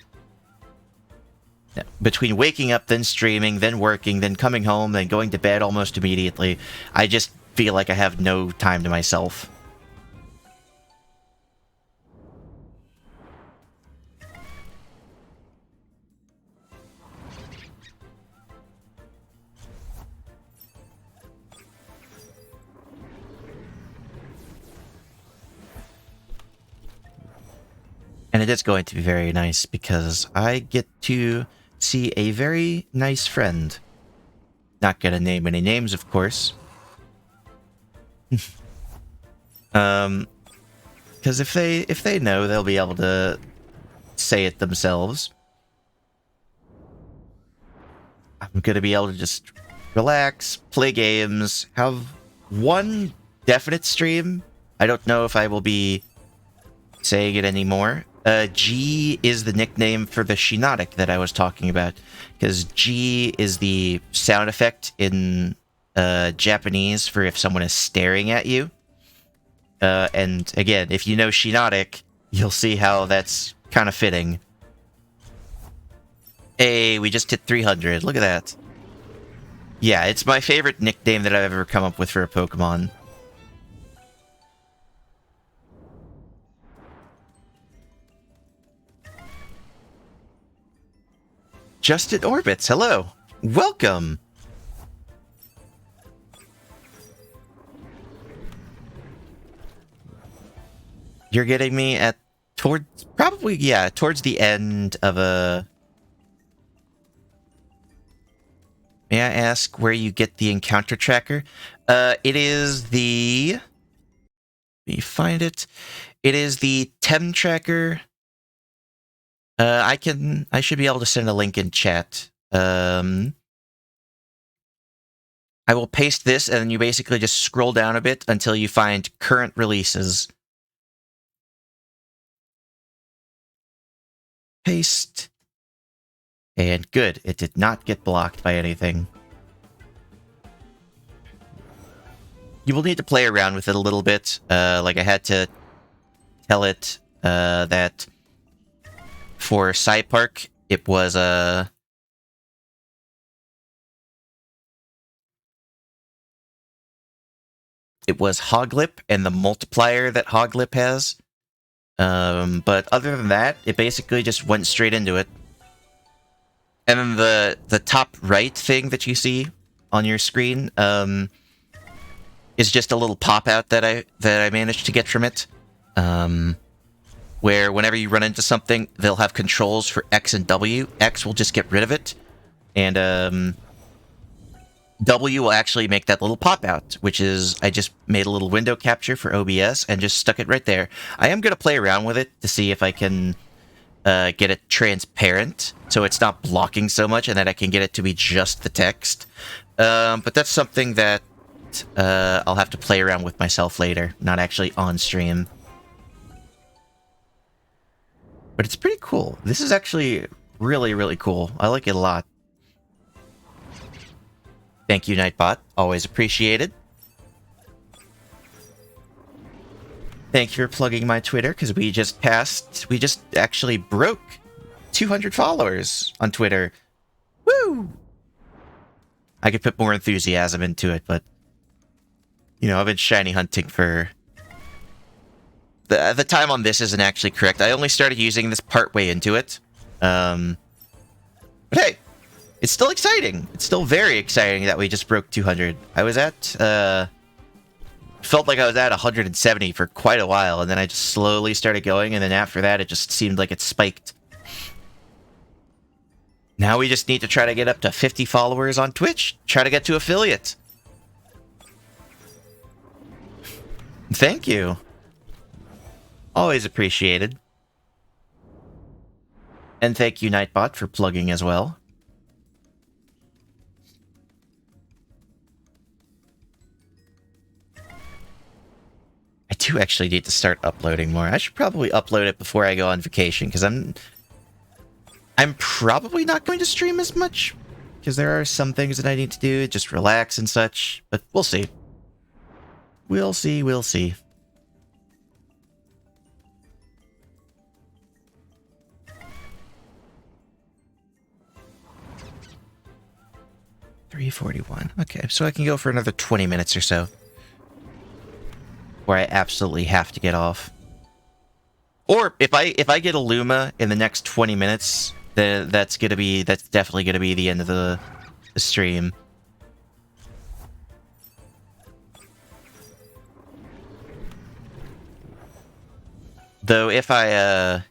between waking up, then streaming, then working, then coming home, then going to bed almost immediately, I just feel like I have no time to myself. And it is going to be very nice because I get to see a very nice friend. Not gonna name any names, of course. Because if they know, they'll be able to say it themselves. I'm gonna be able to just relax, play games, have one definite stream. I don't know if I will be saying it anymore. G is the nickname for the Shinotic that I was talking about, because G is the sound effect in Japanese for if someone is staring at you. And again, if you know Shinotic, you'll see how that's kind of fitting. Hey, we just hit 300. Look at that. Yeah, it's my favorite nickname that I've ever come up with for a Pokemon. Justin Orbits, hello. Welcome. You're getting me at towards the end of a. May I ask where you get the encounter tracker? It is the. Let me find it. It is the TEM tracker. I should be able to send a link in chat. I will paste this, and then you basically just scroll down a bit until you find current releases. Paste. And good, it did not get blocked by anything. You will need to play around with it a little bit. Like I had to tell it that for Psypark, it was Hoglip and the multiplier that Hoglip has. But other than that, it basically just went straight into it. And then the top right thing that you see on your screen is just a little pop-out that I managed to get from it. Where whenever you run into something, they'll have controls for X and W. X will just get rid of it. And W will actually make that little pop-out, which is, I just made a little window capture for OBS and just stuck it right there. I am going to play around with it to see if I can get it transparent, so it's not blocking so much, and that I can get it to be just the text. But that's something that I'll have to play around with myself later, not actually on stream. But it's pretty cool. This is actually really, really cool. I like it a lot. Thank you, Nightbot. Always appreciated. Thank you for plugging my Twitter, because we just actually broke 200 followers on Twitter. Woo! I could put more enthusiasm into it, but, you know, I've been shiny hunting for... The time on this isn't actually correct. I only started using this partway into it. But hey, it's still exciting. It's still very exciting that we just broke 200. I was at... felt like I was at 170 for quite a while, and then I just slowly started going, and then after that, it just seemed like it spiked. Now we just need to try to get up to 50 followers on Twitch. Try to get to affiliate. Thank you. Always appreciated. And thank you, Nightbot, for plugging as well. I do actually need to start uploading more. I should probably upload it before I go on vacation, because I'm probably not going to stream as much, because there are some things that I need to do, just relax and such, but we'll see. We'll see, we'll see. $341. Okay, so I can go for another 20 minutes or so. Where I absolutely have to get off. Or if I get a Luma in the next 20 minutes, then that's definitely gonna be the end of the stream. Though if I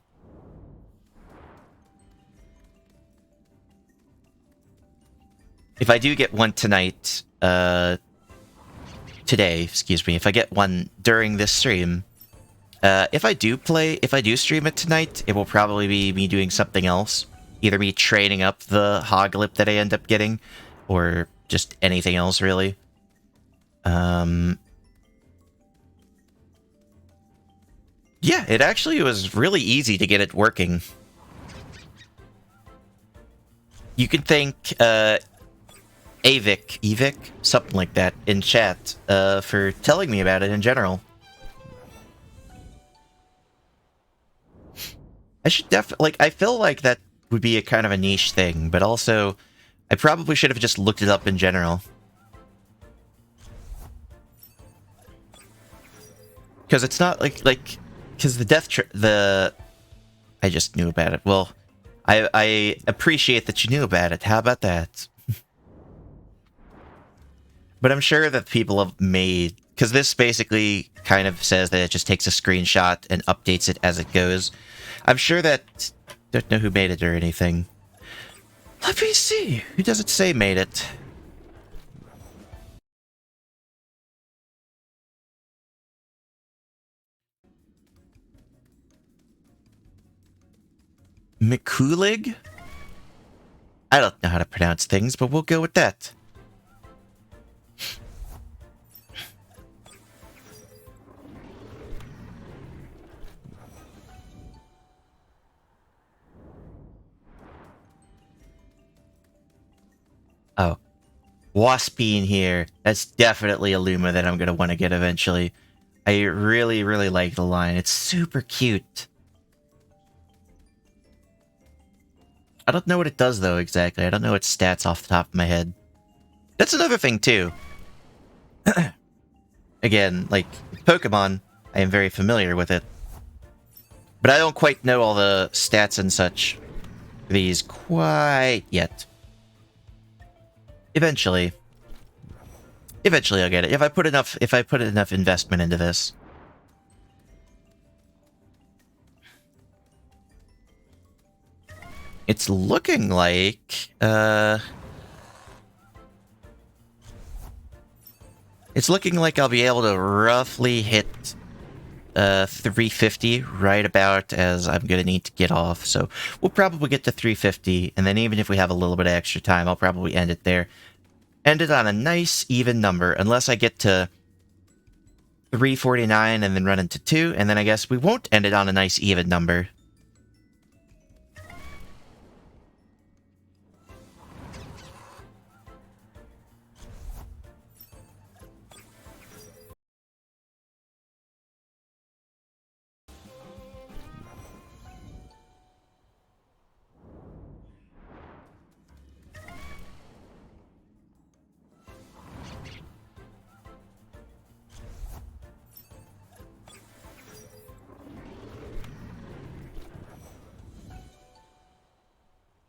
do get one tonight, today, excuse me, if I get one during this stream, if I do stream it tonight, it will probably be me doing something else. Either me training up the Hoglip that I end up getting, or just anything else, really. Yeah, it actually was really easy to get it working. You can thank, Avik, something like that, in chat, for telling me about it in general. I should I feel like that would be a kind of a niche thing, but also I probably should have just looked it up in general. Because it's not because the I just knew about it. Well, I appreciate that you knew about it. How about that? But I'm sure that people have made, because this basically kind of says that it just takes a screenshot and updates it as it goes. I'm sure that, don't know who made it or anything. Let me see. Who does it say made it? McCoolig? I don't know how to pronounce things, but we'll go with that. Oh. Waspy in here. That's definitely a Luma that I'm going to want to get eventually. I really, really like the line. It's super cute. I don't know what it does, though, exactly. I don't know its stats off the top of my head. That's another thing, too. Again, like, Pokemon, I am very familiar with it. But I don't quite know all the stats and such for these quite yet. Eventually. Eventually I'll get it. If I put enough investment into this. It's looking like it's looking like I'll be able to roughly hit 350 right about as I'm gonna need to get off. So we'll probably get to 350, and then even if we have a little bit of extra time, I'll probably end it there. End it on a nice even number, unless I get to 349 and then run into 2, and then I guess we won't end it on a nice even number.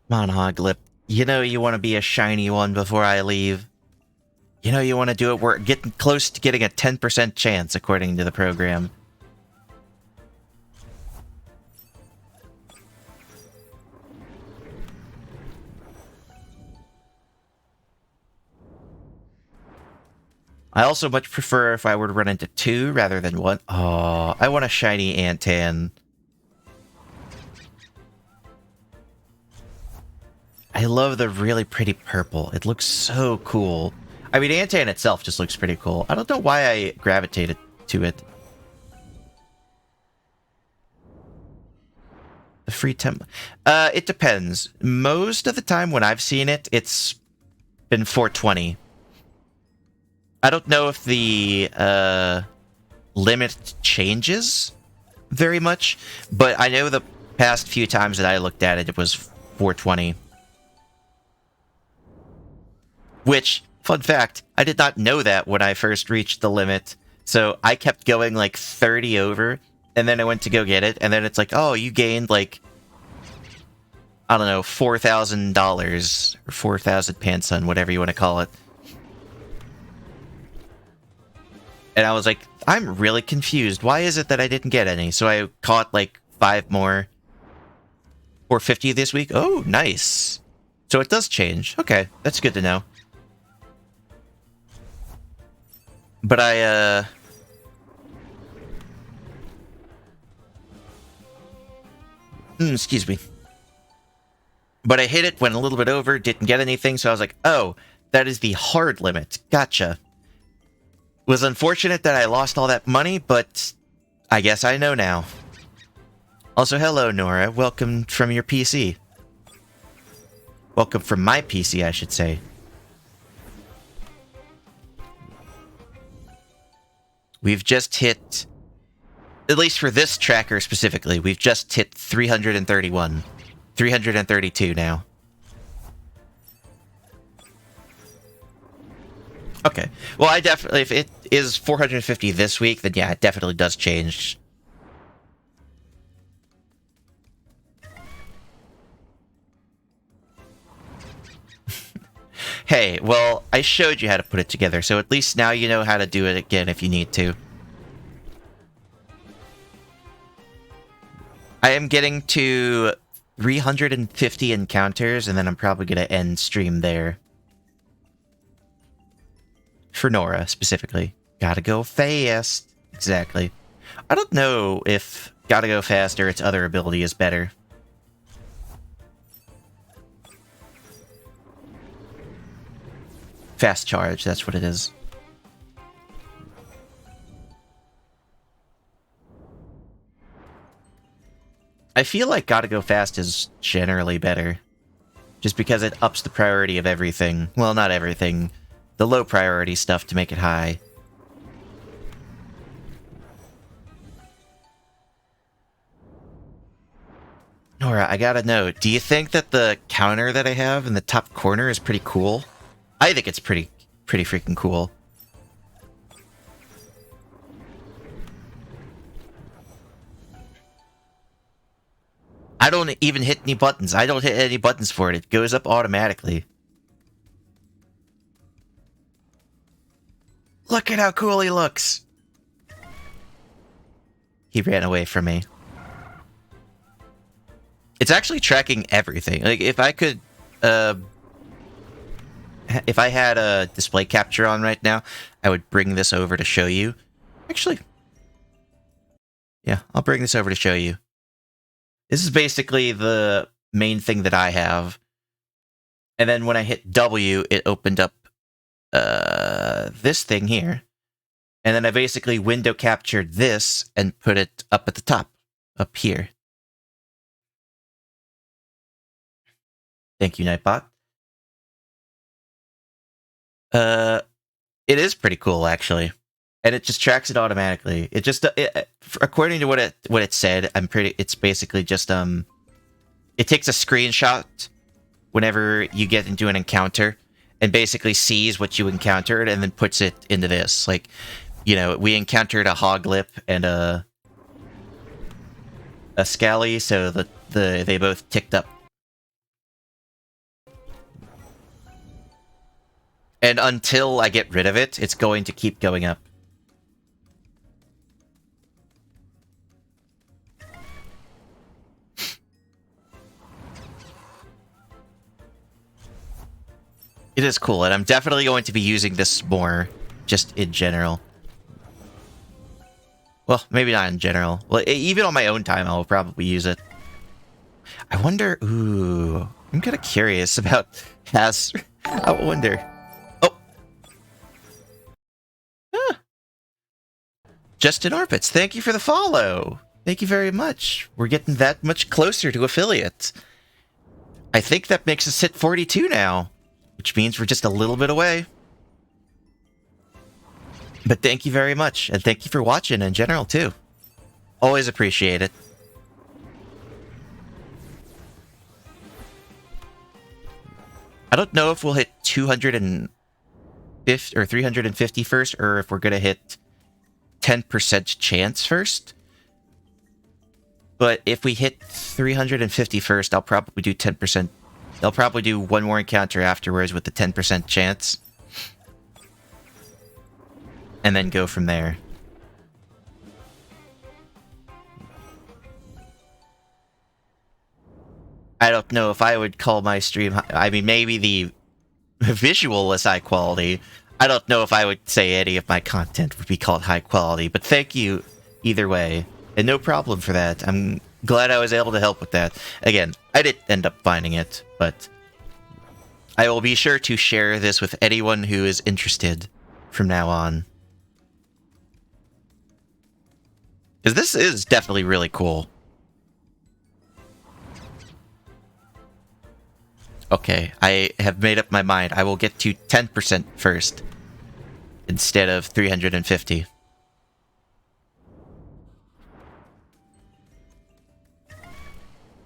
Come on, Hoglip. You know you want to be a shiny one before I leave. You know you want to do it. We're getting close to getting a 10% chance, according to the program. I also much prefer if I were to run into 2 rather than 1. Oh, I want a shiny Antan. I love the really pretty purple. It looks so cool. I mean, Antan itself just looks pretty cool. I don't know why I gravitated to it. The free temp... it depends. Most of the time when I've seen it, it's been 420. I don't know if the limit changes very much, but I know the past few times that I looked at it, it was 420. Which, fun fact, I did not know that when I first reached the limit. So I kept going like 30 over, and then I went to go get it, and then it's like, oh, you gained like, I don't know, $4,000, or 4,000 Pansun, whatever you want to call it. And I was like, I'm really confused. Why is it that I didn't get any? So I caught like 5 more. 450 this week? Oh, nice. So it does change. Okay, that's good to know. But excuse me. But I hit it, went a little bit over, didn't get anything, so I was like, oh, that is the hard limit. Gotcha. It was unfortunate that I lost all that money, but I guess I know now. Also, hello, Nora. Welcome from your PC. Welcome from my PC, I should say. We've just hit, at least for this tracker specifically, we've just hit 331. 332 now. Okay. Well, I definitely, if it is 450 this week, then yeah, it definitely does change. Hey, well, I showed you how to put it together, so at least now you know how to do it again if you need to. I am getting to 350 encounters, and then I'm probably going to end stream there. For Nora, specifically. Gotta go fast. Exactly. I don't know if Gotta Go Fast or its other ability is better. Fast charge, that's what it is. I feel like Gotta Go Fast is generally better. Just because it ups the priority of everything. Well, not everything. The low priority stuff to make it high. Nora, I gotta know, do you think that the counter that I have in the top corner is pretty cool? I think it's pretty freaking cool. I don't even hit any buttons. I don't hit any buttons for it. It goes up automatically. Look at how cool he looks. He ran away from me. It's actually tracking everything. Like, if I could, if I had a display capture on right now, I would bring this over to show you. Actually, yeah, I'll bring this over to show you. This is basically the main thing that I have. And then when I hit W, it opened up this thing here. And then I basically window captured this and put it up at the top, up here. Thank you, Nightbot. It is pretty cool, actually. And it just tracks it automatically. It just, according to what it said, it's basically just, it takes a screenshot whenever you get into an encounter and basically sees what you encountered and then puts it into this. Like, you know, we encountered a Hoglip and a Scally, so they both ticked up. And until I get rid of it, it's going to keep going up. It is cool, and I'm definitely going to be using this more, just in general. Well, maybe not in general. Well, even on my own time, I'll probably use it. I wonder... Ooh... I'm kind of curious about Has... I wonder... Oh! Ah. Justin Orpitz, thank you for the follow! Thank you very much. We're getting that much closer to affiliate. I think that makes us hit 42 now, which means we're just a little bit away. But thank you very much, and thank you for watching in general, too. Always appreciate it. I don't know if we'll hit 250 or 350 first, or if we're going to hit 10% chance first. But if we hit 350 first, I'll probably do 10%. I'll probably do one more encounter afterwards with the 10% chance. And then go from there. I don't know if I would call my stream... I mean, maybe the visual is high quality. I don't know if I would say any of my content would be called high quality, but thank you either way. And no problem for that. I'm glad I was able to help with that. Again, I didn't end up finding it, but I will be sure to share this with anyone who is interested from now on. Because this is definitely really cool. Okay, I have made up my mind. I will get to 10% first, instead of 350.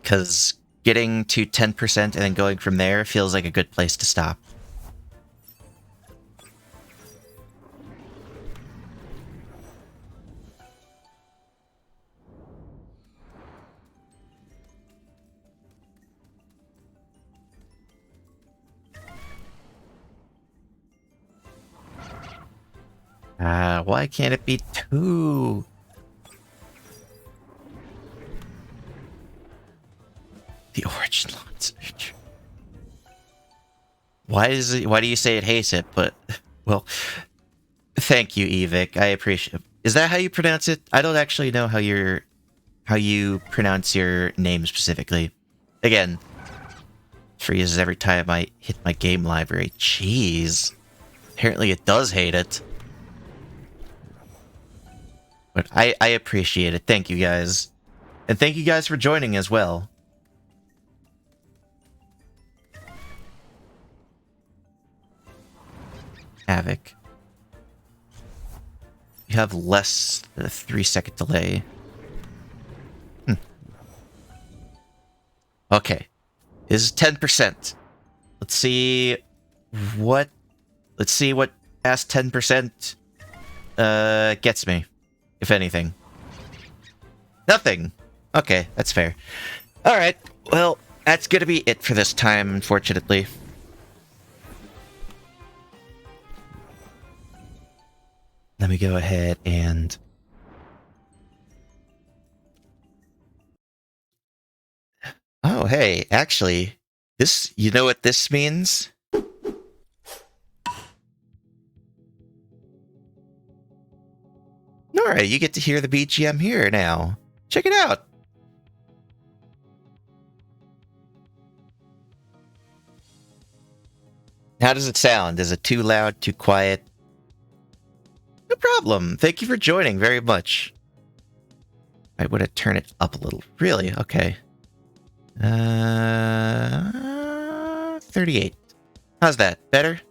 Because getting to 10% and then going from there feels like a good place to stop. Why can't it be 2? The origin lawn search. Why do you say it hates it? But, well, thank you, Evic. I appreciate it. Is that how you pronounce it? I don't actually know how you pronounce your name specifically. Again, freezes every time I hit my game library. Jeez. Apparently it does hate it. But I appreciate it. Thank you, guys. And thank you guys for joining as well. Havoc. You have less than a 3-second delay. Okay. This is 10%. Let's see what past 10% gets me, if anything. Nothing. Okay, that's fair. Alright, well, that's gonna be it for this time, unfortunately. Let me go ahead and... Oh, hey, actually, this... You know what this means? Nora, you get to hear the BGM here now. Check it out. How does it sound? Is it too loud, too quiet? No problem. Thank you for joining very much. I want to turn it up a little. Really? Okay. 38. How's that? Better?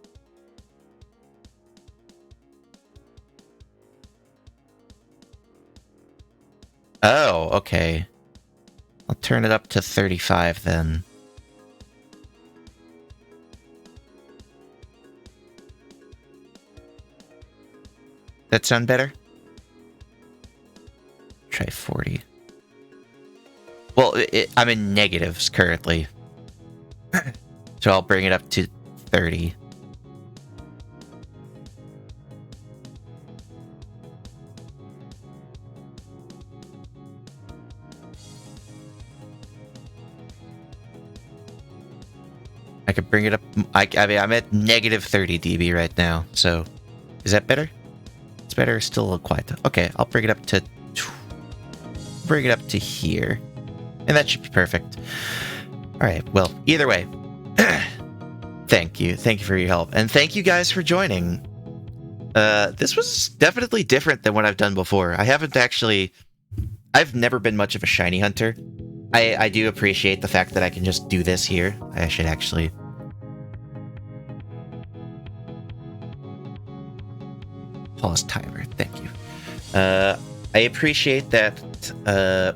Oh, okay. I'll turn it up to 35 then. That sound better? Try 40. Well, I'm in negatives currently. So I'll bring it up to 30. I could bring it up. I mean, I'm at negative 30 dB right now. So, is that better? It's better. Still a little quiet though. Okay, I'll bring it up to here, and that should be perfect. All right. Well, either way, thank you for your help, and thank you guys for joining. This was definitely different than what I've done before. I've never been much of a shiny hunter. I do appreciate the fact that I can just do this here. I should actually... Pause timer, thank you. I appreciate that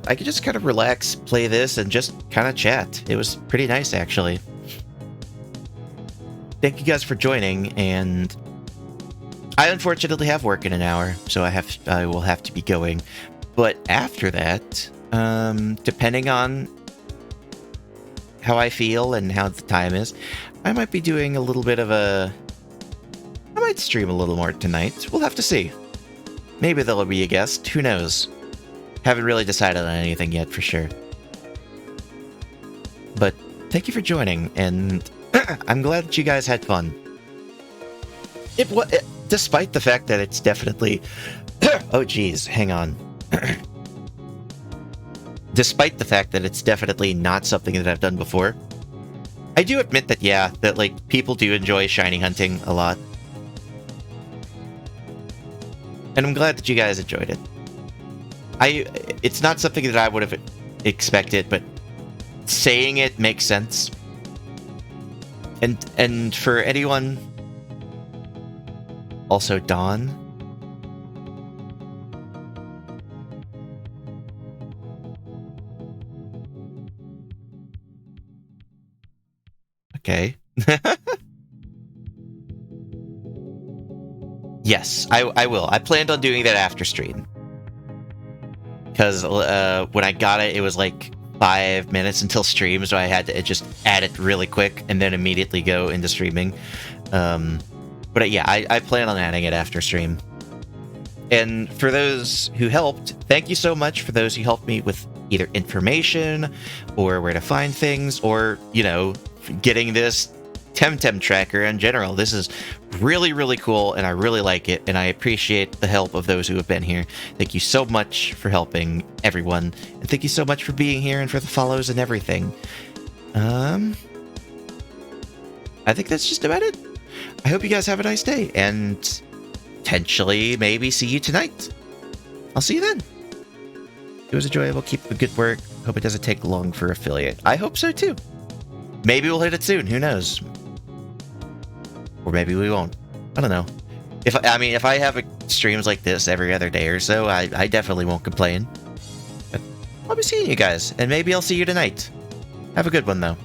I could just kind of relax, play this, and just kind of chat. It was pretty nice, actually. Thank you guys for joining, and I unfortunately have work in an hour, so I will have to be going. But after that... depending on how I feel and how the time is, I might be doing a little bit of I might stream a little more tonight. We'll have to see. Maybe there'll be a guest. Who knows? Haven't really decided on anything yet, for sure. But thank you for joining, and I'm glad that you guys had fun. Despite the fact that it's definitely... oh, geez. Hang on. Despite the fact that it's definitely not something that I've done before, I do admit that, yeah, that, like, people do enjoy shiny hunting a lot. And I'm glad that you guys enjoyed it. It's not something that I would have expected, but saying it makes sense. And for anyone... Also, Dawn... Okay. Yes, I will. I planned on doing that after stream. Because when I got it, it was like 5 minutes until stream, so I had to just add it really quick and then immediately go into streaming. But yeah, I plan on adding it after stream. And for those who helped, thank you so much for those who helped me with either information or where to find things or, getting this Temtem tracker in general. This is really, really cool, and I really like it, and I appreciate the help of those who have been here. Thank you so much for helping everyone, and thank you so much for being here and for the follows and everything. I think that's just about it. I hope you guys have a nice day, and potentially maybe see you tonight. I'll see you then. It was enjoyable. Keep the good work. Hope it doesn't take long for affiliate. I hope so too. Maybe we'll hit it soon. Who knows? Or maybe we won't. I don't know. If I have streams like this every other day or so, I definitely won't complain. But I'll be seeing you guys, and maybe I'll see you tonight. Have a good one, though.